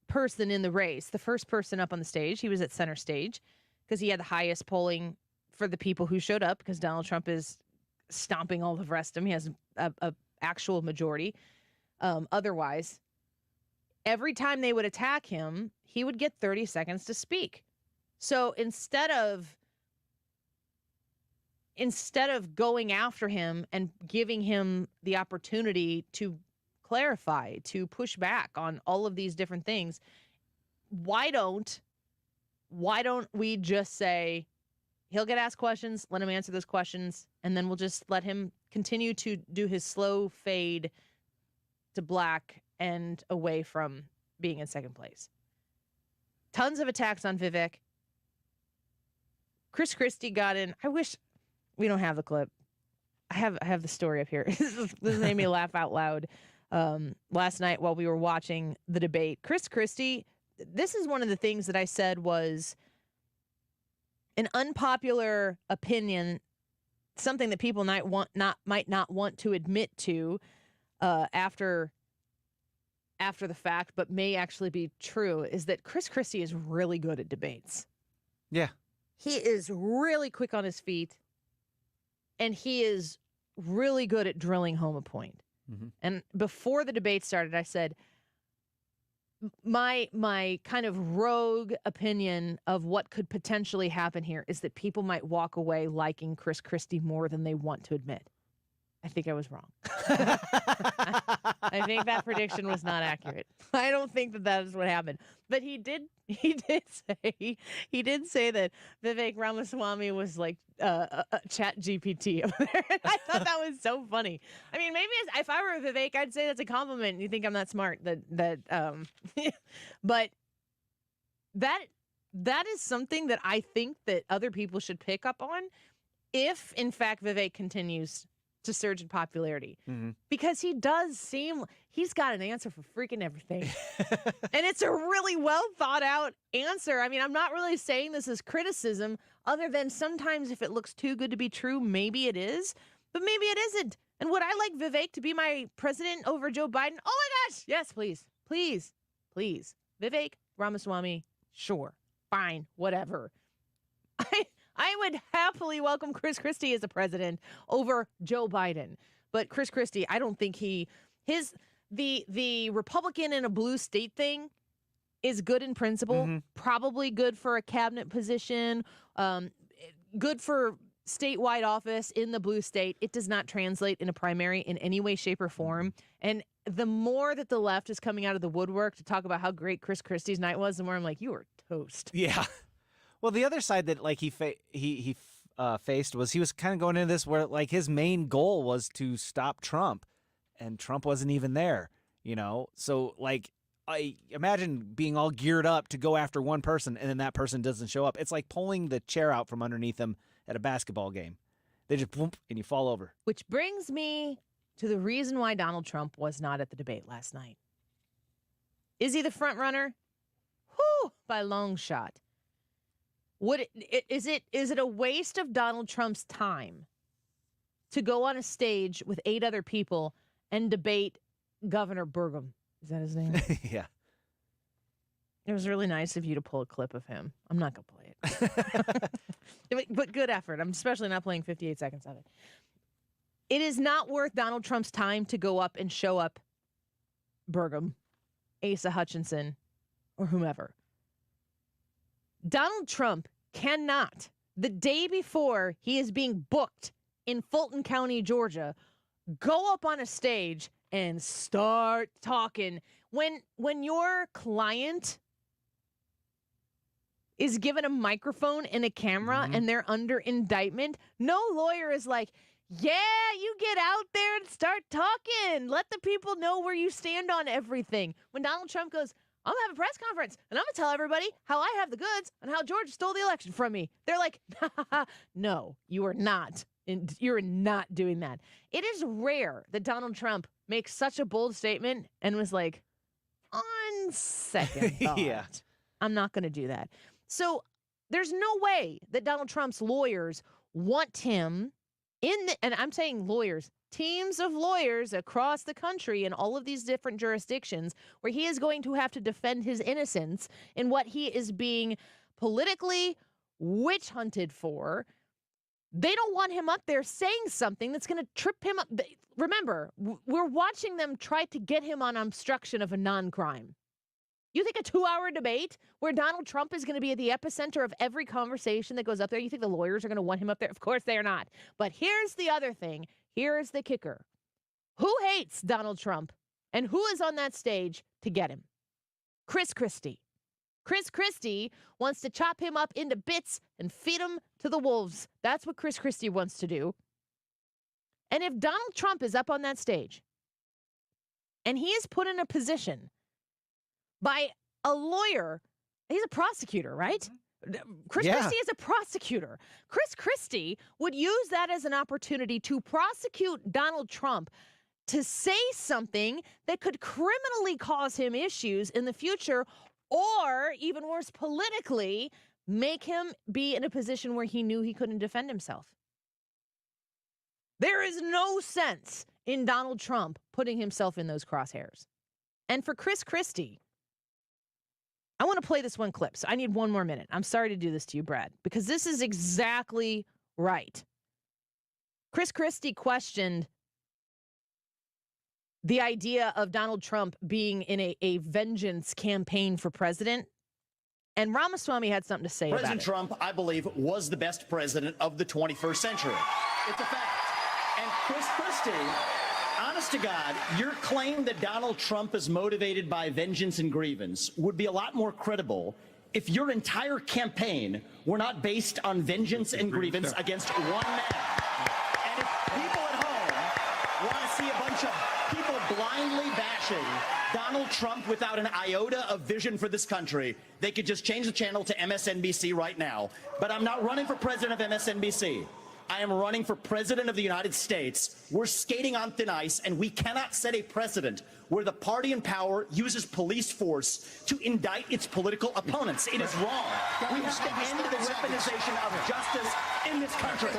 person in the race, the first person up on the stage, he was at center stage because he had the highest polling for the people who showed up, because Donald Trump is stomping all the rest of them. He has a actual majority. Otherwise, every time they would attack him, he would get 30 seconds to speak. So instead of going after him and giving him the opportunity to clarify, to push back on all of these different things, why don't we just say, he'll get asked questions, let him answer those questions, and then we'll just let him continue to do his slow fade to black and away from being in second place. Tons of attacks on Vivek. Chris Christie got in. I wish we don't have the clip. I have the story up here. This made me laugh out loud. Last night while we were watching the debate, Chris Christie, this is one of the things that I said was an unpopular opinion, something that people might not want to admit to after the fact, but may actually be true, is that Chris Christie is really good at debates. Yeah. He is really quick on his feet, and he is really good at drilling home a point. Mm-hmm. And before the debate started, I said, my kind of rogue opinion of what could potentially happen here is that people might walk away liking Chris Christie more than they want to admit. I think I was wrong. I think that prediction was not accurate. I don't think that is what happened. But he did say that Vivek Ramaswamy was like Chat GPT over there. I thought that was so funny. I mean, maybe if I were Vivek, I'd say that's a compliment. You think I'm that smart? But that is something that I think that other people should pick up on if, in fact, Vivek continues to surge in popularity. Mm-hmm. Because he does seem, he's got an answer for freaking everything. And it's a really well thought out answer. I mean, I'm not really saying this as criticism, other than sometimes if it looks too good to be true, maybe it is, but maybe it isn't. And would I like Vivek to be my president over Joe Biden? Oh my gosh, yes, please, please, please. Vivek Ramaswamy, sure, fine, whatever. I would happily welcome Chris Christie as a president over Joe Biden. But Chris Christie, I don't think the Republican in a blue state thing is good in principle, mm-hmm. Probably good for a cabinet position, good for statewide office in the blue state. It does not translate in a primary in any way, shape, or form. And the more that the left is coming out of the woodwork to talk about how great Chris Christie's night was, the more I'm like, you are toast. Yeah. Well, the other side that like he faced was he was kind of going into this where like his main goal was to stop Trump, and Trump wasn't even there, you know? So like I imagine being all geared up to go after one person and then that person doesn't show up. It's like pulling the chair out from underneath them at a basketball game. They just boom and you fall over. Which brings me to the reason why Donald Trump was not at the debate last night. Is he the front runner? Whew, by long shot. Is it a waste of Donald Trump's time to go on a stage with 8 other people and debate Governor Burgum? Is that his name? Yeah. It was really nice of you to pull a clip of him. I'm not going to play it. But good effort. I'm especially not playing 58 seconds of it. It is not worth Donald Trump's time to go up and show up Burgum, Asa Hutchinson, or whomever. Donald Trump cannot, the day before he is being booked in Fulton County, Georgia, go up on a stage and start talking. When your client is given a microphone and a camera, mm-hmm. and they're under indictment, no lawyer is like, yeah, you get out there and start talking. Let the people know where you stand on everything. When Donald Trump goes, I'm going to have a press conference, and I'm going to tell everybody how I have the goods and how Georgia stole the election from me. They're like, no, you are not. You're not doing that. It is rare that Donald Trump makes such a bold statement and was like, on second thought, Yeah. I'm not going to do that. So there's no way that Donald Trump's lawyers want him and I'm saying lawyers, teams of lawyers across the country in all of these different jurisdictions where he is going to have to defend his innocence in what he is being politically witch hunted for. They don't want him up there saying something that's going to trip him up. Remember, we're watching them try to get him on obstruction of a non-crime. You think a 2-hour debate where Donald Trump is going to be at the epicenter of every conversation that goes up there, you think the lawyers are going to want him up there? Of course they are not. But here's the other thing. Here's the kicker. Who hates Donald Trump and who is on that stage to get him? Chris Christie. Chris Christie wants to chop him up into bits and feed him to the wolves. That's what Chris Christie wants to do. And if Donald Trump is up on that stage and he is put in a position by a lawyer, he's a prosecutor, right? Chris Christie is a prosecutor. Chris Christie would use that as an opportunity to prosecute Donald Trump to say something that could criminally cause him issues in the future, or even worse, politically, make him be in a position where he knew he couldn't defend himself. There is no sense in Donald Trump putting himself in those crosshairs. And for Chris Christie, I want to play this one clip. So I need one more minute. I'm sorry to do this to you, Brad, because this is exactly right. Chris Christie questioned the idea of Donald Trump being in a vengeance campaign for president. And Ramaswamy had something to say about it. President Trump, I believe, was the best president of the 21st century. It's a fact. And Chris Christie, honest to God, your claim that Donald Trump is motivated by vengeance and grievance would be a lot more credible if your entire campaign were not based on vengeance and grievance against one man. And if people at home want to see a bunch of people blindly bashing Donald Trump without an iota of vision for this country, they could just change the channel to MSNBC right now. But I'm not running for president of MSNBC. I am running for president of the United States. We're skating on thin ice, and we cannot set a precedent where the party in power uses police force to indict its political opponents. It is wrong. We have to end the weaponization of justice in this country.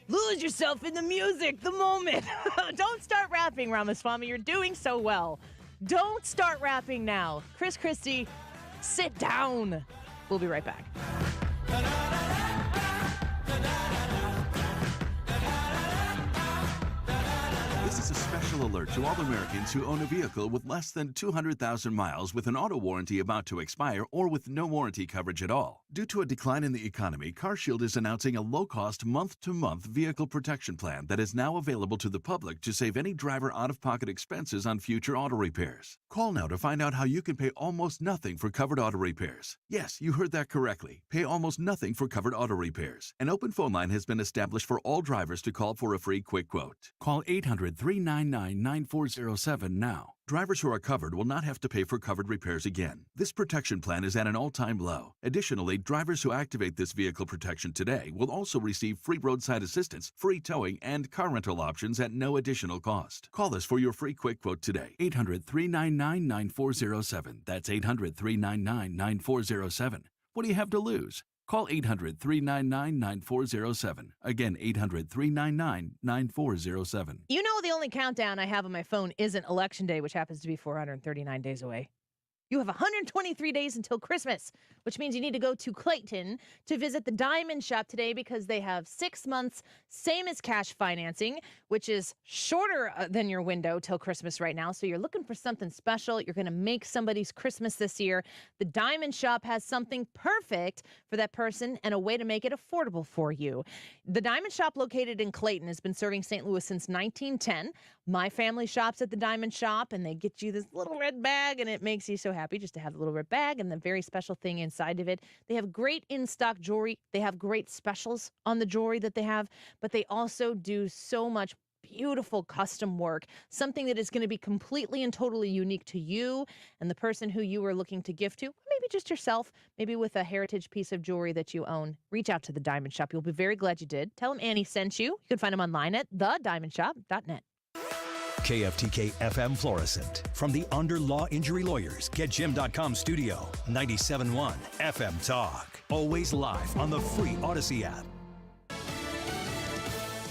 Lose yourself in the music, the moment. Don't start rapping, Ramaswamy. You're doing so well. Don't start rapping now. Chris Christie, sit down. We'll be right back. This is a special alert to all Americans who own a vehicle with less than 200,000 miles with an auto warranty about to expire or with no warranty coverage at all. Due to a decline in the economy, CarShield is announcing a low-cost month-to-month vehicle protection plan that is now available to the public to save any driver out-of-pocket expenses on future auto repairs. Call now to find out how you can pay almost nothing for covered auto repairs. Yes, you heard that correctly. Pay almost nothing for covered auto repairs. An open phone line has been established for all drivers to call for a free quick quote. Call 800-399-9407 now. Drivers who are covered will not have to pay for covered repairs again. This protection plan is at an all-time low. Additionally, drivers who activate this vehicle protection today will also receive free roadside assistance, free towing, and car rental options at no additional cost. Call us for your free quick quote today. 800-399-9407. That's 800-399-9407. What do you have to lose? Call 800-399-9407. Again, 800-399-9407. You know, the only countdown I have on my phone isn't Election Day, which happens to be 439 days away. You have 123 days until Christmas, which means you need to go to Clayton to visit the Diamond Shop today because they have 6 months, same as cash financing, which is shorter than your window till Christmas right now. So you're looking for something special. You're going to make somebody's Christmas this year. The Diamond Shop has something perfect for that person and a way to make it affordable for you. The Diamond Shop, located in Clayton, has been serving St. Louis since 1910. My family shops at the Diamond Shop, and they get you this little red bag, and it makes you so happy just to have the little red bag and the very special thing inside of it. They have great in-stock jewelry. They have great specials on the jewelry that they have, but they also do so much beautiful custom work, something that is going to be completely and totally unique to you and the person who you are looking to gift to, maybe just yourself, maybe with a heritage piece of jewelry that you own, reach out to the Diamond Shop. You'll be very glad you did. Tell them Annie sent you. You can find them online at thediamondshop.net. KFTK FM Florissant. From the Under Law Injury Lawyers, GetJim.com studio, 97.1 FM Talk. Always live on the free Odyssey app.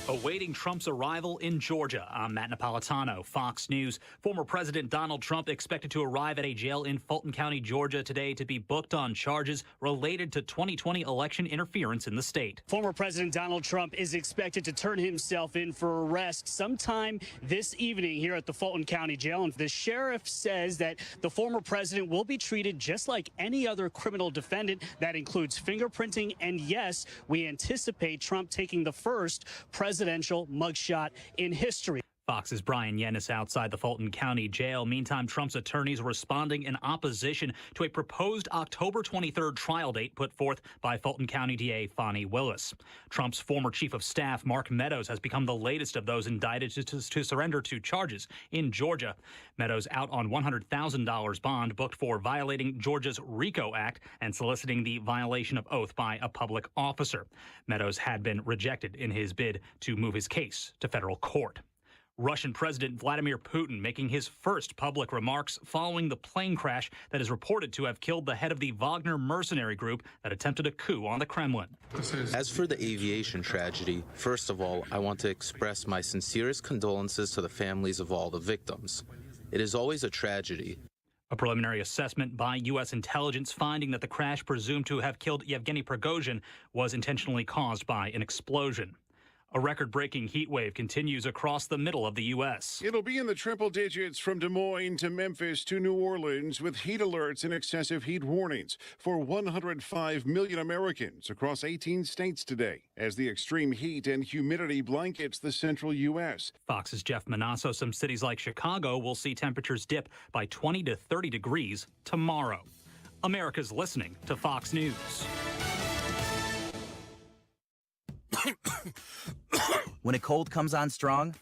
Awaiting Trump's arrival in Georgia. I'm Matt Napolitano, Fox News. Former President Donald Trump expected to arrive at a jail in Fulton County, Georgia today to be booked on charges related to 2020 election interference in the state. Former President Donald Trump is expected to turn himself in for arrest sometime this evening here at the Fulton County Jail. And the sheriff says that the former president will be treated just like any other criminal defendant. That includes fingerprinting. And yes, we anticipate Trump taking the first presidential mugshot in history. Fox's Brian Yennis outside the Fulton County Jail. Meantime, Trump's attorneys responding in opposition to a proposed October 23rd trial date put forth by Fulton County DA Fani Willis. Trump's former chief of staff, Mark Meadows, has become the latest of those indicted to surrender to charges in Georgia. Meadows out on $100,000 bond booked for violating Georgia's RICO Act and soliciting the violation of oath by a public officer. Meadows had been rejected in his bid to move his case to federal court. Russian President Vladimir Putin making his first public remarks following the plane crash that is reported to have killed the head of the Wagner mercenary group that attempted a coup on the Kremlin. As for the aviation tragedy, first of all, I want to express my sincerest condolences to the families of all the victims. It is always a tragedy. A preliminary assessment by U.S. intelligence finding that the crash presumed to have killed Yevgeny Prigozhin was intentionally caused by an explosion. A record-breaking heat wave continues across the middle of the U.S. It'll be in the triple digits from Des Moines to Memphis to New Orleans with heat alerts and excessive heat warnings for 105 million Americans across 18 states today as the extreme heat and humidity blankets the central U.S. Fox's Jeff Manasso. Some cities like Chicago will see temperatures dip by 20 to 30 degrees tomorrow. America's listening to Fox News. When a cold comes on strong,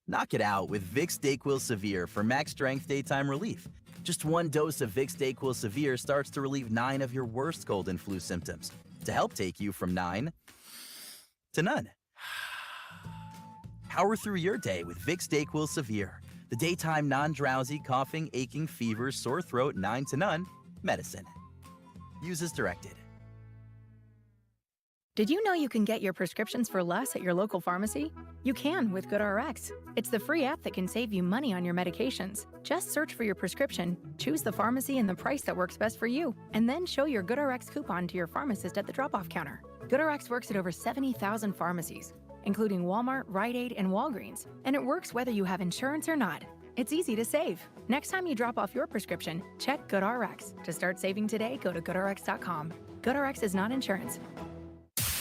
knock it out with Vicks DayQuil Severe for max strength daytime relief. Just one dose of Vicks DayQuil Severe starts to relieve 9 of your worst cold and flu symptoms to help take you from 9 to none. Power through your day with Vicks DayQuil Severe, the daytime non-drowsy, coughing, aching, fever, sore throat, 9 to none medicine. Use as directed. Did you know you can get your prescriptions for less at your local pharmacy? You can with GoodRx. It's the free app that can save you money on your medications. Just search for your prescription, choose the pharmacy and the price that works best for you, and then show your GoodRx coupon to your pharmacist at the drop-off counter. GoodRx works at over 70,000 pharmacies, including Walmart, Rite Aid, and Walgreens, and it works whether you have insurance or not. It's easy to save. Next time you drop off your prescription, check GoodRx. To start saving today, go to GoodRx.com. GoodRx is not insurance.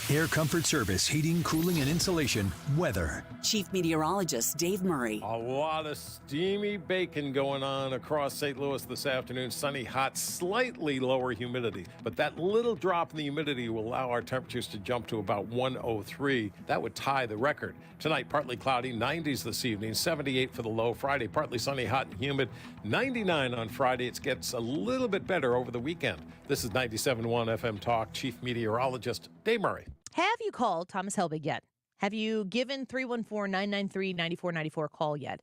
Air Comfort Service, heating, cooling, and insulation, weather. Chief Meteorologist Dave Murray. A lot of steamy bacon going on across St. Louis this afternoon. Sunny, hot, slightly lower humidity. But that little drop in the humidity will allow our temperatures to jump to about 103. That would tie the record. Tonight, partly cloudy, 90s this evening, 78 for the low. Friday, partly sunny, hot and humid, 99 on Friday. It gets a little bit better over the weekend. This is 97.1 FM Talk. Chief Meteorologist Dave Murray. Have you called Thomas Helbig yet? Have you given 314-993-9494 a call yet?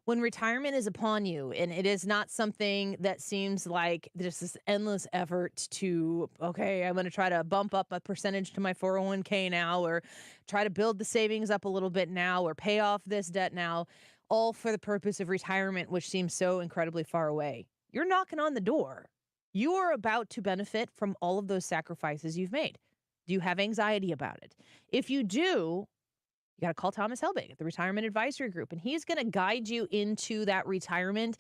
When retirement is upon you, and it is not something that seems like there's this endless effort to, okay, I'm going to try to bump up a percentage to my 401k now, or try to build the savings up a little bit now, or pay off this debt now, all for the purpose of retirement, which seems so incredibly far away. You're knocking on the door. You are about to benefit from all of those sacrifices you've made. Do you have anxiety about it? If you do, you got to call Thomas Helbig at the Retirement Advisory Group, and he's going to guide you into that retirement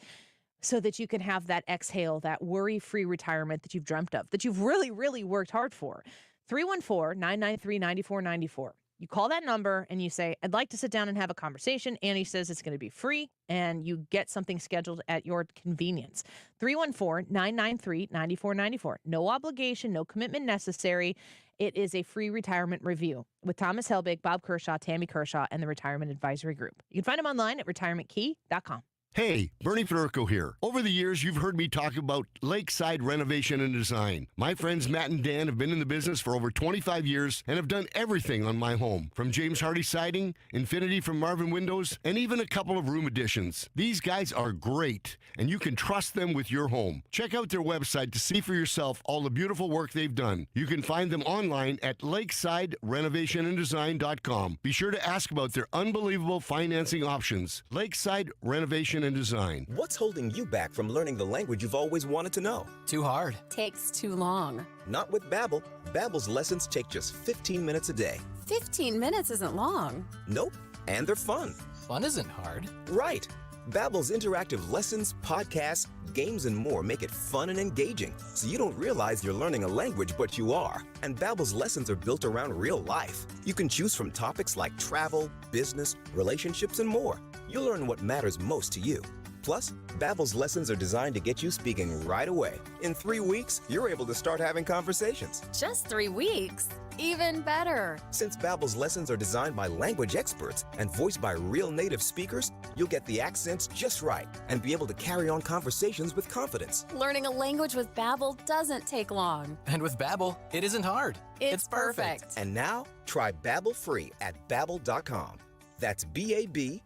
so that you can have that exhale, that worry-free retirement that you've dreamt of, that you've really, really worked hard for. 314-993-9494. You call that number and you say, I'd like to sit down and have a conversation. Annie says it's going to be free, and you get something scheduled at your convenience. 314-993-9494. No obligation, no commitment necessary. It is a free retirement review with Thomas Helbig, Bob Kershaw, Tammy Kershaw, and the Retirement Advisory Group. You can find them online at retirementkey.com. Hey, Bernie Federico here. Over the years, you've heard me talk about lakeside renovation and design. My friends Matt and Dan have been in the business for over 25 years and have done everything on my home, from James Hardy siding, Infinity from Marvin Windows, and even a couple of room additions. These guys are great, and you can trust them with your home. Check out their website to see for yourself all the beautiful work they've done. You can find them online at lakesidrenovationanddesign.com. Be sure to ask about their unbelievable financing options. Lakeside Renovation and Design. What's holding you back from learning the language you've always wanted to know? Too hard. Takes too long. Not with Babbel. Babbel's lessons take just 15 minutes a day. 15 minutes isn't long. Nope. And they're fun. Fun isn't hard. Right. Babbel's interactive lessons, podcasts, games, and more make it fun and engaging, so you don't realize you're learning a language, but you are. And Babbel's lessons are built around real life. You can choose from topics like travel, business, relationships, and more. You'll learn what matters most to you. Plus, Babbel's lessons are designed to get you speaking right away. In 3 weeks, you're able to start having conversations. Just 3 weeks? Even better. Since Babbel's lessons are designed by language experts and voiced by real native speakers, you'll get the accents just right and be able to carry on conversations with confidence. Learning a language with Babbel doesn't take long. And with Babbel, it isn't hard. It's perfect. And now, try Babbel free at Babbel.com. That's BABBEL.com.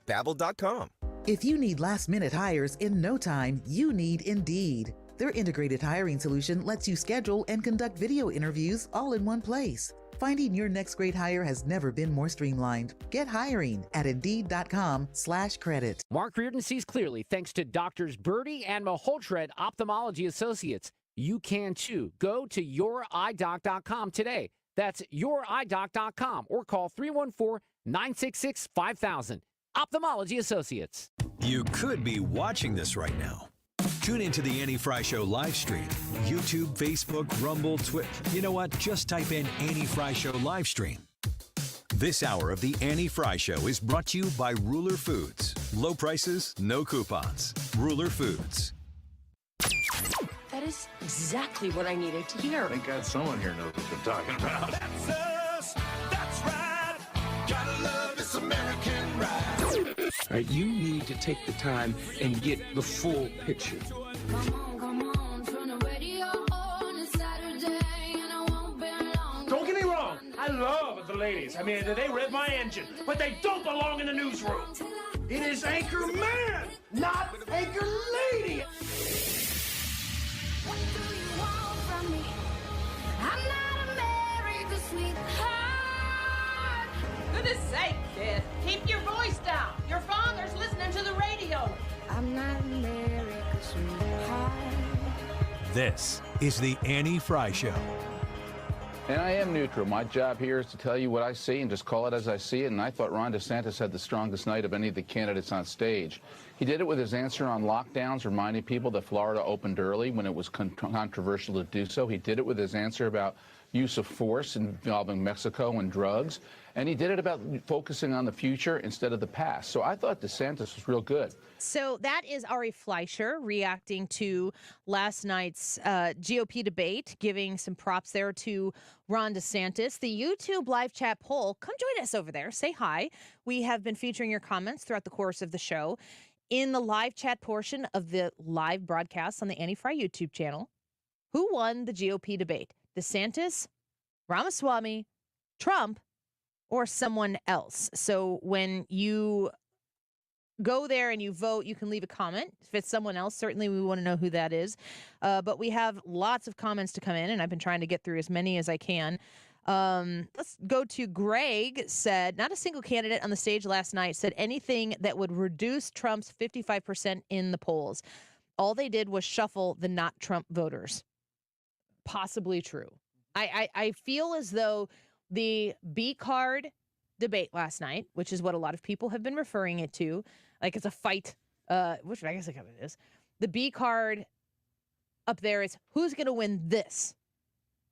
Babbel.com. If you need last-minute hires in no time, you need Indeed. Their integrated hiring solution lets you schedule and conduct video interviews all in one place. Finding your next great hire has never been more streamlined. Get hiring at Indeed.com/credit. Mark Reardon sees clearly thanks to Doctors Birdie and Maholtred Ophthalmology Associates. You can too. Go to youridoc.com today. That's youridoc.com or call 314-966-5000. Ophthalmology Associates. You could be watching this right now. Tune into the Annie Frey Show live stream. YouTube, Facebook, Rumble, Twitter. You know what? Just type in Annie Frey Show live stream. This hour of the Annie Frey Show is brought to you by Ruler Foods. Low prices, no coupons. Ruler Foods. That is exactly what I needed to hear. Thank God someone here knows what they're talking about. That's us. That's right. Gotta love this American ride. All right, you need to take the time and get the full picture. Don't get me wrong. I love the ladies. I mean, they rev my engine, but they don't belong in the newsroom. It is Anchor Man, not Anchor Lady. What do you want from me? I'm not America's sweetheart. Goodness sake, kid. Keep your voice down. Your father's listening to the radio. I'm not America's sweetheart. This is the Annie Frey Show. And I am neutral. My job here is to tell you what I see and just call it as I see it. And I thought Ron DeSantis had the strongest night of any of the candidates on stage. He did it with his answer on lockdowns, reminding people that Florida opened early when it was controversial to do so. He did it with his answer about use of force involving Mexico and drugs. And he did it about focusing on the future instead of the past. So I thought DeSantis was real good. So that is Ari Fleischer reacting to last night's GOP debate, giving some props there to Ron DeSantis. The YouTube live chat poll, come join us over there. Say hi. We have been featuring your comments throughout the course of the show in the live chat portion of the live broadcast on the Annie Frey YouTube channel. Who won the GOP debate? DeSantis, Ramaswamy, Trump, or someone else? So when you go there and you vote, you can leave a comment. If it's someone else, certainly we want to know who that is. But we have lots of comments to come in, and I've been trying to get through as many as I can. Let's go to Greg. Said, not a single candidate on the stage last night said anything that would reduce Trump's 55% in the polls. All they did was shuffle the not Trump voters. Possibly true. I feel as though the B card debate last night, which is what a lot of people have been referring it to, like it's a fight, which I guess it kind of is. The B card up there is who's going to win this?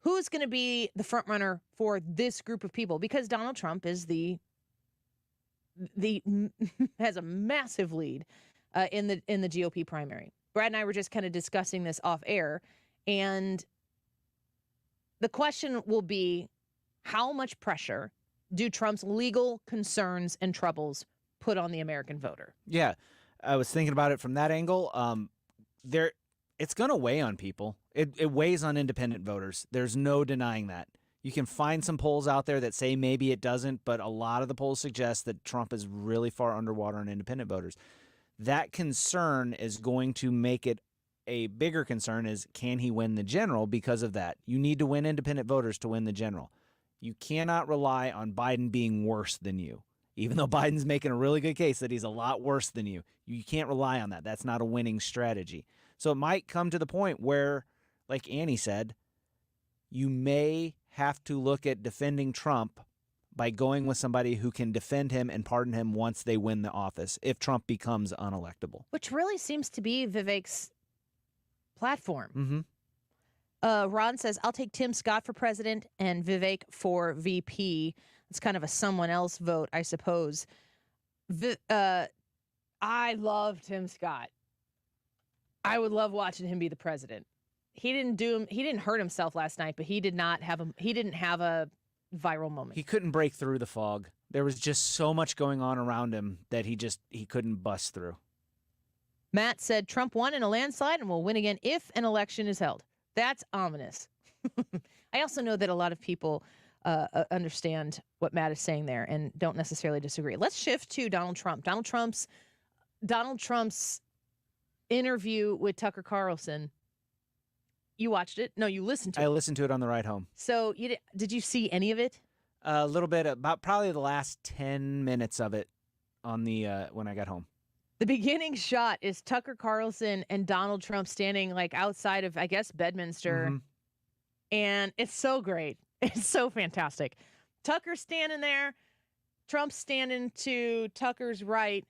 who's going to be the front runner for this group of people? Because Donald Trump is has a massive lead in the GOP primary. Brad and I were just kind of discussing this off air, and the question will be, how much pressure do Trump's legal concerns and troubles put on the American voter? Yeah, I was thinking about it from that angle. It's going to weigh on people. It weighs on independent voters. There's no denying that. You can find some polls out there that say maybe it doesn't, but a lot of the polls suggest that Trump is really far underwater on independent voters. That concern is going to make it a bigger concern is, can he win the general because of that? You need to win independent voters to win the general. You cannot rely on Biden being worse than you. Even though Biden's making a really good case that he's a lot worse than you. You can't rely on that. That's not a winning strategy. So it might come to the point where, like Annie said, you may have to look at defending Trump by going with somebody who can defend him and pardon him once they win the office, if Trump becomes unelectable. Which really seems to be Vivek's platform. Mm-hmm. Ron says, I'll take Tim Scott for president and Vivek for VP. It's kind of a someone else vote, I suppose. I love Tim Scott. I would love watching him be the president. He didn't hurt himself last night, but he didn't have a viral moment. He couldn't break through the fog. There was just so much going on around him that he couldn't bust through. Matt said Trump won in a landslide and will win again if an election is held. That's ominous. I also know that a lot of people understand what Matt is saying there and don't necessarily disagree. Let's shift to Donald Trump. Donald Trump's interview with Tucker Carlson. You watched it? No, you listened to it. I listened to it on the ride home. So did you see any of it? A little bit, about probably the last 10 minutes of it on the when I got home. The beginning shot is Tucker Carlson and Donald Trump standing like outside of, I guess, Bedminster. Mm-hmm. And it's so great. It's so fantastic. Tucker's standing there. Trump's standing to Tucker's right.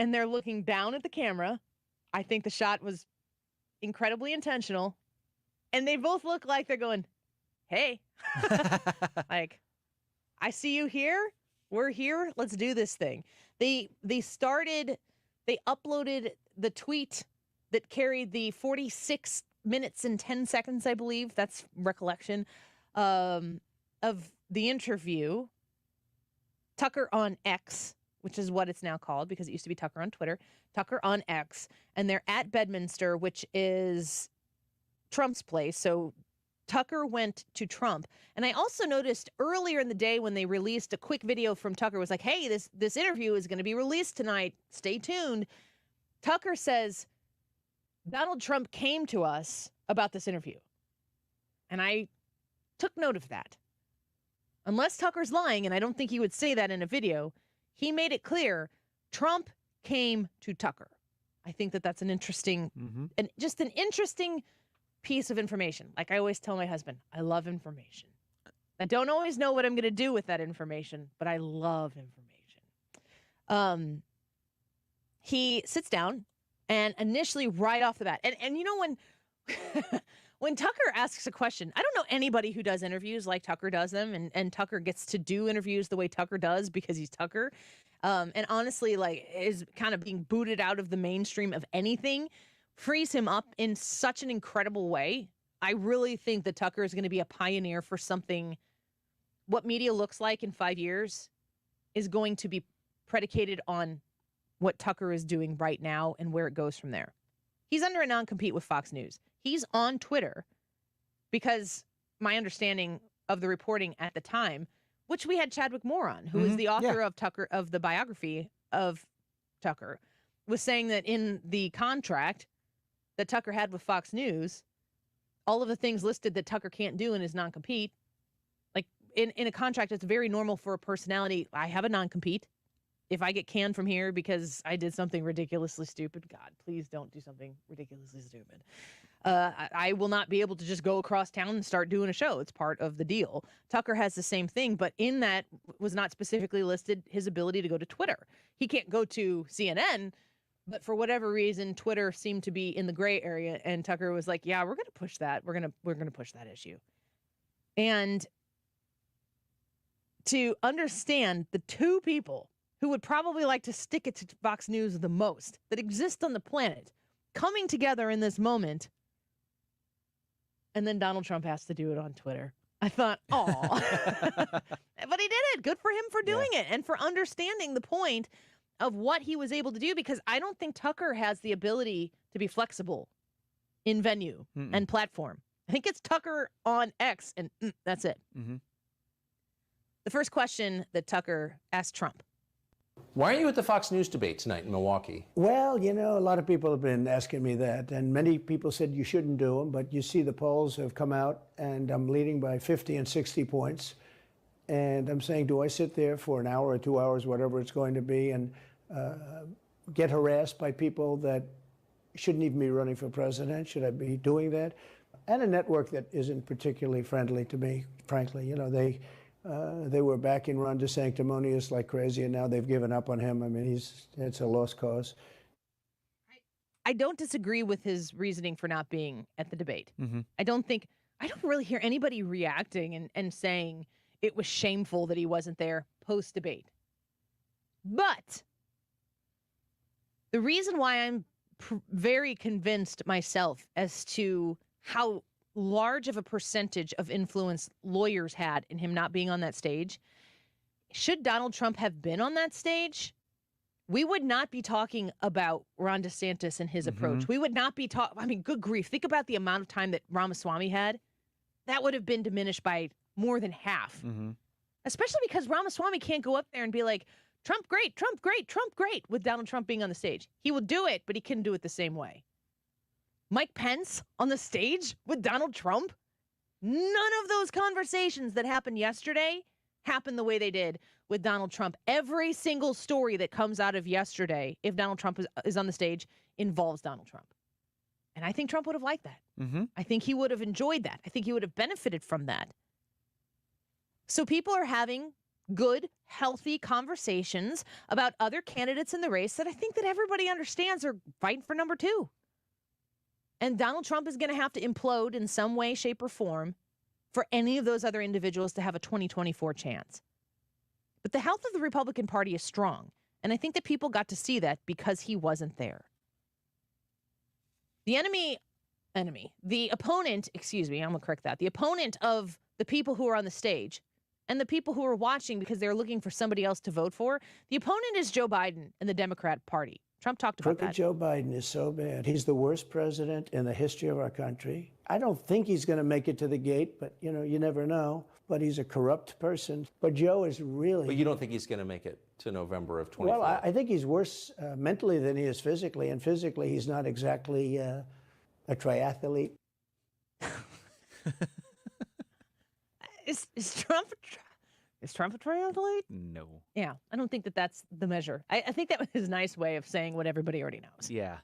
And they're looking down at the camera. I think the shot was incredibly intentional. And they both look like they're going, hey, like, I see you here. We're here. Let's do this thing. They uploaded the tweet that carried the 46 minutes and 10 seconds, I believe. That's recollection of the interview. Tucker on X, which is what it's now called because it used to be Tucker on Twitter. Tucker on X. And they're at Bedminster, which is Trump's place. So Tucker went to Trump. And I also noticed earlier in the day when they released a quick video from Tucker, was like, hey, this interview is going to be released tonight. Stay tuned. Tucker says, Donald Trump came to us about this interview. And I took note of that. Unless Tucker's lying, and I don't think he would say that in a video, he made it clear Trump came to Tucker. I think that that's an interesting, and just an interesting piece of information. Like I always tell my husband, I love information. I don't always know what I'm going to do with that information, but I love information. He sits down and initially right off the bat, and you know when when Tucker asks a question, I don't know anybody who does interviews like Tucker does them, and Tucker gets to do interviews the way Tucker does because he's Tucker. And honestly, like, is kind of being booted out of the mainstream of anything, frees him up in such an incredible way. I really think that Tucker is going to be a pioneer for something. What media looks like in 5 years is going to be predicated on what Tucker is doing right now and where it goes from there. He's under a non-compete with Fox News. He's on Twitter because my understanding of the reporting at the time, which we had Chadwick Moore on, who is the author of Tucker, of the biography of Tucker, was saying that in the contract that Tucker had with Fox News, all of the things listed that Tucker can't do in his non-compete, like in a contract, it's very normal for a personality. I have a non-compete. If I get canned from here because I did something ridiculously stupid, God, please don't do something ridiculously stupid. I will not be able to just go across town and start doing a show. It's part of the deal. Tucker has the same thing, but in that was not specifically listed his ability to go to Twitter. He can't go to CNN, but for whatever reason, Twitter seemed to be in the gray area, and Tucker was like, "Yeah, we're going to push that. We're going to push that issue." And to understand the two people who would probably like to stick it to Fox News the most that exist on the planet coming together in this moment, and then Donald Trump has to do it on Twitter. I thought, oh, but he did it. Good for him for doing it and for understanding the point of what he was able to do, because I don't think Tucker has the ability to be flexible in venue and platform. I think it's Tucker on X, and that's it. Mm-hmm. The first question that Tucker asked Trump. Why are you at the Fox News debate tonight in Milwaukee? Well, you know, a lot of people have been asking me that, and many people said you shouldn't do them, but you see the polls have come out, and I'm leading by 50 and 60 points. And I'm saying, do I sit there for an hour or 2 hours, whatever it's going to be, and get harassed by people that shouldn't even be running for president? Should I be doing that? And a network that isn't particularly friendly to me, frankly. You know, they were backing Ron DeSanctimonious like crazy, and now they've given up on him. I mean, it's a lost cause. I don't disagree with his reasoning for not being at the debate. Mm-hmm. I don't really hear anybody reacting and saying it was shameful that he wasn't there post-debate. But the reason why I'm very convinced myself as to how large of a percentage of influence lawyers had in him not being on that stage, should Donald Trump have been on that stage, we would not be talking about Ron DeSantis and his approach. We would not be talking, I mean, good grief. Think about the amount of time that Ramaswamy had. That would have been diminished by more than half. Especially because Ramaswamy can't go up there and be like, Trump great, Trump great, Trump great, with Donald Trump being on the stage. He will do it, but he couldn't do it the same way. Mike Pence on the stage with Donald Trump? None of those conversations that happened yesterday happened the way they did with Donald Trump. Every single story that comes out of yesterday, if Donald Trump is on the stage, involves Donald Trump. And I think Trump would have liked that. I think he would have enjoyed that. I think he would have benefited from that. So people are having good, healthy conversations about other candidates in the race that I think that everybody understands are fighting for number two. And Donald Trump is going to have to implode in some way, shape, or form for any of those other individuals to have a 2024 chance. But the health of the Republican Party is strong. And I think that people got to see that because he wasn't there. The opponent of the people who are on the stage and the people who are watching because they're looking for somebody else to vote for, the opponent is Joe Biden and the Democrat Party. Trump talked about that. Joe Biden is so bad. He's the worst president in the history of our country. I don't think he's going to make it to the gate, but, you know, you never know. But he's a corrupt person. But Joe is really... But you don't think he's going to make it to November of 2024? Well, I think he's worse mentally than he is physically. And physically, he's not exactly a triathlete. Is Trump a triathlete? No. Yeah, I don't think that that's the measure. I think that was his nice way of saying what everybody already knows. Yeah.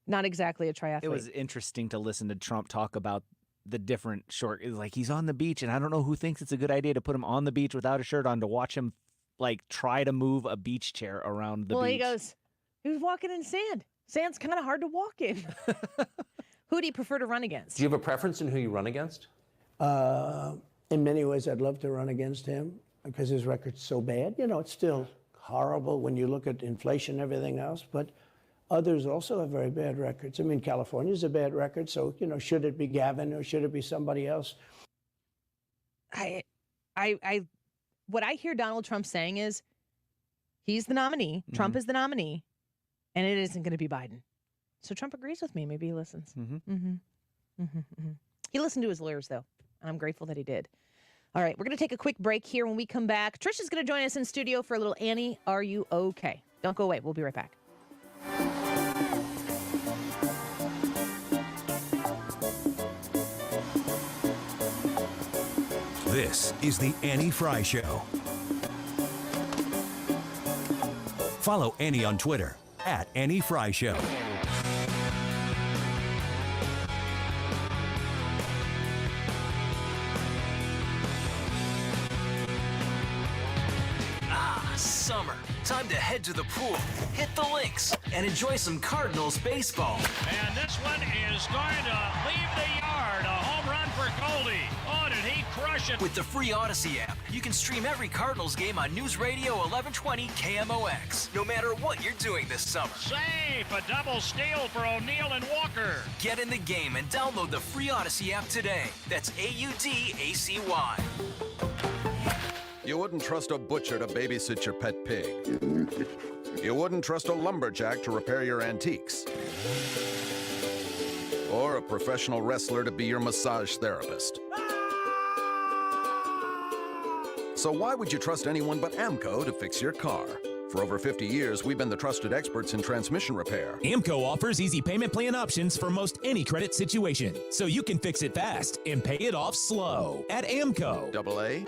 Not exactly a triathlete. It was interesting to listen to Trump talk about the different short, like he's on the beach, and I don't know who thinks it's a good idea to put him on the beach without a shirt on to watch him like try to move a beach chair around the beach. Well, he goes, he was walking in sand. Sand's kind of hard to walk in. Who do you prefer to run against? Do you have a preference in who you run against? In many ways, I'd love to run against him because his record's so bad. You know, it's still horrible when you look at inflation and everything else, but others also have very bad records. I mean, California's a bad record, so, you know, should it be Gavin or should it be somebody else? What I hear Donald Trump saying is he's the nominee, Trump is the nominee, and it isn't going to be Biden. So Trump agrees with me. Maybe he listens. He listened to his lawyers, though, and I'm grateful that he did. All right, we're going to take a quick break here. When we come back, Trisha's going to join us in studio for a little Annie, Are You Okay? Don't go away. We'll be right back. This is the Annie Frey Show. Follow Annie on Twitter @Annie Frey Show. Summer. Time to head to the pool, hit the links, and enjoy some Cardinals baseball. And this one is going to leave the yard. A home run for Goldie. Oh, did he crush it. With the free Odyssey app, you can stream every Cardinals game on News Radio 1120 KMOX, no matter what you're doing this summer. Safe, a double steal for O'Neal and Walker. Get in the game and download the free Odyssey app today. That's AUDACY. You wouldn't trust a butcher to babysit your pet pig. You wouldn't trust a lumberjack to repair your antiques. Or a professional wrestler to be your massage therapist. So why would you trust anyone but AMCO to fix your car? For over 50 years, we've been the trusted experts in transmission repair. AMCO offers easy payment plan options for most any credit situation, so you can fix it fast and pay it off slow at AMCO. AA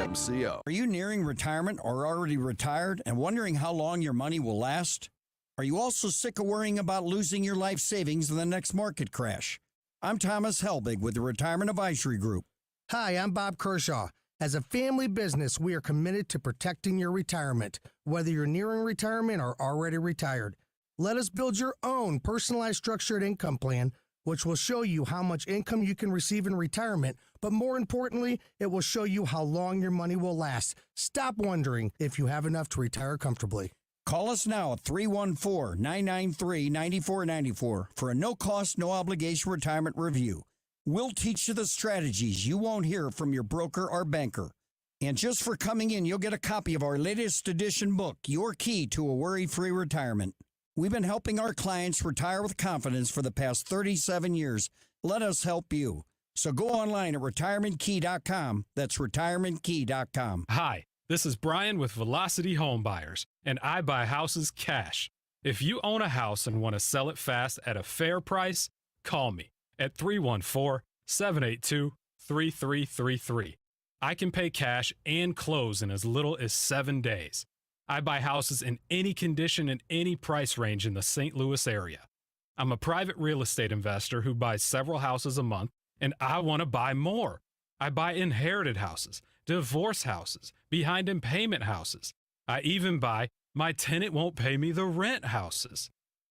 MCO. Are you nearing retirement or already retired and wondering how long your money will last? Are you also sick of worrying about losing your life savings in the next market crash? I'm Thomas Helbig with the Retirement Advisory Group. Hi, I'm Bob Kershaw. As a family business, we are committed to protecting your retirement, whether you're nearing retirement or already retired. Let us build your own personalized structured income plan, which will show you how much income you can receive in retirement, but more importantly, it will show you how long your money will last. Stop wondering if you have enough to retire comfortably. Call us now at 314-993-9494 for a no-cost, no-obligation retirement review. We'll teach you the strategies you won't hear from your broker or banker. And just for coming in, you'll get a copy of our latest edition book, Your Key to a Worry-Free Retirement. We've been helping our clients retire with confidence for the past 37 years. Let us help you. So go online at retirementkey.com. That's retirementkey.com. Hi, this is Brian with Velocity Home Buyers, and I buy houses cash. If you own a house and want to sell it fast at a fair price, call me at 314-782-3333. I can pay cash and close in as little as 7 days. I buy houses in any condition and any price range in the St. Louis area. I'm a private real estate investor who buys several houses a month, and I want to buy more. I buy inherited houses, divorce houses, behind in payment houses. I even buy my tenant won't pay me the rent houses.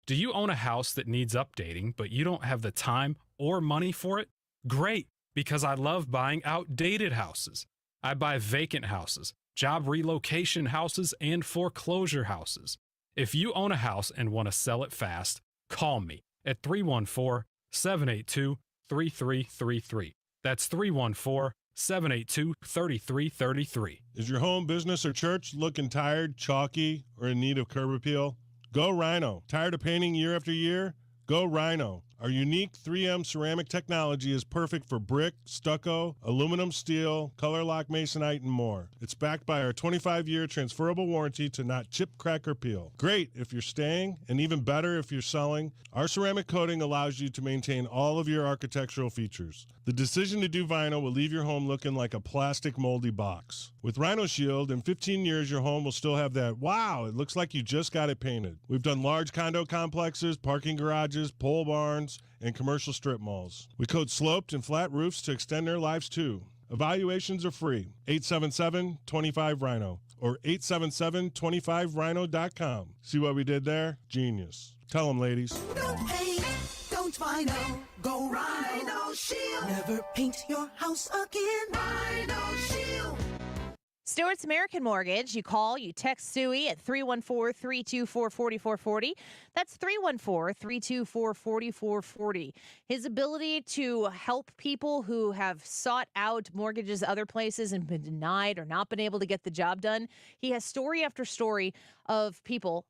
Do you own a house that needs updating, but you don't have the time or money for it? Great, because I love buying outdated houses. I buy vacant houses, job relocation houses, and foreclosure houses. If you own a house and want to sell it fast, call me at 314-782-3333. That's 314-782-3333. Is your home, business, or church looking tired, chalky, or in need of curb appeal? Go Rhino. Tired of painting year after year? Go Rhino. Our unique 3M ceramic technology is perfect for brick, stucco, aluminum, steel, color lock masonite, and more. It's backed by our 25-year transferable warranty to not chip, crack, or peel. Great if you're staying, and even better if you're selling. Our ceramic coating allows you to maintain all of your architectural features. The decision to do vinyl will leave your home looking like a plastic moldy box. With Rhino Shield, in 15 years, your home will still have that, wow, it looks like you just got it painted. We've done large condo complexes, parking garages, pole barns, and commercial strip malls. We coat sloped and flat roofs to extend their lives too. Evaluations are free. 877-25-RHINO or 877-25rhino.com. See what we did there? Genius. Tell them, ladies. Don't paint, don't vinyl, go Rhino Shield. Never paint your house again. Rhino Shield. Stewart's American Mortgage. You call, you text Stewie at 314-324-4440. That's 314-324-4440. His ability to help people who have sought out mortgages other places and been denied or not been able to get the job done. He has story after story of people,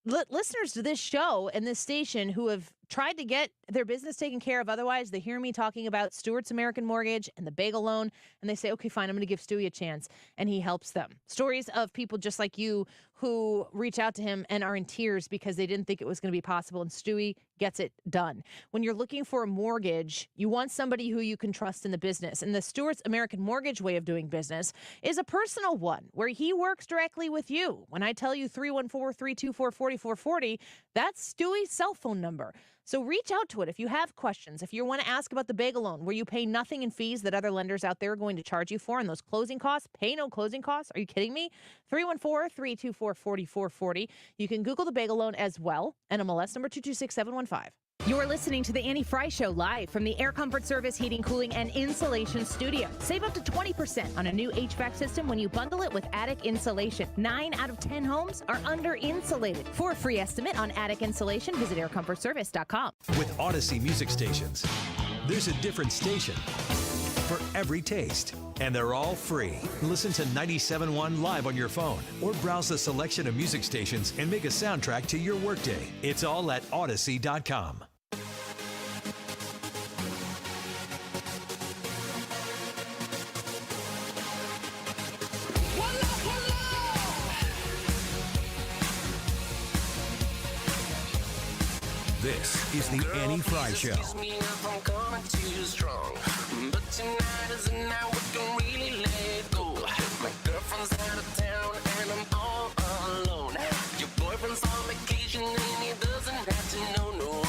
listeners to this show and this station, who have tried to get their business taken care of. Otherwise, they hear me talking about Stewart's American Mortgage and the bagel loan, and they say, okay, fine, I'm going to give Stewie a chance, and he helps them. Stories of people just like you who reach out to him and are in tears because they didn't think it was going to be possible, and Stewie gets it done. When you're looking for a mortgage, you want somebody who you can trust in the business, and the Stewart's American Mortgage way of doing business is a personal one where he works directly with you. When I tell you 314-324-4440, that's Stewie's cell phone number. So reach out to it if you have questions. If you want to ask about the bagel loan, where you pay nothing in fees that other lenders out there are going to charge you for, and those closing costs, pay no closing costs. Are you kidding me? 314-324-4440. You can Google the bagel loan as well. NMLS number 226715. You're listening to the Annie Frey Show live from the Air Comfort Service Heating, Cooling, and Insulation Studio. Save up to 20% on a new HVAC system when you bundle it with attic insulation. 9 out of 10 homes are under insulated. For a free estimate on attic insulation, visit aircomfortservice.com. With Odyssey music stations, there's a different station for every taste, and they're all free. Listen to 97.1 live on your phone or browse the selection of music stations and make a soundtrack to your workday. It's all at Odyssey.com. This is the Annie Frey Show. Excuse me if I'm coming too strong, but tonight is the night we can really let go. My girlfriend's out of town and I'm all alone. Your boyfriend's on vacation and he doesn't have to know. No,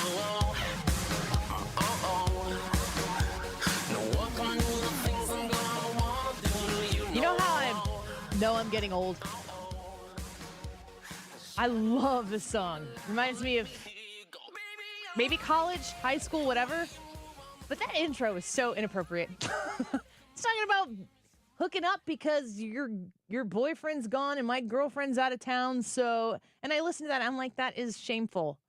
no one can do the things I'm gonna wanna do. You know how I know I'm getting old? I love this song. Reminds me of maybe college, high school, whatever. But that intro is so inappropriate. It's talking about hooking up because your boyfriend's gone and my girlfriend's out of town. So, and I listened to that. I'm like, that is shameful.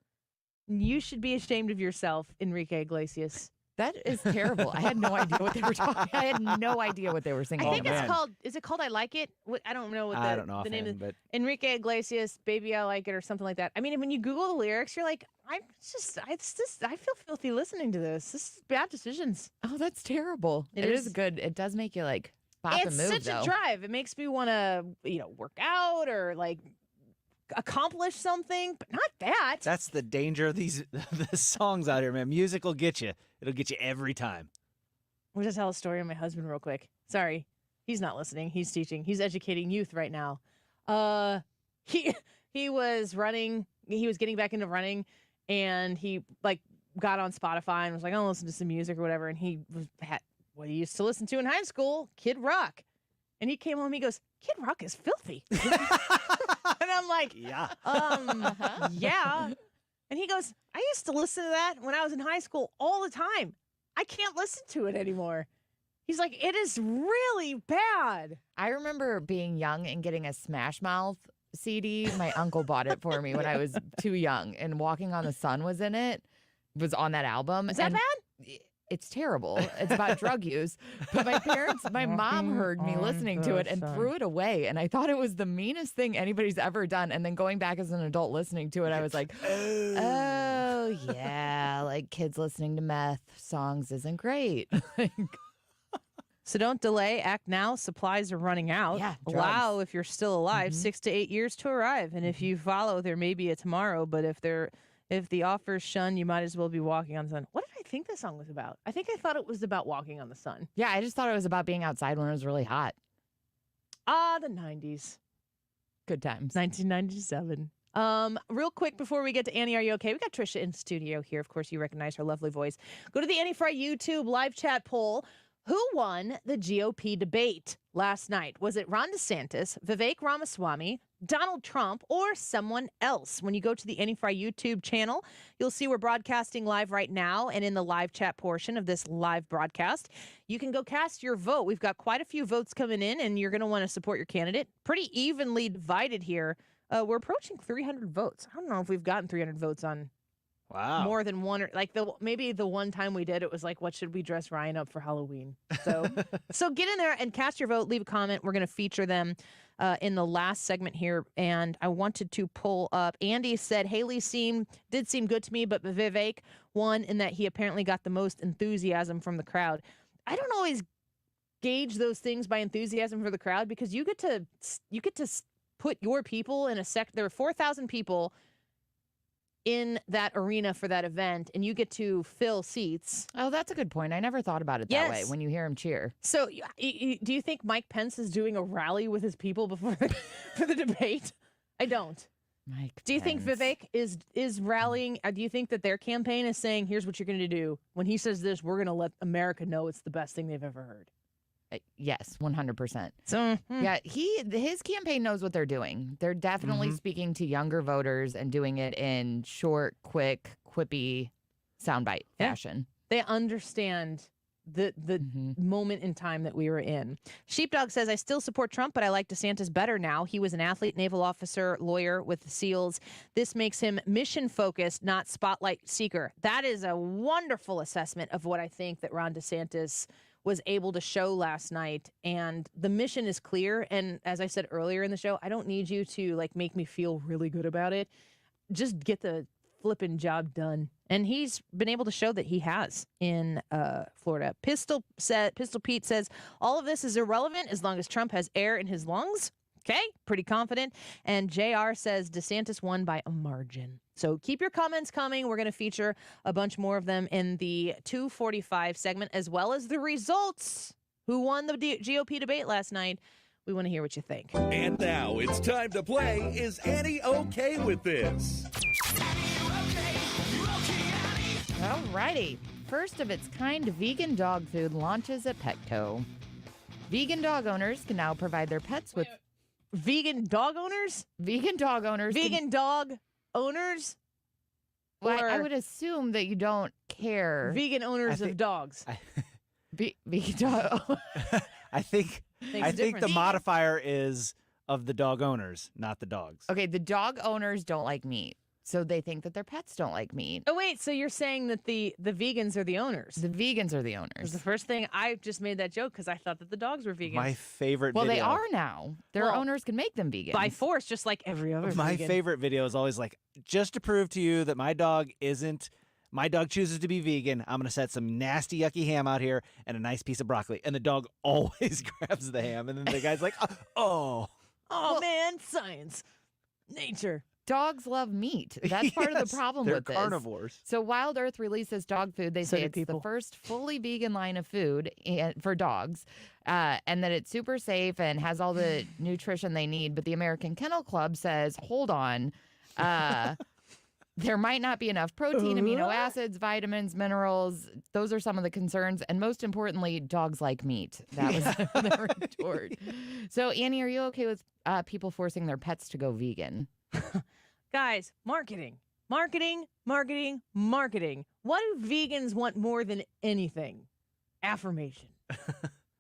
You should be ashamed of yourself, Enrique Iglesias. That is terrible. I had no idea what they were talking. I had no idea what they were singing. I think it's called. Is it called "I Like It"? I don't know what I don't know the name is. but Enrique Iglesias, "Baby I Like It" or something like that. I mean, when you Google the lyrics, you're like, I feel filthy listening to this. This is bad decisions. Oh, that's terrible. It is good. It does make you like pop It's and move. such a drive. It makes me want to, work out or like accomplish something, but not that. That's the danger of the songs out here, man. Music will get you. It'll get you every time. We'll just tell a story on my husband real quick. Sorry, he's not listening. He's teaching. He's educating youth right now. He was running. He was getting back into running, and he got on Spotify and was like, "I'll listen to some music or whatever." And he had what he used to listen to in high school, Kid Rock. And he came home. He goes, "Kid Rock is filthy." And I'm like, "Yeah, yeah." And he goes, "I used to listen to that when I was in high school all the time. I can't listen to it anymore." He's like, "It is really bad." I remember being young and getting a Smash Mouth CD. My uncle bought it for me when I was too young, and Walking on the Sun was in it. Was on that album. Is that bad? It's terrible. It's about drug use. But my mom heard me listening to it and threw it away. And I thought it was the meanest thing anybody's ever done. And then going back as an adult listening to it, I was like, oh, yeah, like kids listening to meth songs isn't great. So don't delay. Act now. Supplies are running out. Yeah, allow, if you're still alive, 6 to 8 years to arrive. And if you follow, there may be a tomorrow. But if the offer's shunned, you might as well be walking on the sun. What did I think this song was about? I think I thought it was about walking on the sun. Yeah, I just thought it was about being outside when it was really hot. The 90s. Good times. 1997. Real quick before we get to Annie, are you okay? We got Trisha in studio here. Of course, you recognize her lovely voice. Go to the Annie Frey YouTube live chat poll. Who won the GOP debate last night? Was it Ron DeSantis, Vivek Ramaswamy, Donald Trump, or someone else? When you go to the Annie Frey YouTube channel, you'll see we're broadcasting live right now, and in the live chat portion of this live broadcast, you can go cast your vote. We've got quite a few votes coming in, and you're going to want to support your candidate. Pretty evenly divided here. We're approaching 300 votes. I don't know if we've gotten 300 votes on more than one, or like maybe the one time we did, it was like, what should we dress Ryan up for Halloween? So get in there and cast your vote, leave a comment. We're going to feature them in the last segment here. And I wanted to pull up, Andy said, Haley did seem good to me, but Vivek won in that he apparently got the most enthusiasm from the crowd. I don't always gauge those things by enthusiasm for the crowd, because you get to put your people in a there were 4,000 people in that arena for that event, and you get to fill seats. Oh, that's a good point. I never thought about it that way when you hear him cheer. So do you think Mike Pence is doing a rally with his people before for the debate? I don't. Do you think Vivek is rallying? Do you think that their campaign is saying, here's what you're going to do? When he says this, we're going to let America know it's the best thing they've ever heard. Yes, 100%. So yeah, his campaign knows what they're doing. They're definitely speaking to younger voters and doing it in short, quick, quippy soundbite fashion. They understand the moment in time that we were in. Sheepdog says, I still support Trump, but I like DeSantis better now. He was an athlete, naval officer, lawyer with the SEALs. This makes him mission-focused, not spotlight seeker. That is a wonderful assessment of what I think that Ron DeSantis was able to show last night. And the mission is clear. And as I said earlier in the show, I don't need you to like make me feel really good about it. Just get the flipping job done. And he's been able to show that he has in Florida. Pistol Pete says, all of this is irrelevant as long as Trump has air in his lungs. Okay, pretty confident. And JR says DeSantis won by a margin. So keep your comments coming. We're going to feature a bunch more of them in the 2:45 segment, as well as the results. Who won the GOP debate last night? We want to hear what you think. And now it's time to play Is Annie Okay With This? Alrighty. First of its kind vegan dog food launches at Petco. Vegan dog owners can now provide their pets with... Vegan dog owners? Vegan dog owners. Vegan dog owners? Well, I would assume that you don't care. Vegan owners of dogs. Vegan dog... I think the modifier is of the dog owners, not the dogs. Okay, the dog owners don't like meat, so they think that their pets don't like meat. Oh, wait, so you're saying that the vegans are the owners? The vegans are the owners. It was the first thing. I just made that joke because I thought that the dogs were vegan. My favorite video. Well, they are now. Their owners can make them vegan. By force, just like every other My vegan. favorite video is always like, just to prove to you that my dog chooses to be vegan, I'm going to set some nasty, yucky ham out here and a nice piece of broccoli. And the dog always grabs the ham. And then the guy's like, oh. Oh, man, science. Nature. Dogs love meat. That's part of the problem with this. They're carnivores. So Wild Earth releases dog food. They say it's the first fully vegan line of food for dogs, and that it's super safe and has all the nutrition they need. But the American Kennel Club says, hold on, there might not be enough protein, amino acids, vitamins, minerals. Those are some of the concerns. And most importantly, dogs like meat. That was their retort. So, Annie, are you okay with people forcing their pets to go vegan? Guys, marketing. What do vegans want more than anything? Affirmation.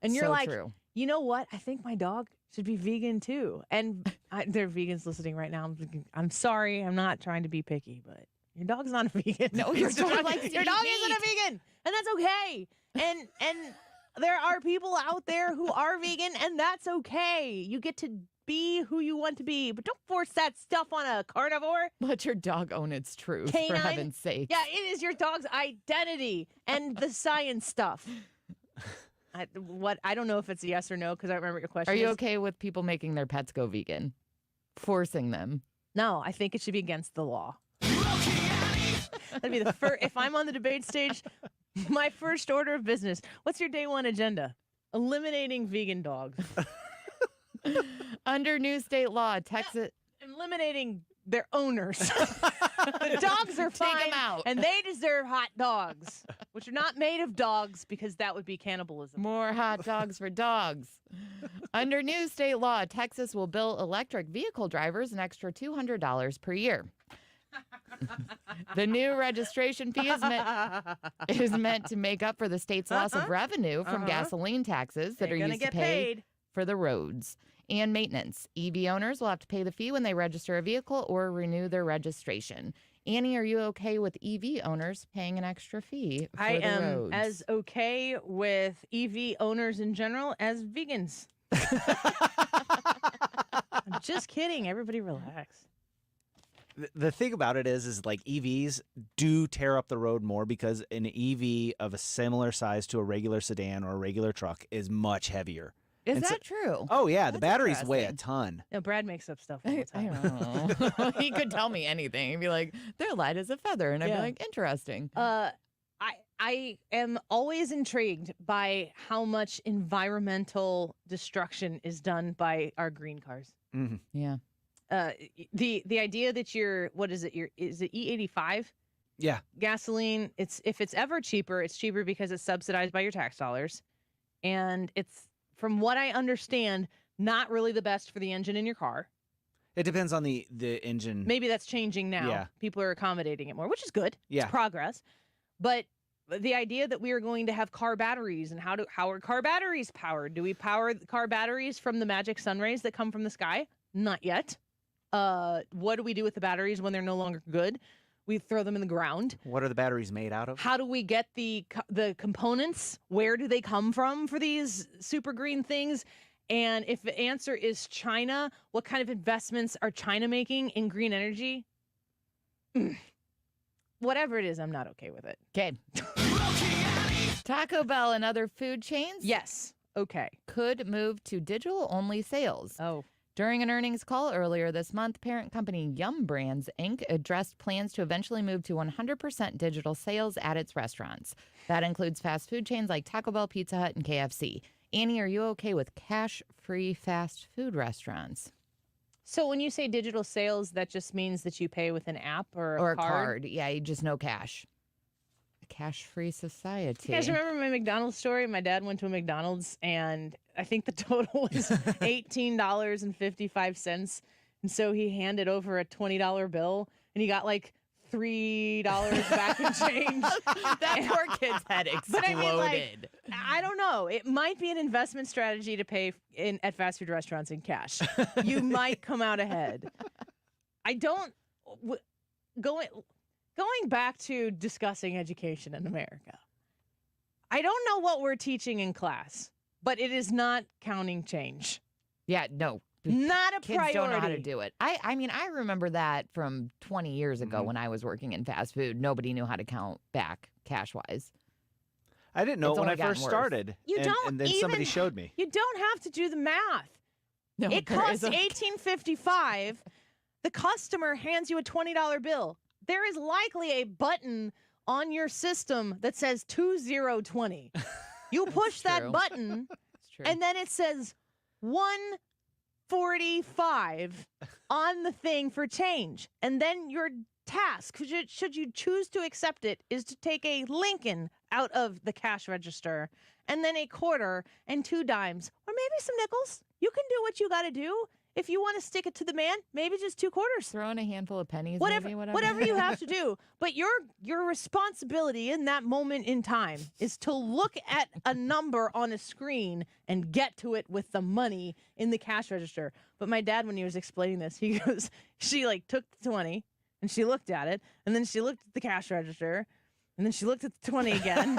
And you're So like, true. you know what? I think my dog should be vegan too. And there are vegans listening right now. I'm thinking, I'm sorry, I'm not trying to be picky, but your dog's not a vegan. No, your dog likes to your eat dog meat. isn't a vegan, and that's okay. And there are people out there who are vegan, and that's okay. You get to be who you want to be, but don't force that stuff on a carnivore. Let your dog own its truth, Canine. for heaven's sake. Yeah, it is your dog's identity and the science stuff. I don't know if it's a yes or no because I don't remember your question. Are you okay with people making their pets go vegan? Forcing them? No, I think it should be against the law. That'd be the first. If I'm on the debate stage, my first order of business. What's your day one agenda? Eliminating vegan dogs. Under new state law, Texas... Eliminating their owners. The dogs are fine, Take 'em out. and they deserve hot dogs, which are not made of dogs because that would be cannibalism. More hot dogs for dogs. Under new state law, Texas will bill electric vehicle drivers an extra $200 per year. The new registration fee is meant to make up for the state's loss of revenue from gasoline taxes that They're are gonna used to get pay paid. for the roads and maintenance. EV owners will have to pay the fee when they register a vehicle or renew their registration. Annie, are you okay with EV owners paying an extra fee for I the am roads? as okay with EV owners in general as vegans. I'm just kidding. Everybody relax. The thing about it is like EVs do tear up the road more because an EV of a similar size to a regular sedan or a regular truck is much heavier. Is And so- that true? Oh, yeah. The That's batteries weigh a interesting. ton. No, Brad makes up stuff all the I time. don't know. He could tell me anything. He'd be like, they're light as a feather. And I'd Yeah. be like, interesting. I am always intrigued by how much environmental destruction is done by our green cars. Mm-hmm. Yeah. The idea that is it E85 Yeah. gasoline? If it's ever cheaper, it's cheaper because it's subsidized by your tax dollars, and it's, from what I understand, not really the best for the engine in your car. It depends on the engine. Maybe that's changing now. Yeah. People are accommodating it more, which is good. Yeah. It's progress. But the idea that we are going to have car batteries and how are car batteries powered? Do we power car batteries from the magic sun rays that come from the sky? Not yet. What do we do with the batteries when they're no longer good? We throw them in the ground. What are the batteries made out of? How do we get the components? Where do they come from for these super green things? And if the answer is China, what kind of investments are China making in green energy? Whatever it is, I'm not okay with it. Okay. Taco Bell and other food chains? Yes. Okay. Could move to digital-only sales. Oh. During an earnings call earlier this month, parent company Yum Brands, Inc. addressed plans to eventually move to 100% digital sales at its restaurants. That includes fast food chains like Taco Bell, Pizza Hut, and KFC. Annie, are you okay with cash-free fast food restaurants? So when you say digital sales, that just means that you pay with an app or a card? Yeah, you just no cash. A cash-free society. You guys remember my McDonald's story? My dad went to a McDonald's, and I think the total was $18.55. And so he handed over a $20 bill, and he got like $3 back in change. That poor kid's head exploded. But I mean, like, I don't know. It might be an investment strategy to pay at fast food restaurants in cash. You might come out ahead. I don't. Going back to discussing education in America, I don't know what we're teaching in class, but it is not counting change. Yeah, no. Not a Kids priority. don't know how to do it. I mean, I remember that from 20 years ago when I was working in fast food. Nobody knew how to count back cash-wise. I didn't know It's when I only gotten first worse. started. And then somebody showed me. You don't have to do the math. No, it there costs isn't. $18.55. The customer hands you a $20 bill. There is likely a button on your system that says 2020. You push that true. button, and then it says 145 on the thing for change. And then your task, should you choose to accept it, is to take a Lincoln out of the cash register, and then a quarter and 2 dimes, or maybe some nickels. You can do what you got to do. If you want to stick it to the man, maybe just 2 quarters. Throw in a handful of pennies, Whatever maybe, whatever you have to do. But your responsibility in that moment in time is to look at a number on a screen and get to it with the money in the cash register. But my dad, when he was explaining this, he goes, she like took the 20 and she looked at it, and then she looked at the cash register, and then she looked at the 20 again,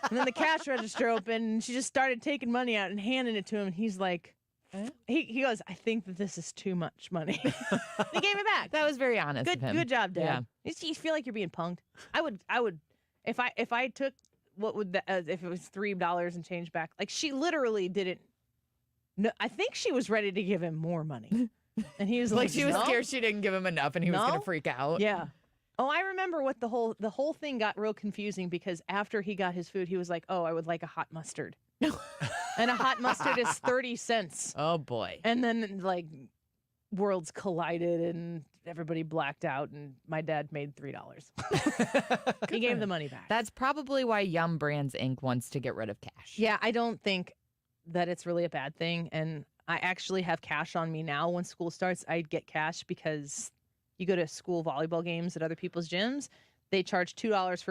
and then the cash register opened, and she just started taking money out and handing it to him, and he's like, he goes, I think that this is too much money. He gave it back. That was very honest of him. Good job, Dad. Yeah. You feel like you're being punked. I would, if I took what would if it was $3 and change back. Like, she literally didn't. No, I think she was ready to give him more money, and he was like, She was "No." scared she didn't give him enough and he was going No? to freak out. Yeah. Oh, I remember what the whole thing got real confusing, because after he got his food, he was like, "Oh, I would like a hot mustard." And a hot mustard is 30 cents. Oh, boy. And then, like, worlds collided and everybody blacked out, and my dad made $3. He gave the money back. That's probably why Yum Brands, Inc. wants to get rid of cash. Yeah, I don't think that it's really a bad thing. And I actually have cash on me now. When school starts, I'd get cash, because you go to school volleyball games at other people's gyms. They charge $2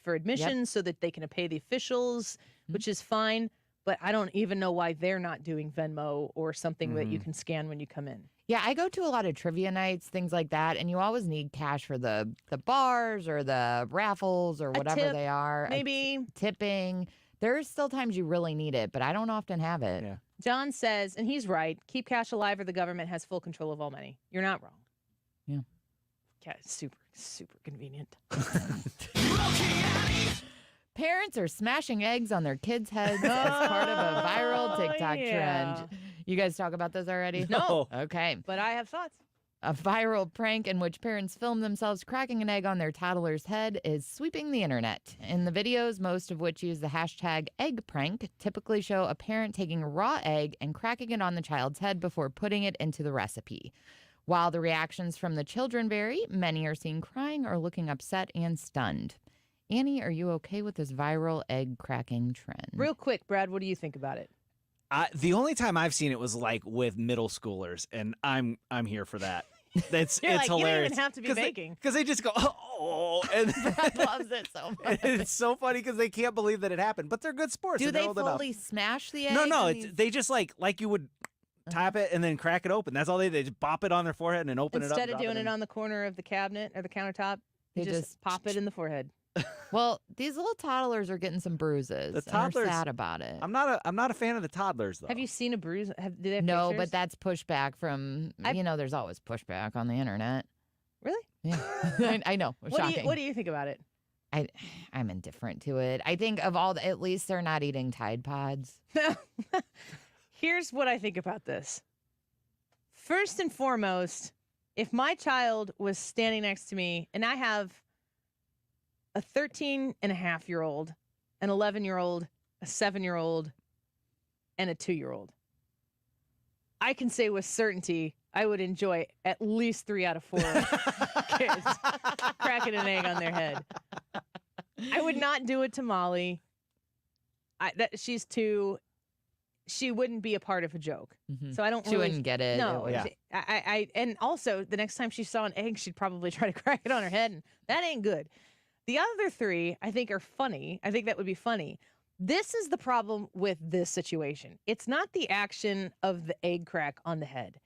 for admission so that they can pay the officials, which is fine. But I don't even know why they're not doing Venmo or something that you can scan when you come in. Yeah, I go to a lot of trivia nights, things like that, and you always need cash for the bars or the raffles or whatever tip, they are. maybe. Tipping. There's still times you really need it, but I don't often have it. Yeah. John says, and he's right, keep cash alive or the government has full control of all money. You're not wrong. Yeah. Yeah, super convenient. Parents are smashing eggs on their kids' heads as part of a viral TikTok trend. You guys talk about this already? No. Okay. But I have thoughts. A viral prank in which parents film themselves cracking an egg on their toddler's head is sweeping the internet. In the videos, most of which use the hashtag egg prank, typically show a parent taking a raw egg and cracking it on the child's head before putting it into the recipe. While the reactions from the children vary, many are seen crying or looking upset and stunned. Annie, are you okay with this viral egg cracking trend? Real quick, Brad, what do you think about it? The only time I've seen it was like with middle schoolers, and I'm here for that. It's You're like, hilarious. you don't even have to be baking. Because they just go, oh, and Brad loves it so much. it's so funny because they can't believe that it happened. But they're good sports. Do and they're they old enough. fully smash the egg? No. They just like you would tap it and then crack it open. That's all they just bop it on their forehead and then open it up. Instead of doing it on the corner of the cabinet or the countertop, They you just pop it in the forehead. Well, these little toddlers are getting some bruises. The and are toddlers- sad about it. I'm not a fan of the toddlers though. Have you seen a bruise? Do they have No, pictures? but that's pushback from, there's always pushback on the internet. Really? Yeah. I know. Shocking. What do you think about it? I'm indifferent to it. I think of all, at least they're not eating Tide Pods. Here's what I think about this. First and foremost, if my child was standing next to me, and I have a 13-and-a-half-year-old, an 11-year-old, a 7-year-old, and a 2-year-old, I can say with certainty I would enjoy at least 3 out of 4 kids cracking an egg on their head. I would not do it to Molly. She's 2. She wouldn't be a part of a joke. So I don't She wouldn't get it. No. Yeah. And also, the next time she saw an egg, she'd probably try to crack it on her head, and that ain't good. The other 3, I think, are funny. I think that would be funny. This is the problem with this situation. It's not the action of the egg crack on the head.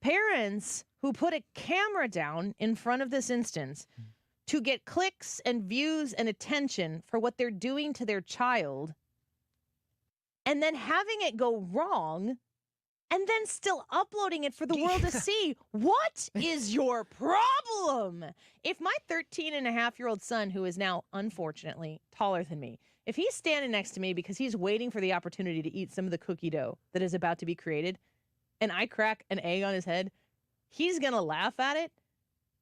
Parents who put a camera down in front of this instance to get clicks and views and attention for what they're doing to their child, and then having it go wrong, and then still uploading it for the world to see. What is your problem? If my 13-and-a-half-year-old son, who is now, unfortunately, taller than me, if he's standing next to me because he's waiting for the opportunity to eat some of the cookie dough that is about to be created, and I crack an egg on his head, he's going to laugh at it.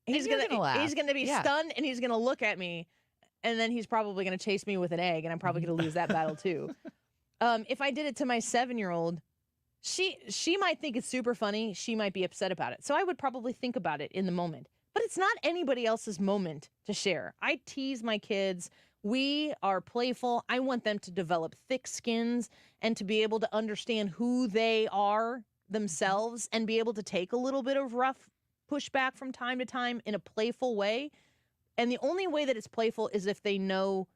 He's going to be stunned, and he's going to look at me, and then he's probably going to chase me with an egg, and I'm probably going to lose that battle too. If I did it to my 7-year-old, she might think it's super funny. She might be upset about it. So I would probably think about it in the moment. But it's not anybody else's moment to share. I tease my kids. We are playful. I want them to develop thick skins and to be able to understand who they are themselves and be able to take a little bit of rough pushback from time to time in a playful way. And the only way that it's playful is if they know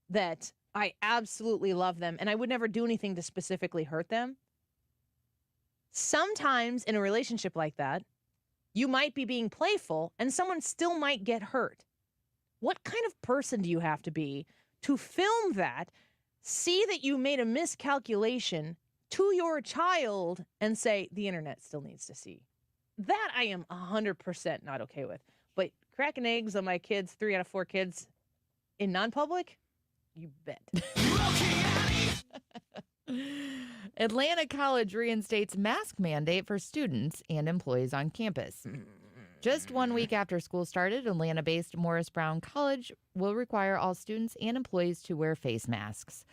that I absolutely love them and I would never do anything to specifically hurt them. Sometimes in a relationship like that, you might be being playful and someone still might get hurt. What kind of person do you have to be to film that, see that you made a miscalculation to your child, and say, the internet still needs to see? That I am 100% not okay with. But cracking eggs on my kids, 3 out of 4 kids, in non-public, you bet. Atlanta College reinstates mask mandate for students and employees on campus. Just 1 week after school started, Atlanta-based Morris Brown College will require all students and employees to wear face masks.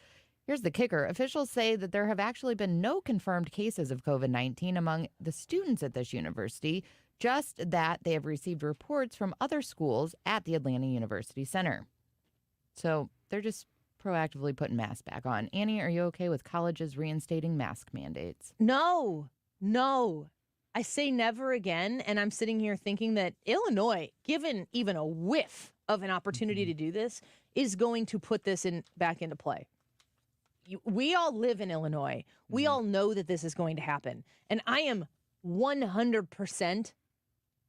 Here's the kicker. Officials say that there have actually been no confirmed cases of COVID-19 among the students at this university, just that they have received reports from other schools at the Atlanta University Center. So they're just proactively putting masks back on. Annie, are you okay with colleges reinstating mask mandates? No. I say never again, and I'm sitting here thinking that Illinois, given even a whiff of an opportunity to do this, is going to put this back into play. We all live in Illinois. We all know that this is going to happen, and I am 100%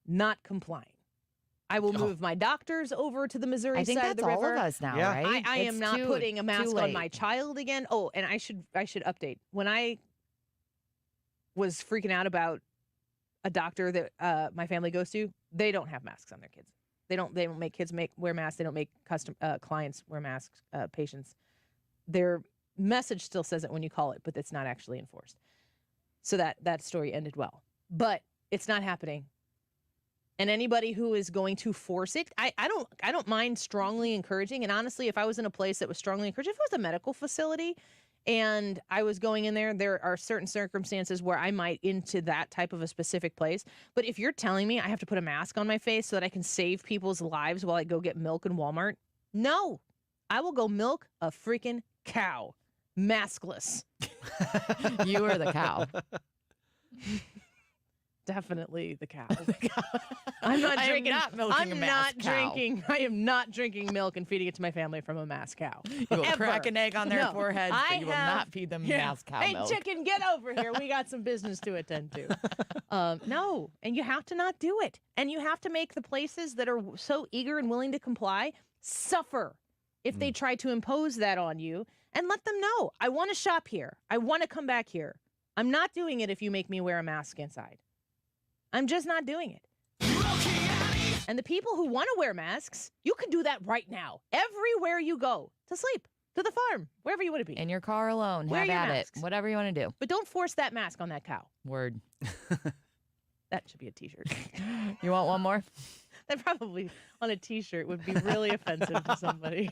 not complying. I will move my doctors over to the Missouri side of the river. I think that's all of us now, right? I am not putting a mask on my child again. Oh, and I should update. When I was freaking out about a doctor that my family goes to, they don't have masks on their kids. They don't make kids wear masks. They don't make custom clients wear masks, patients. Their message still says it when you call it, but it's not actually enforced. So that story ended well. But it's not happening. And anybody who is going to force it, I don't mind strongly encouraging. And honestly, if I was in a place that was strongly encouraging, if it was a medical facility and I was going in there are certain circumstances where I might into that type of a specific place. But if you're telling me I have to put a mask on my face so that I can save people's lives while I go get milk in Walmart, no, I will go milk a freaking cow, maskless. You are the cow. definitely the cow. I'm not I am drinking. not milking a mass cow. I am not drinking milk and feeding it to my family from a mass cow. You will crack an egg on their foreheads, but you will not feed them mass cow hey, milk. chicken, get over here. We got some business to attend to. No, and you have to not do it. And you have to make the places that are so eager and willing to comply suffer if they try to impose that on you, and let them know, I want to shop here. I want to come back here. I'm not doing it if you make me wear a mask inside. I'm just not doing it. And the people who want to wear masks, you can do that right now. Everywhere you go, to sleep, to the farm, wherever you want to be. In your car alone, Wear have your at masks. it. Whatever you want to do. But don't force that mask on that cow. Word. That should be a t-shirt. You want one more? That probably on a t-shirt would be really offensive to somebody.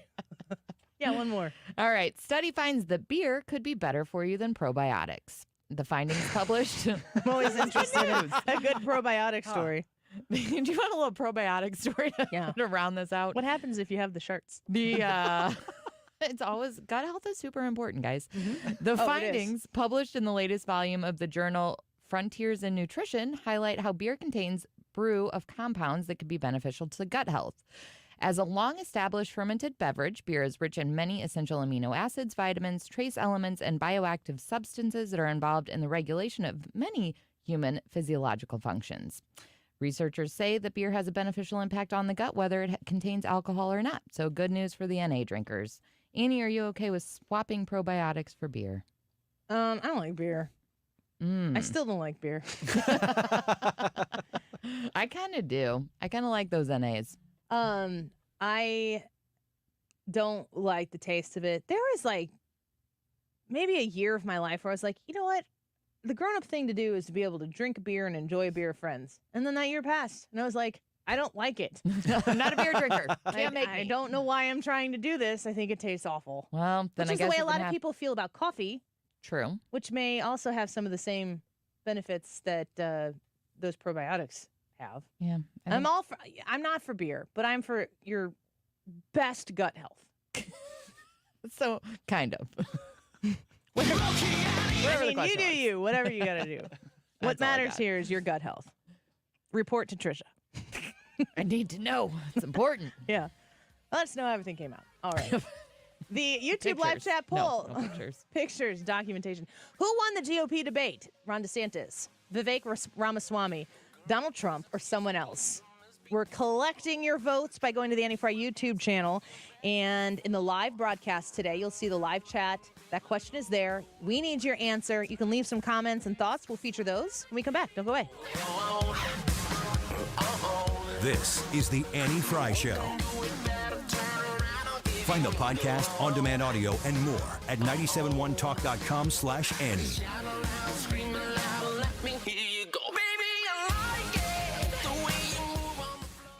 Yeah, one more. All right. Study finds that beer could be better for you than probiotics. The findings published. I'm always interested in a good probiotic story. Do you want a little probiotic story to round this out? What happens if you have the shirts? It's always, gut health is super important, guys. The Oh, it is. findings published in the latest volume of the journal Frontiers in Nutrition highlight how beer contains brew of compounds that could be beneficial to gut health. As a long-established fermented beverage, beer is rich in many essential amino acids, vitamins, trace elements, and bioactive substances that are involved in the regulation of many human physiological functions. Researchers say that beer has a beneficial impact on the gut, whether it contains alcohol or not. So good news for the NA drinkers. Annie, are you okay with swapping probiotics for beer? I don't like beer. I still don't like beer. I kind of do. I kind of like those NAs. I don't like the taste of it. There was like maybe a year of my life where I was like, you know what? The grown-up thing to do is to be able to drink a beer and enjoy a beer with friends. And then that year passed, and I was like, I don't like it. I'm not a beer drinker. Can't make I me. don't know why I'm trying to do this. I think it tastes awful. Well, then Which I is guess the way you a lot can of have- people feel about coffee. True. Which may also have some of the same benefits that those probiotics have. Yeah. I'm not for beer, but I'm for your best gut health. So, kind of. I mean, you do you, whatever you got to do. What That's all I matters got. here is your gut health. Report to Trisha. I need to know. It's important. Yeah. Let us know how everything came out. All right. The YouTube live Pictures. chat poll. No pictures. Pictures, documentation. Who won the GOP debate? Ron DeSantis, Vivek Ramaswamy, Donald Trump, or someone else? We're collecting your votes by going to the Annie Frey YouTube channel. And in the live broadcast today, you'll see the live chat. That question is there. We need your answer. You can leave some comments and thoughts. We'll feature those when we come back. Don't go away. This is the Annie Frey Show. Find the podcast, on-demand audio, and more at 971talk.com/Annie.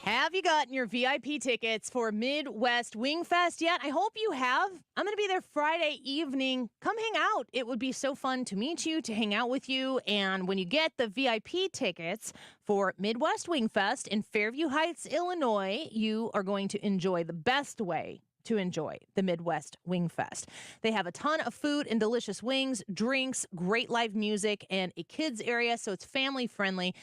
Have you gotten your VIP tickets for Midwest Wing Fest yet? I hope you have. I'm going to be there Friday evening. Come hang out. It would be so fun to meet you, to hang out with you. And when you get the VIP tickets for Midwest Wing Fest in Fairview Heights, Illinois, you are going to enjoy the best way to enjoy the Midwest Wing Fest. They have a ton of food and delicious wings, drinks, great live music, and a kids area, so it's family friendly.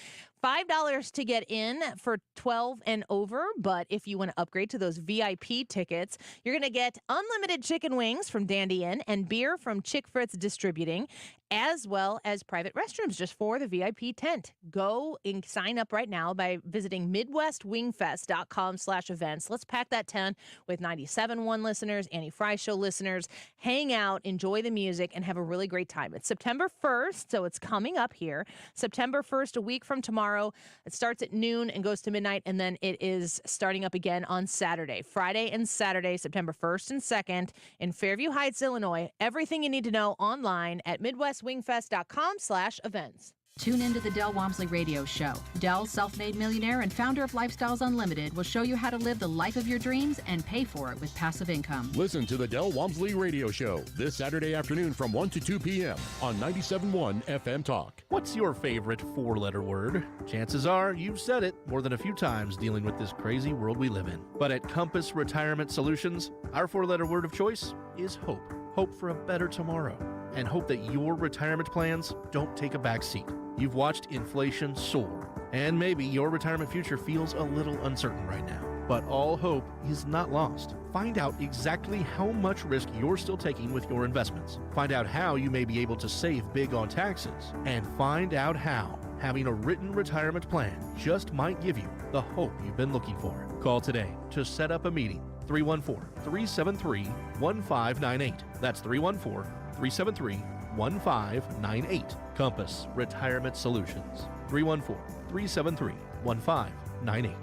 $5 to get in for 12 and over, but if you want to upgrade to those VIP tickets, you're going to get unlimited chicken wings from Dandy Inn and beer from Chick Fritz Distributing, as well as private restrooms just for the VIP tent. Go and sign up right now by visiting MidwestWingFest.com/events. Let's pack that tent with 97.1 listeners, Annie Frey Show listeners. Hang out, enjoy the music, and have a really great time. It's September 1st, so it's coming up here. September 1st, a week from tomorrow. It starts at noon and goes to midnight, and then it is starting up again on Saturday. Friday and Saturday, September 1st and 2nd in Fairview Heights, Illinois. Everything you need to know online at MidwestWingFest.com/events. Tune into the Del Walmsley Radio Show. Del, self-made millionaire and founder of Lifestyles Unlimited, will show you how to live the life of your dreams and pay for it with passive income. Listen to the Del Walmsley Radio Show this Saturday afternoon from 1 to 2 p.m. on 97.1 FM Talk. What's your favorite four-letter word? Chances are you've said it more than a few times dealing with this crazy world we live in. But at Compass Retirement Solutions, our four-letter word of choice is hope. Hope for a better tomorrow. and hope that your retirement plans don't take a back seat. You've watched inflation soar, and maybe your retirement future feels a little uncertain right now. But all hope is not lost. Find out exactly how much risk you're still taking with your investments. Find out how you may be able to save big on taxes. And find out how having a written retirement plan just might give you the hope you've been looking for. Call today to set up a meeting. 314-373-1598. That's 314-373-1598. Compass Retirement Solutions. 314-373-1598.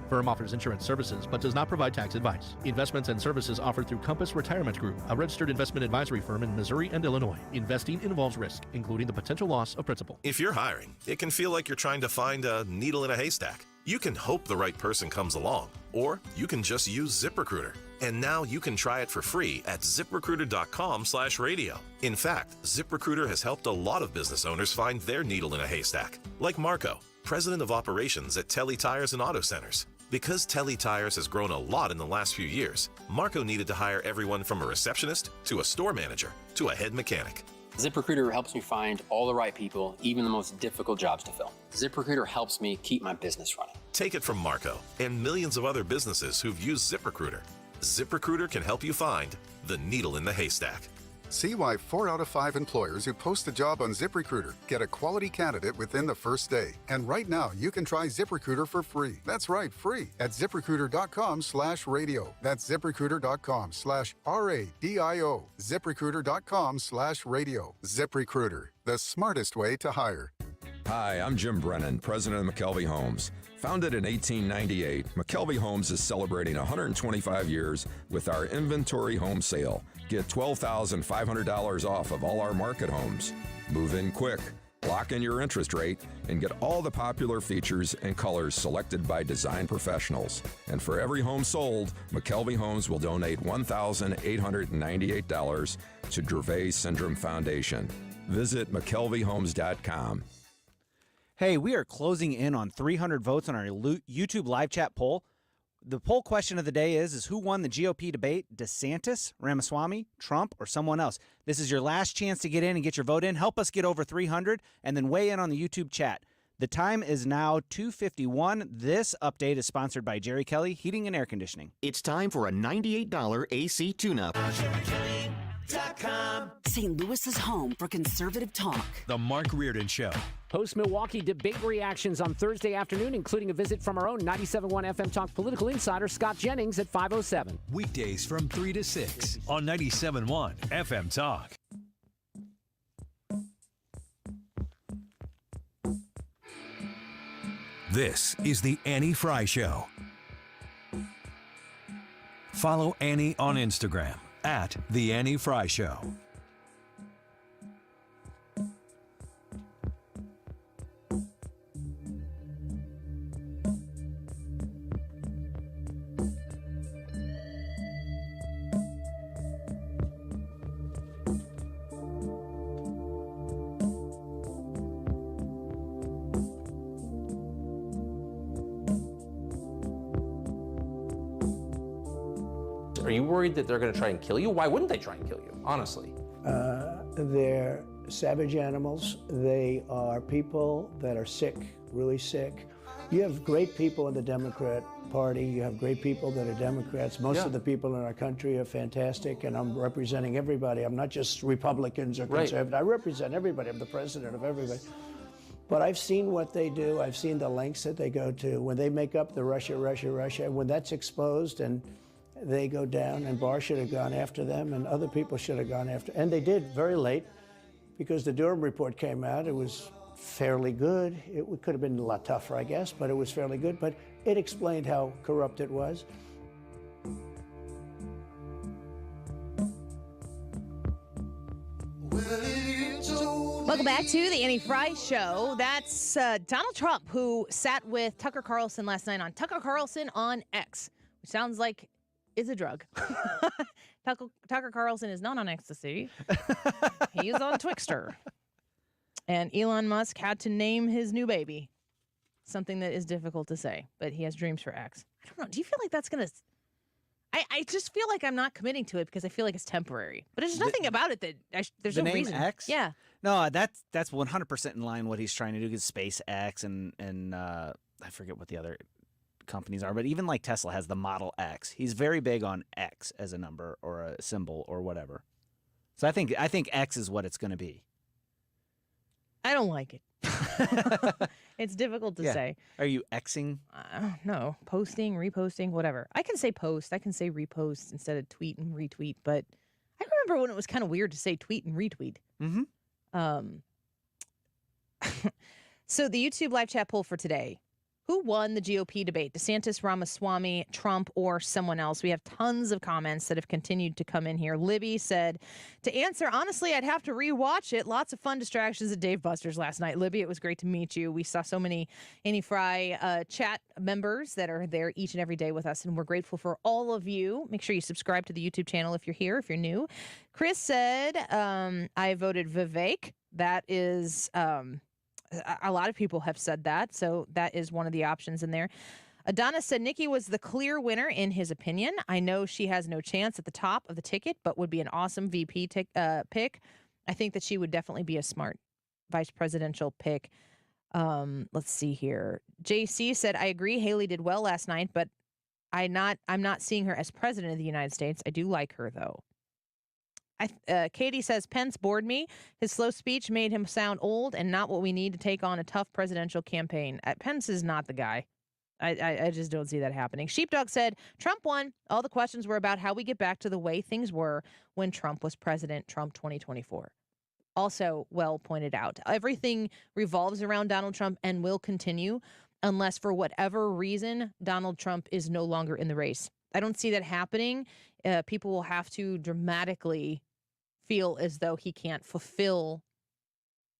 Firm offers insurance services but does not provide tax advice. Investments and services offered through Compass Retirement Group, a registered investment advisory firm in Missouri and Illinois. Investing involves risk, including the potential loss of principal. If you're hiring, it can feel like you're trying to find a needle in a haystack. You can hope the right person comes along, or you can just use ZipRecruiter. And now you can try it for free at ZipRecruiter.com/radio. In fact, ZipRecruiter has helped a lot of business owners find their needle in a haystack, like Marco, president of operations at Telly Tires and Auto Centers. Because Telly Tires has grown a lot in the last few years, Marco needed to hire everyone from a receptionist to a store manager to a head mechanic. ZipRecruiter helps me find all the right people, even the most difficult jobs to fill. ZipRecruiter helps me keep my business running. Take it from Marco and millions of other businesses who've used ZipRecruiter. ZipRecruiter can help you find the needle in the haystack. See why 4 out of 5 employers who post a job on ZipRecruiter get a quality candidate within the first day. And right now, you can try ZipRecruiter for free. That's right, free at ZipRecruiter.com/radio. That's ZipRecruiter.com/RADIO. ZipRecruiter.com/radio. ZipRecruiter, the smartest way to hire. Hi, I'm Jim Brennan, president of McKelvey Homes. Founded in 1898, McKelvey Homes is celebrating 125 years with our inventory home sale. Get $12,500 off of all our market homes. Move in quick, lock in your interest rate, and get all the popular features and colors selected by design professionals. And for every home sold, McKelvey Homes will donate $1,898 to Dravet Syndrome Foundation. Visit McKelveyhomes.com. Hey, we are closing in on 300 votes on our YouTube live chat poll. The poll question of the day is who won the GOP debate, DeSantis, Ramaswamy, Trump, or someone else? This is your last chance to get in and get your vote in. Help us get over 300 and then weigh in on the YouTube chat. The time is now 2:51. This update is sponsored by Jerry Kelly Heating and Air Conditioning. It's time for a $98 AC tune-up. St. Louis's home for conservative talk. The Mark Reardon Show. Post-Milwaukee debate reactions on Thursday afternoon, including a visit from our own 97.1 FM Talk political insider, Scott Jennings, at 5:07. Weekdays from 3 to 6 on 97.1 FM Talk. This is the Annie Frey Show. Follow Annie on Instagram at The Annie Frey Show. Are you worried that they're going to try and kill you? Why wouldn't they try and kill you, honestly? They're savage animals. They are people that are sick, really sick. You have great people in the Democrat Party. You have great people that are Democrats. Most of the people in our country are fantastic, and I'm representing everybody. I'm not just Republicans or conservatives. I represent everybody. I'm the president of everybody. But I've seen what they do. I've seen the lengths that they go to. When they make up the Russia, when that's exposed and they go down, and Barr should have gone after them, and other people should have gone after, and they did very late, because the Durham report came out. It was fairly good. It could have been a lot tougher, I guess, but it was fairly good. But it explained how corrupt it was. Welcome back to the Annie Frey Show. That's Donald Trump, who sat with Tucker Carlson last night on Tucker Carlson on X, which sounds like it's a drug. Tucker Carlson is not on ecstasy. He's on Twixter. And Elon Musk had to name his new baby something that is difficult to say, but he has dreams for X. I don't know. Do you feel like that's going to... I just feel like I'm not committing to it because I feel like it's temporary. But there's nothing about it that there's the no name reason. X? Yeah. No, that's 100% in line what he's trying to do because SpaceX and I forget what the other companies are, but even like Tesla has the Model X. He's very big on X as a number or a symbol or whatever. So I think X is what it's going to be. I don't like it. It's difficult to say. Are you Xing? No, posting, reposting, whatever. I can say post, I can say repost instead of tweet and retweet, but I remember when it was kind of weird to say tweet and retweet. Mm-hmm. So the YouTube live chat poll for today. Who won the GOP debate? DeSantis, Ramaswamy, Trump, or someone else? We have tons of comments that have continued to come in here. Libby said, to answer, honestly, I'd have to rewatch it. Lots of fun distractions at Dave Buster's last night. Libby, it was great to meet you. We saw so many Annie Frey chat members that are there each and every day with us, and we're grateful for all of you. Make sure you subscribe to the YouTube channel if you're here, if you're new. Chris said, I voted Vivek. That is... a lot of people have said that, so that is one of the options in there. Adonis said Nikki was the clear winner in his opinion. I know she has no chance at the top of the ticket, but would be an awesome VP pick. I think that she would definitely be a smart vice presidential pick. Let's see here. JC said, I agree Haley did well last night, but I'm not seeing her as president of the United States. I do like her, though. Katie says, Pence bored me. His slow speech made him sound old and not what we need to take on a tough presidential campaign. Pence is not the guy. I just don't see that happening. Sheepdog said, Trump won. All the questions were about how we get back to the way things were when Trump was president, Trump 2024. Also well pointed out. Everything revolves around Donald Trump and will continue unless for whatever reason Donald Trump is no longer in the race. I don't see that happening. People will have to dramatically feel as though he can't fulfill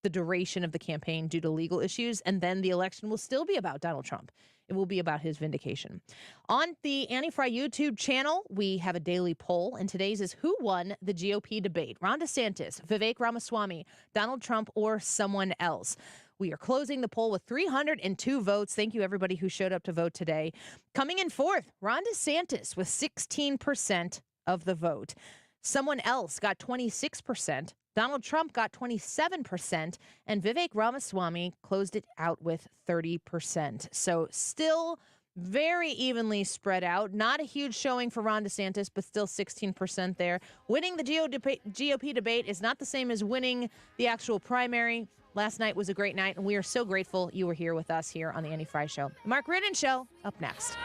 the duration of the campaign due to legal issues, and then the election will still be about Donald Trump. It will be about his vindication. On the Annie Frey YouTube channel, we have a daily poll, and today's is who won the GOP debate? Ron DeSantis, Vivek Ramaswamy, Donald Trump, or someone else? We are closing the poll with 302 votes. Thank you, everybody who showed up to vote today. Coming in fourth, Ron DeSantis with 16% of the vote. Someone else got 26%. Donald Trump got 27%. And Vivek Ramaswamy closed it out with 30%. So still very evenly spread out. Not a huge showing for Ron DeSantis, but still 16% there. Winning the GOP debate is not the same as winning the actual primary. Last night was a great night, and we are so grateful you were here with us here on the Annie Frey Show. The Mark Ridden Show, up next.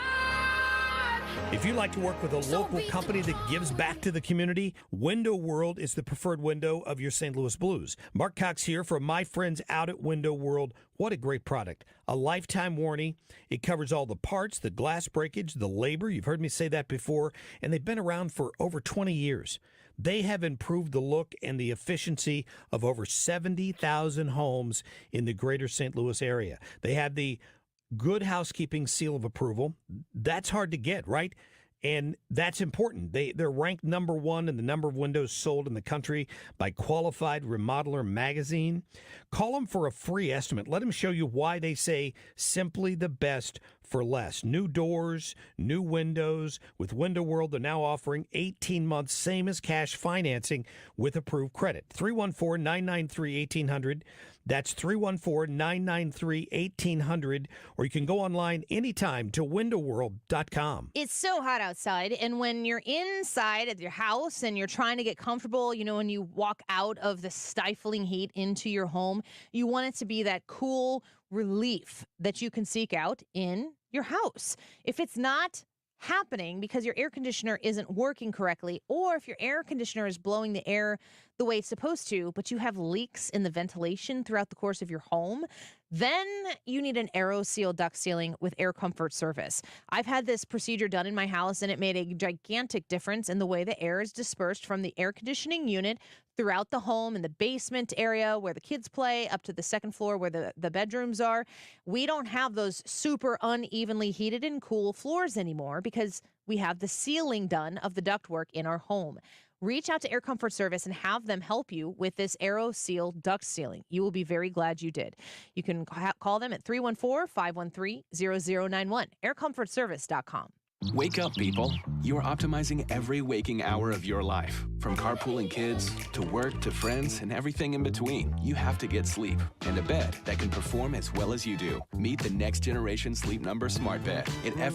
If you'd like to work with a local company that gives back to the community, Window World is the preferred window of your St. Louis Blues. Mark Cox here from my friends out at Window World. What a great product. A lifetime warranty. It covers all the parts, the glass breakage, the labor. You've heard me say that before. And they've been around for over 20 years. They have improved the look and the efficiency of over 70,000 homes in the greater St. Louis area. They have the Good Housekeeping seal of approval. That's hard to get, right? And that's important. They're ranked number one in the number of windows sold in the country by Qualified Remodeler magazine. Call them for a free estimate. Let them show you why they say simply the best for less. New doors, new windows. With Window World, they're now offering 18 months, same as cash financing with approved credit. 314-993-1800. That's 314-993-1800. Or you can go online anytime to windowworld.com. It's so hot outside, and when you're inside at your house and you're trying to get comfortable, you know, when you walk out of the stifling heat into your home, you want it to be that cool relief that you can seek out in your house. If it's not happening because your air conditioner isn't working correctly, or if your air conditioner is blowing the air the way it's supposed to, but you have leaks in the ventilation throughout the course of your home, then you need an AeroSeal duct sealing with Air Comfort Service. I've had this procedure done in my house, and it made a gigantic difference in the way the air is dispersed from the air conditioning unit throughout the home, in the basement area where the kids play, up to the second floor where the bedrooms are. We don't have those super unevenly heated and cool floors anymore because we have the sealing done of the ductwork in our home. Reach out to Air Comfort Service and have them help you with this AeroSeal duct sealing. You will be very glad you did. You can call them at 314-513-0091, aircomfortservice.com. Wake up, people. You are optimizing every waking hour of your life. From carpooling kids, to work, to friends, and everything in between. You have to get sleep. And a bed that can perform as well as you do. Meet the next generation Sleep Number Smart Bed. It effortlessly